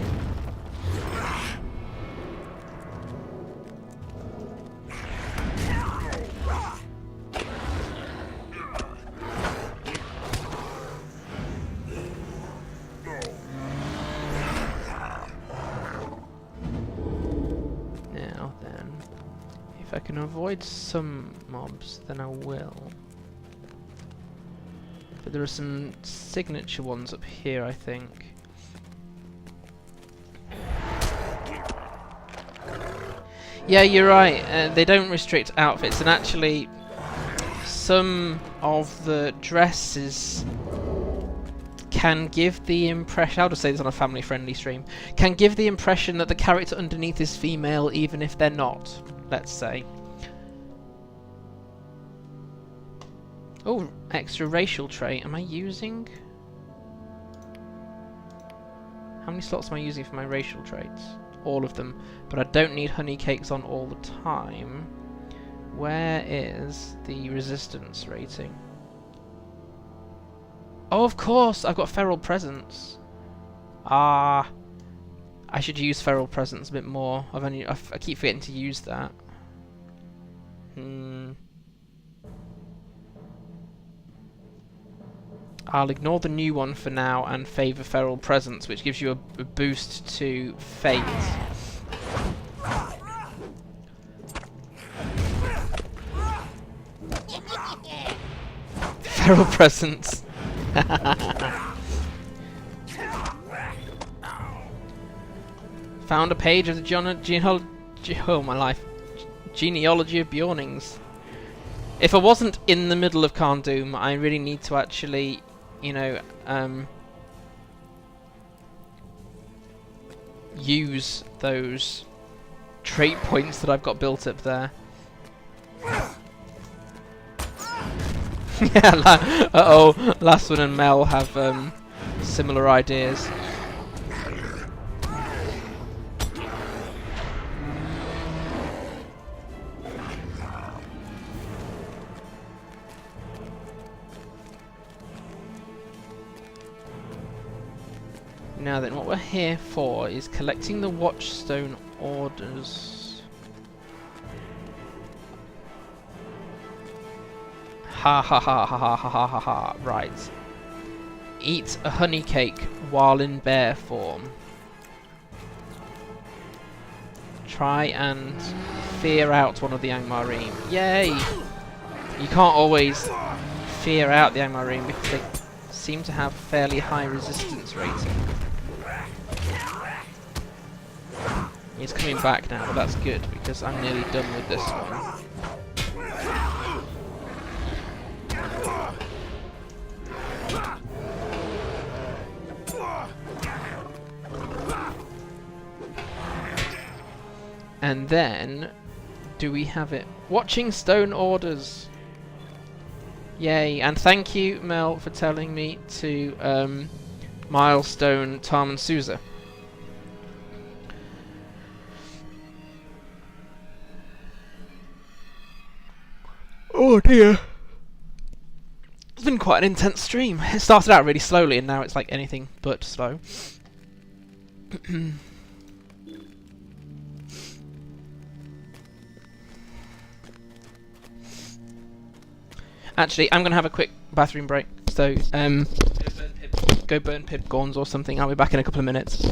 I can avoid some mobs, then I will. But there are some signature ones up here, I think. Yeah, you're right. They don't restrict outfits, and actually, some of the dresses can give the impression, I'll just say this on a family-friendly stream, can give the impression that the character underneath is female even if they're not, let's say. Oh, extra racial trait. Am I using? How many slots am I using for my racial traits? All of them. But I don't need honey cakes on all the time. Where is the resistance rating? Oh, of course! I've got feral presence. Ah, I should use feral presence a bit more. I keep forgetting to use that. I'll ignore the new one for now and favour feral presence, which gives you a boost to fate. Feral presence. Found a page of the genealogy of Beornings. If I wasn't in the middle of Carn Doom, I really need to actually, you know, use those trait points that I've got built up there. Yeah, uh-oh, Laswin and Mel have similar ideas. Now then, what we're here for is collecting the Watchstone orders. Ha ha ha ha ha ha ha ha ha. Right. Eat a honey cake while in bear form. Try and fear out one of the Angmar. Yay! You can't always fear out the Angmar because they seem to have fairly high resistance rating. He's coming back now, but that's good because I'm nearly done with this one. And then, do we have it? Watching Stone Orders! Yay, and thank you, Mel, for telling me to milestone Tarman Souza. Oh dear. It's been quite an intense stream. It started out really slowly and now it's like anything but slow. Actually, I'm going to have a quick bathroom break. So, go burn pipcorns or something. I'll be back in a couple of minutes.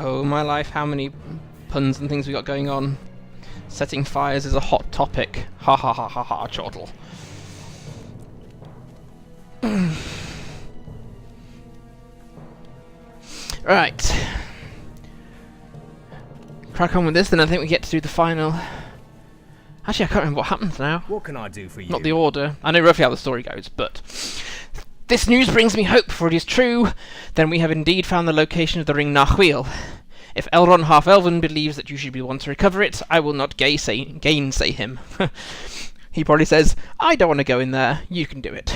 Oh my life, how many puns and things we got going on. Setting fires is a hot topic. Ha ha ha ha ha, chortle. Right. Crack on with this, then I think we get to do the final. Actually, I can't remember what happens now. What can I do for you? Not the order. I know roughly how the story goes, but... This news brings me hope, for it is true. Then we have indeed found the location of the ring Narmaleth. If Elrond Half-Elven believes that you should be the one to recover it, I will not gainsay him. He probably says, I don't want to go in there, you can do it.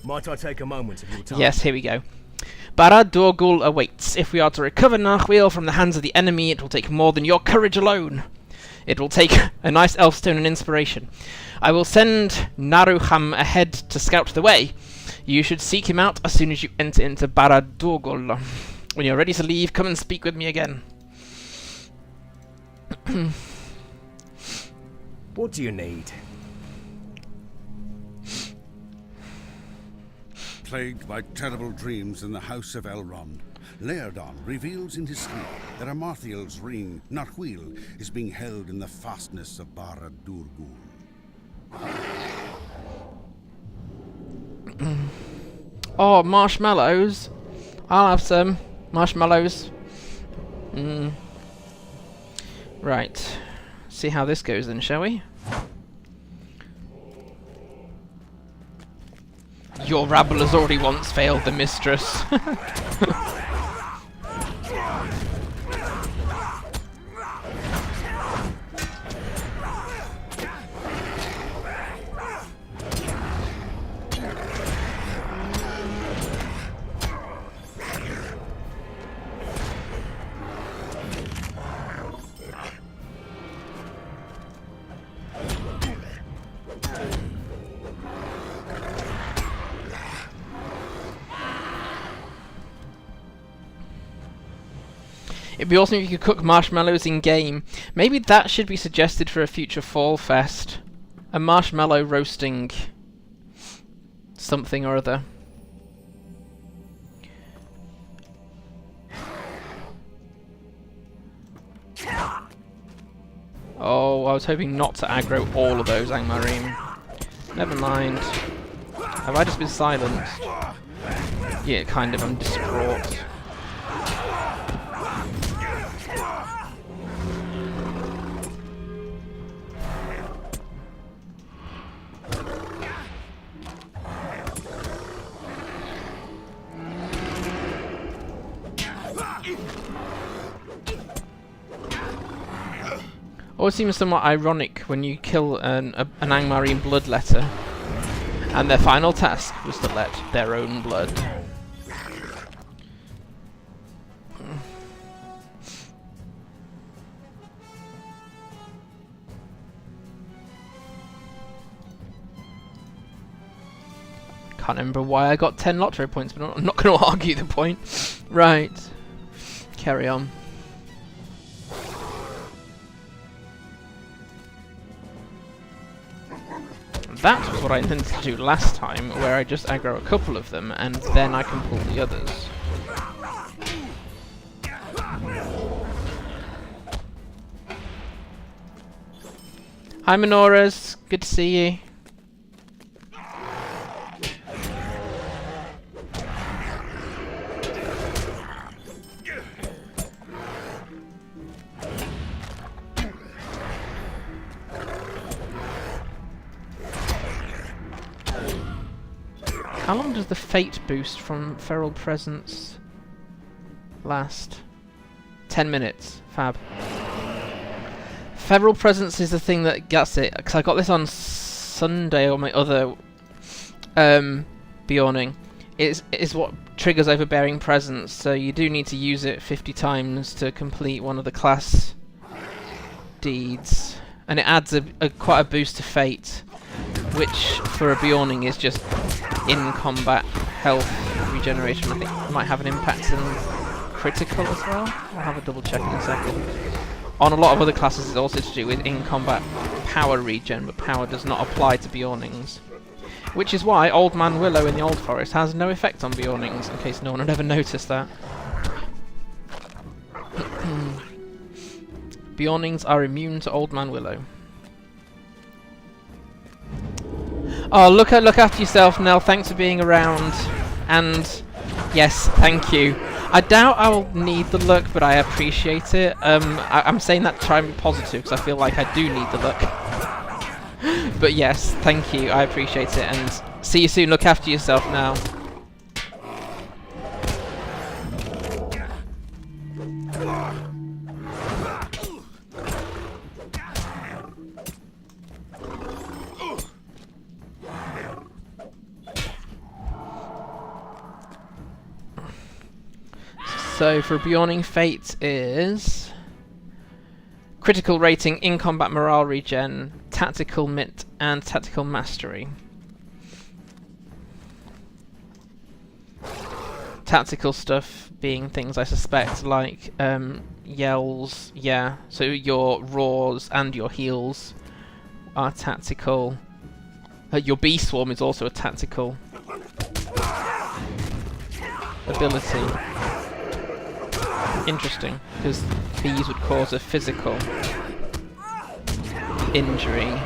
Might I take a moment of your time? Yes, here we go. Barad-dûrgul awaits. If we are to recover Narmaleth from the hands of the enemy, it will take more than your courage alone. It will take a nice elfstone and inspiration. I will send Naruham ahead to scout the way. You should seek him out as soon as you enter into Barad-dûrgul. When you're ready to leave, come and speak with me again. What do you need? Plagued by terrible dreams in the house of Elrond, Laerdan reveals in his sleep that Amarthiel's ring, Narmaleth, is being held in the fastness of Barad-dûrgul. Oh, marshmallows. I'll have some marshmallows. Right. See how this goes then, shall we? Your rabble has already once failed the mistress. It'd be awesome if you could cook marshmallows in game. Maybe that should be suggested for a future Fall Fest. A marshmallow roasting something or other. Oh, I was hoping not to aggro all of those Angmarim. Never mind. Have I just been silenced? Yeah, kind of. I'm distraught. Always seems somewhat ironic when you kill an Angmar bloodletter, and their final task was to let their own blood. Can't remember why I got 10 LOTRO points, but I'm not going to argue the point. Right. Carry on. That was what I intended to do last time, where I just aggro a couple of them, and then I can pull the others. Hi Menoras, good to see you. How long does the fate boost from Feral Presence last? 10 minutes. Fab. Feral Presence is the thing that gets it, because I got this on Sunday on my other Beorning. It is what triggers Overbearing Presence, so you do need to use it 50 times to complete one of the class deeds. And it adds quite a boost to fate, which for a Beorning is just in combat health regeneration. I think it might have an impact on critical as well. I'll have a double check in a second. On a lot of other classes it's also to do with in combat power regen, but power does not apply to Beornings. Which is why Old Man Willow in the Old Forest has no effect on Beornings, in case no one had ever noticed that. Beornings are immune to Old Man Willow. Oh, look after yourself, Nell. Thanks for being around. And yes, thank you. I doubt I'll need the luck, but I appreciate it. I'm saying that to try and be positive because I feel like I do need the luck. But yes, thank you. I appreciate it, and see you soon. Look after yourself now. So for Beorning Fate is critical rating, in combat morale regen, tactical mit, and tactical mastery. Tactical stuff being things I suspect like yells, yeah. So your roars and your heals are tactical. Your bee swarm is also a tactical ability. Interesting, because bees would cause a physical injury.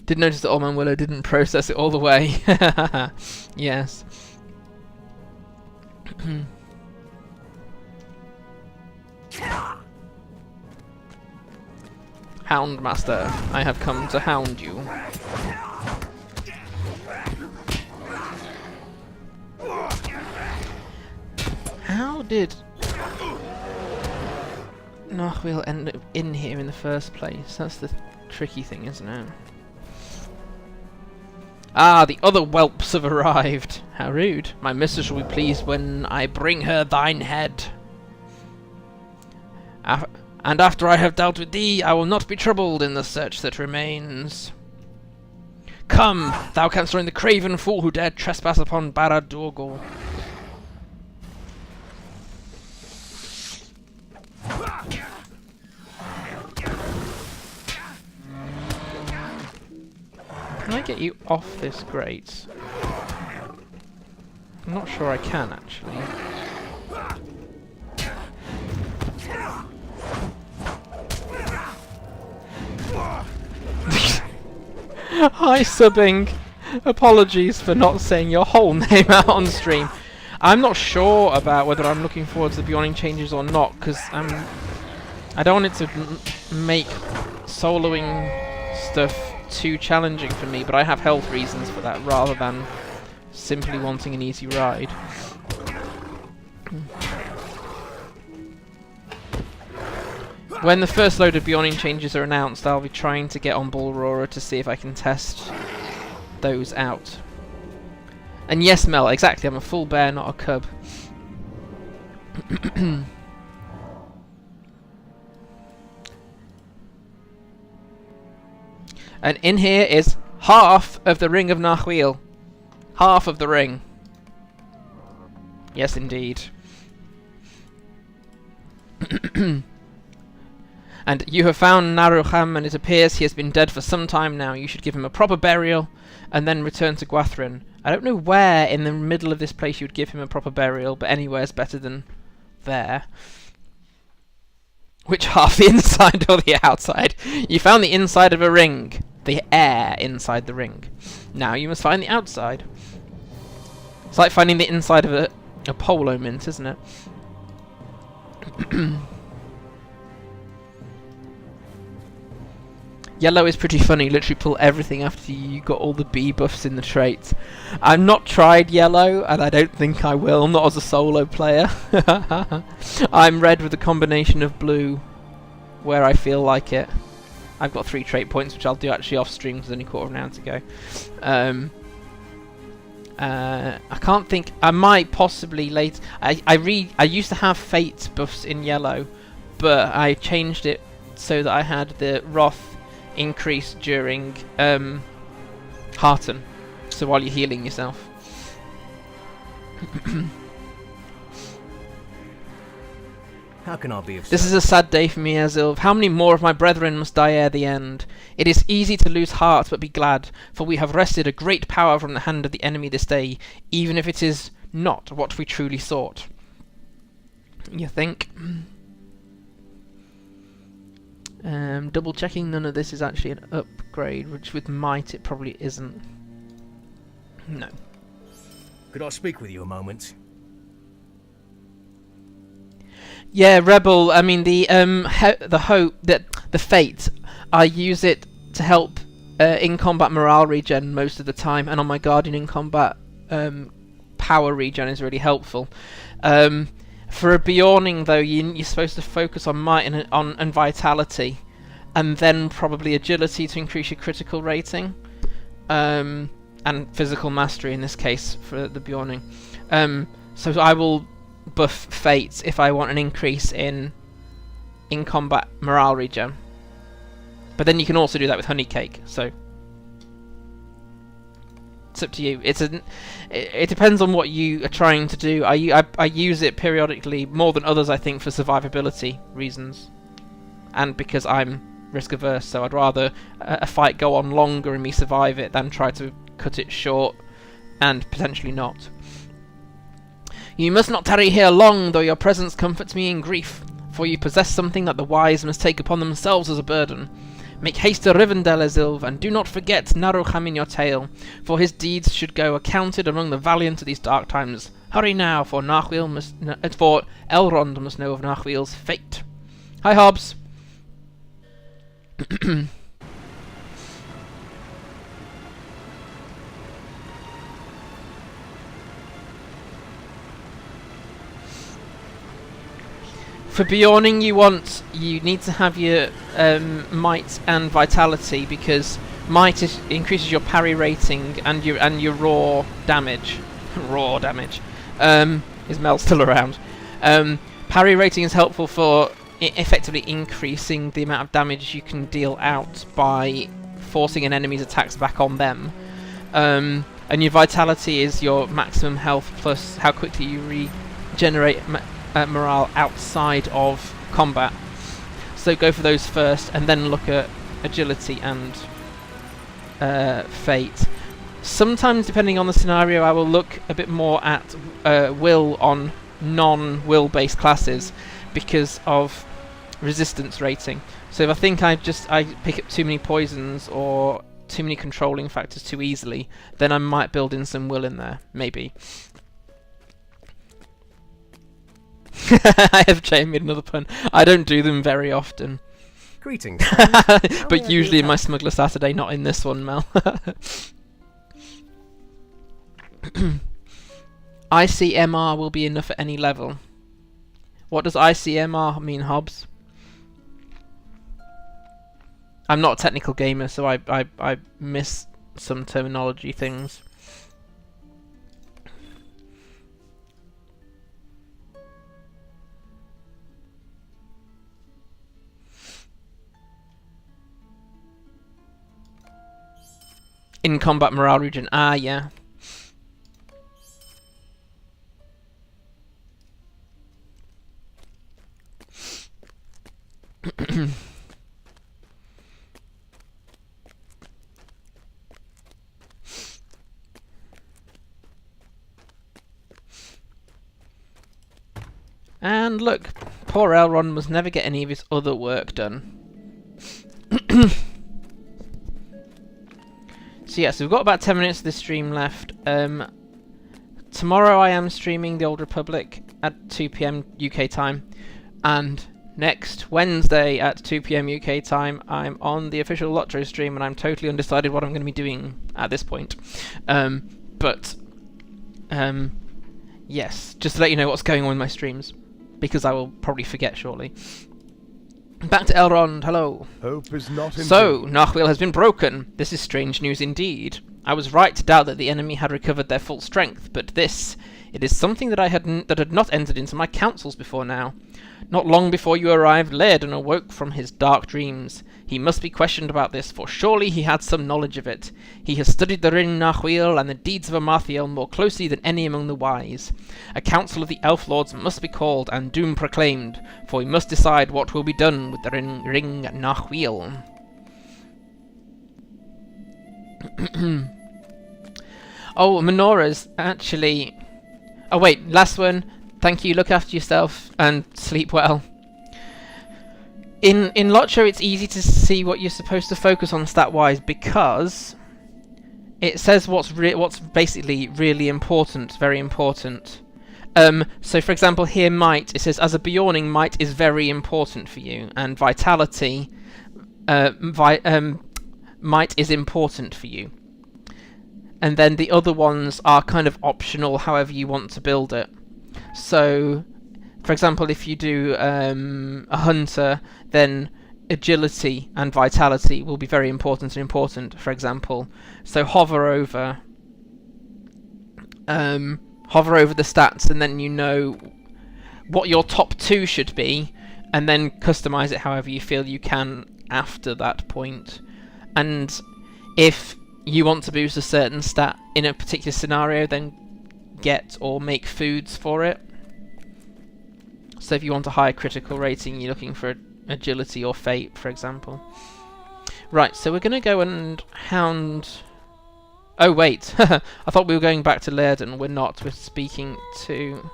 Did notice that Old Man Willow didn't process it all the way. Yes. Houndmaster, I have come to hound you. How did Narmaleth end up in here in the first place? That's the tricky thing, isn't it? Ah, the other whelps have arrived. How rude. My mistress will be pleased when I bring her thine head. And after I have dealt with thee, I will not be troubled in the search that remains. Come, thou canst join the craven fool who dared trespass upon Barad-dûrgol. Can I get you off this grate? I'm not sure I can, actually. Hi, subbing. Apologies for not saying your whole name out on stream. I'm not sure about whether I'm looking forward to the Beorning changes or not, because I don't want it to make soloing stuff too challenging for me, but I have health reasons for that rather than simply wanting an easy ride. When the first load of Beorning changes are announced, I'll be trying to get on Bullroarer to see if I can test those out. And yes, Mel, exactly, I'm a full bear, not a cub. And in here is half of the Ring of Narmaleth. Half of the ring. Yes, indeed. And you have found Narucham, and it appears he has been dead for some time now. You should give him a proper burial, and then return to Gwathrin. I don't know where in the middle of this place you would give him a proper burial, but anywhere's better than there. Which half, the inside or the outside? You found the inside of a ring. The air inside the ring. Now you must find the outside. It's like finding the inside of a polo mint, isn't it? Yellow is pretty funny, literally pull everything after you got all the bee buffs in the traits. I've not tried yellow, and I don't think I will, not as a solo player. I'm red with a combination of blue, where I feel like it. I've got 3 trait points, which I'll do actually off stream, because there's only a quarter of an hour to go. I can't think, I might possibly later, I used to have fate buffs in yellow, but I changed it so that I had the Wrath increase during Hearten, so while you're healing yourself. How can I be of This is a sad day for me, Esilve. How many more of my brethren must die ere the end? It is easy to lose heart, but be glad, for we have wrested a great power from the hand of the enemy this day, even if it is not what we truly sought. You think? Double checking, none of this is actually an upgrade, which with might it probably isn't. No. Could I speak with you a moment? Yeah, Rebel. I mean the hope that the fate. I use it to help in combat morale regen most of the time, and on my guardian in combat power regen is really helpful. For a Beorning though, you're supposed to focus on might and vitality, and then probably agility to increase your critical rating, and physical mastery in this case for the Beorning. So I will buff fate if I want an increase in combat morale regen, but then you can also do that with honey cake, so it's up to you. It depends on what you are trying to do. I use it periodically more than others, I think, for survivability reasons, and because I'm risk averse, so I'd rather a fight go on longer and me survive it than try to cut it short and potentially not. You must not tarry here long, though your presence comforts me in grief, for you possess something that the wise must take upon themselves as a burden. Make haste to Rivendell, Esilve, and do not forget Narucham in your tale, for his deeds should go accounted among the valiant of these dark times. Hurry now, for Elrond must know of Narwheel's fate. Hi, Hobbs. For Beorning, you need to have your might and vitality, because might increases your parry rating and your raw damage. Raw damage. Is Mel still around? Parry rating is helpful for effectively increasing the amount of damage you can deal out by forcing an enemy's attacks back on them. And your vitality is your maximum health plus how quickly you regenerate morale outside of combat. So go for those first, and then look at agility and fate. Sometimes, depending on the scenario, I will look a bit more at will on non-will based classes because of resistance rating. So if I think I pick up too many poisons or too many controlling factors too easily, then I might build in some will in there, maybe. I have made another pun. I don't do them very often. Greetings. But usually in my Smuggler Saturday, not in this one, Mel. ICMR will be enough at any level. What does ICMR mean, Hobbs? I'm not a technical gamer, so I miss some terminology things. In combat morale region. Ah, yeah. And look, poor Elrond must never get any of his other work done. So yeah, so we've got about 10 minutes of this stream left. Tomorrow I am streaming the Old Republic at 2 PM UK time, and next Wednesday at 2 PM UK time I'm on the official LOTRO stream, and I'm totally undecided what I'm going to be doing at this point. Yes, just to let you know what's going on in my streams, because I will probably forget shortly. Back to Elrond, hello. Hope is not in So, Narwheel has been broken. This is strange news indeed. I was right to doubt that the enemy had recovered their full strength, but this It is something that that had not entered into my counsels before now. Not long before you arrived, Laerdan awoke from his dark dreams. He must be questioned about this, for surely he had some knowledge of it. He has studied the Ring Narhuil and the deeds of Amarthiel more closely than any among the wise. A council of the Elf Lords must be called and doom proclaimed, for we must decide what will be done with the Ring Narhuil. Oh, menorahs, actually... Oh wait, last one. Thank you, look after yourself, and sleep well. In LOTRO, it's easy to see what you're supposed to focus on stat-wise, because it says what's basically really important, very important. So for example, here might, it says, as a Beorning, might is very important for you, and vitality, might is important for you. And then the other ones are kind of optional, however you want to build it. So, for example, if you do a hunter, then agility and vitality will be very important, for example. So hover over the stats, and then you know what your top 2 should be, and then customize it however you feel you can after that point. And if you want to boost a certain stat in a particular scenario, then get or make foods for it. So if you want a higher critical rating, you're looking for agility or fate, for example. Right, so we're going to go and hound... Oh wait, I thought we were going back to Laerdan. We're not, we're speaking to...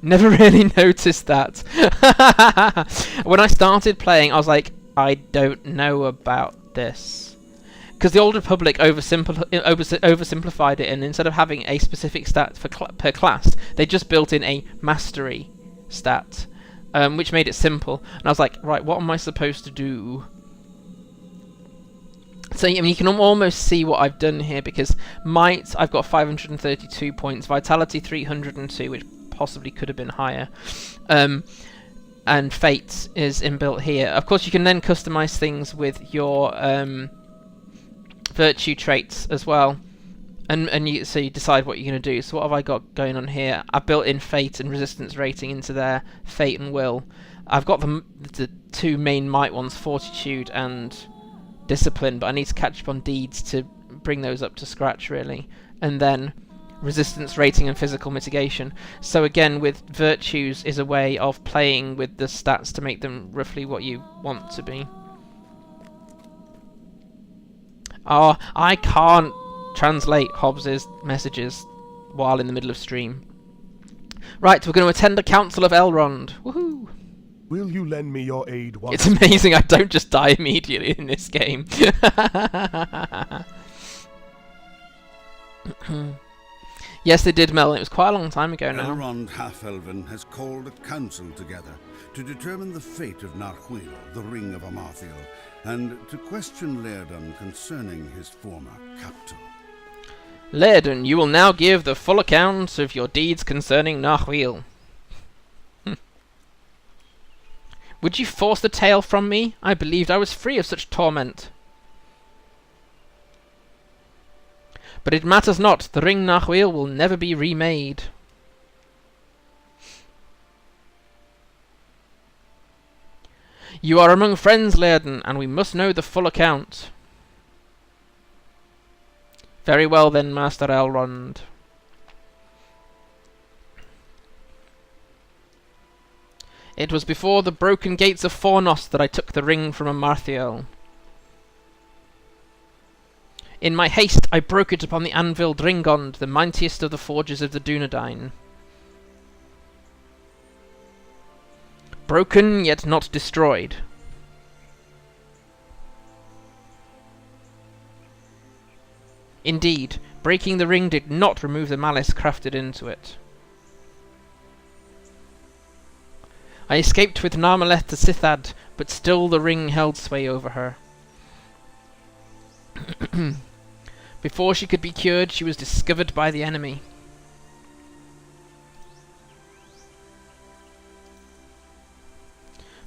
Never really noticed that. When I started playing, I was like, I don't know about this. Because the Old Republic oversimplified it, and instead of having a specific stat for per class, they just built in a mastery stat, which made it simple. And I was like, right, what am I supposed to do? So I mean, you can almost see what I've done here, because might, I've got 532 points, vitality 302, which possibly could have been higher, and fate is inbuilt here. Of course, you can then customize things with your virtue traits as well, and so you decide what you're going to do. So what have I got going on here? I've built in fate and resistance rating into there, fate and will. I've got the 2 main might ones, fortitude and discipline, but I need to catch up on deeds to bring those up to scratch, really. And then resistance rating and physical mitigation. So again, with virtues is a way of playing with the stats to make them roughly what you want to be. Oh, I can't translate Hobbs's messages while in the middle of stream. Right, we're going to attend the Council of Elrond. Woohoo! Will you lend me your aid once? It's amazing I don't just die immediately in this game. Yes, they did, Mel. It was quite a long time ago now. Elrond Half-Elven has called a council together to determine the fate of Narhuil, the Ring of Amarthiel, and to question Laerdan concerning his former capital. Laerdan, you will now give the full account of your deeds concerning Narhuil. Would you force the tale from me? I believed I was free of such torment. But it matters not. The Ring Narhuil will never be remade. You are among friends, Laerdan, and we must know the full account. Very well then, Master Elrond. It was before the broken gates of Fornos that I took the ring from Amarthiel. In my haste, I broke it upon the anvil Dringond, the mightiest of the forges of the Dunedain. Broken, yet not destroyed. Indeed, breaking the ring did not remove the malice crafted into it. I escaped with Narmaleth to Sithad, but still the ring held sway over her. Before she could be cured, she was discovered by the enemy.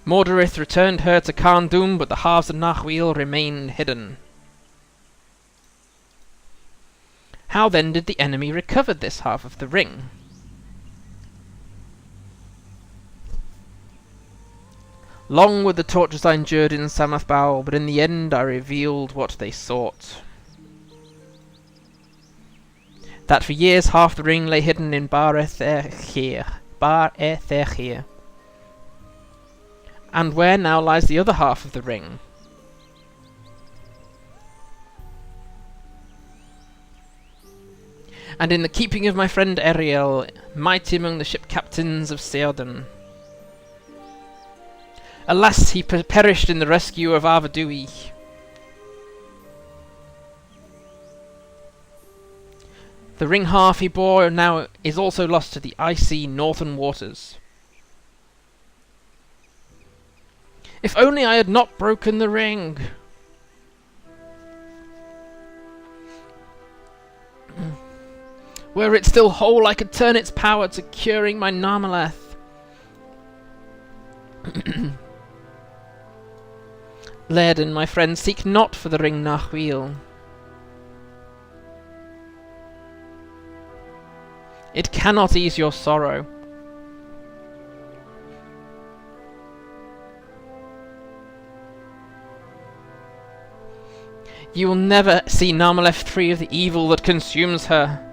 Mordorith returned her to Carn, but the halves of Narhuil remained hidden. How then did the enemy recover this half of the ring? Long were the tortures I endured in Sammath Baul, but in the end I revealed what they sought. That for years half the ring lay hidden in Bar Ethechir. And where now lies the other half of the ring? And in the keeping of my friend Ariel, mighty among the ship captains of Seodon. Alas, he perished in the rescue of Arvadui. The ring half he bore now is also lost to the icy northern waters. If only I had not broken the ring! Were it still whole, I could turn its power to curing my Narmaleth. Laerdan, my friend, seek not for the ring Narhuil. It cannot ease your sorrow. You will never see Narmaleth free of the evil that consumes her.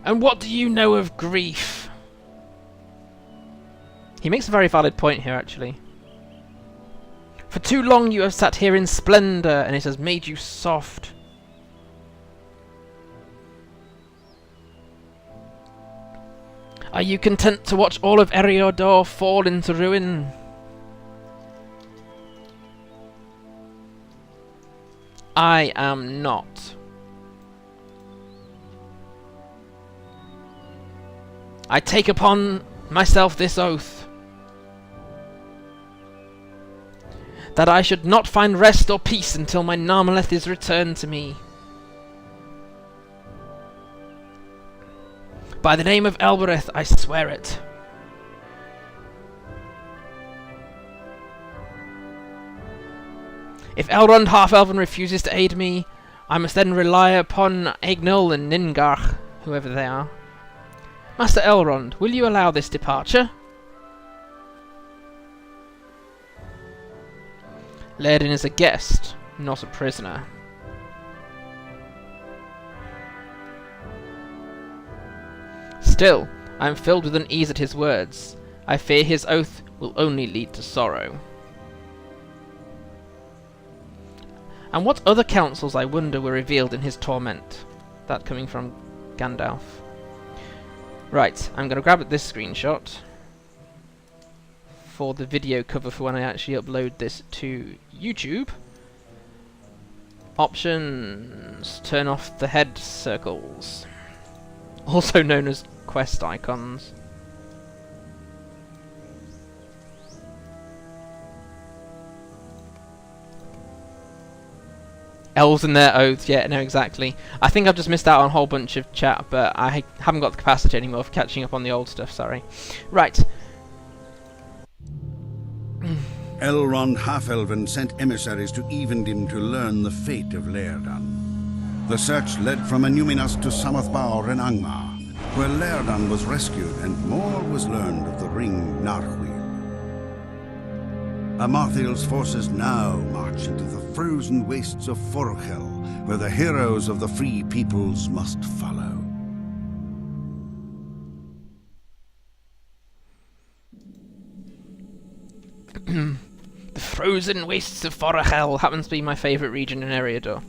And what do you know of grief? He makes a very valid point here, actually. For too long you have sat here in splendour, and it has made you soft. Are you content to watch all of Eriodor fall into ruin? I am not. I take upon myself this oath, that I should not find rest or peace until my Narmaleth is returned to me. By the name of Elbereth, I swear it. If Elrond Half-Elven refuses to aid me, I must then rely upon Aignol and Ningarch, whoever they are. Master Elrond, will you allow this departure? Laerdan is a guest, not a prisoner. Still, I am filled with unease at his words. I fear his oath will only lead to sorrow. And what other counsels, I wonder, were revealed in his torment? That coming from Gandalf. Right, I'm going to grab this screenshot for the video cover for when I actually upload this to YouTube. Options. Turn off the head circles. Also known as quest icons. Elves and their oaths, yeah, no, exactly. I think I've just missed out on a whole bunch of chat, but I haven't got the capacity anymore for catching up on the old stuff, sorry. Right. Elrond Half-Elven sent emissaries to Evendim to learn the fate of Laerdan. The search led from Annuminas to Sammath Baul and Angmar, where Laerdan was rescued and more was learned of the ring Narhuil. Amarthiel's forces now march into the frozen wastes of Forochel, where the heroes of the free peoples must follow. The frozen wastes of Forochel happens to be my favourite region in Eriador.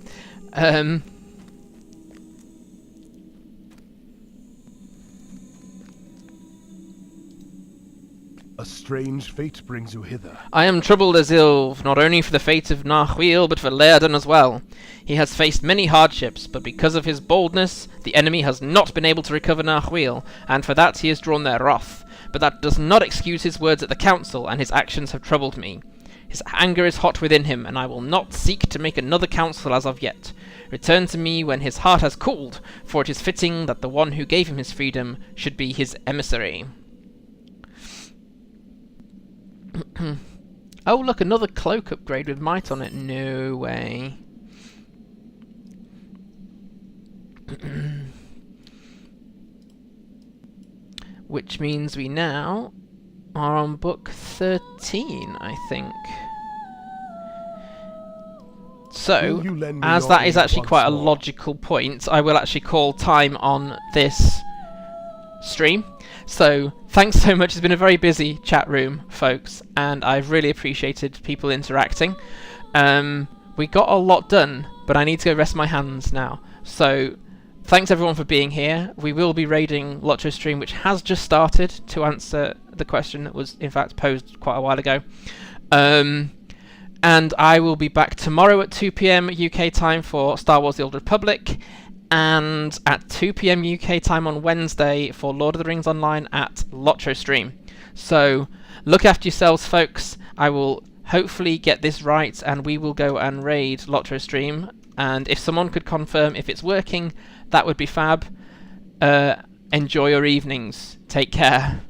A strange fate brings you hither. I am troubled, Esilve, not only for the fate of Narhuil, but for Laerdan as well. He has faced many hardships, but because of his boldness, the enemy has not been able to recover Narhuil, and for that he has drawn their wrath. But that does not excuse his words at the council, and his actions have troubled me. His anger is hot within him, and I will not seek to make another council as of yet. Return to me when his heart has cooled, for it is fitting that the one who gave him his freedom should be his emissary. Oh, look, another cloak upgrade with might on it. No way. Which means we now are on book 13, I think. So, as that is actually quite a logical point, I will actually call time on this stream. So, thanks so much. It's been a very busy chat room, folks, and I've really appreciated people interacting. We got a lot done, but I need to go rest my hands now. So, thanks everyone for being here. We will be raiding LOTRO stream, which has just started, to answer the question that was in fact posed quite a while ago. And I will be back tomorrow at 2 PM UK time for Star Wars The Old Republic, and at 2 PM UK time on Wednesday for Lord of the Rings Online at LOTRO stream. So, look after yourselves, folks. I will hopefully get this right, and we will go and raid LOTRO stream. And if someone could confirm if it's working, that would be fab. Enjoy your evenings. Take care.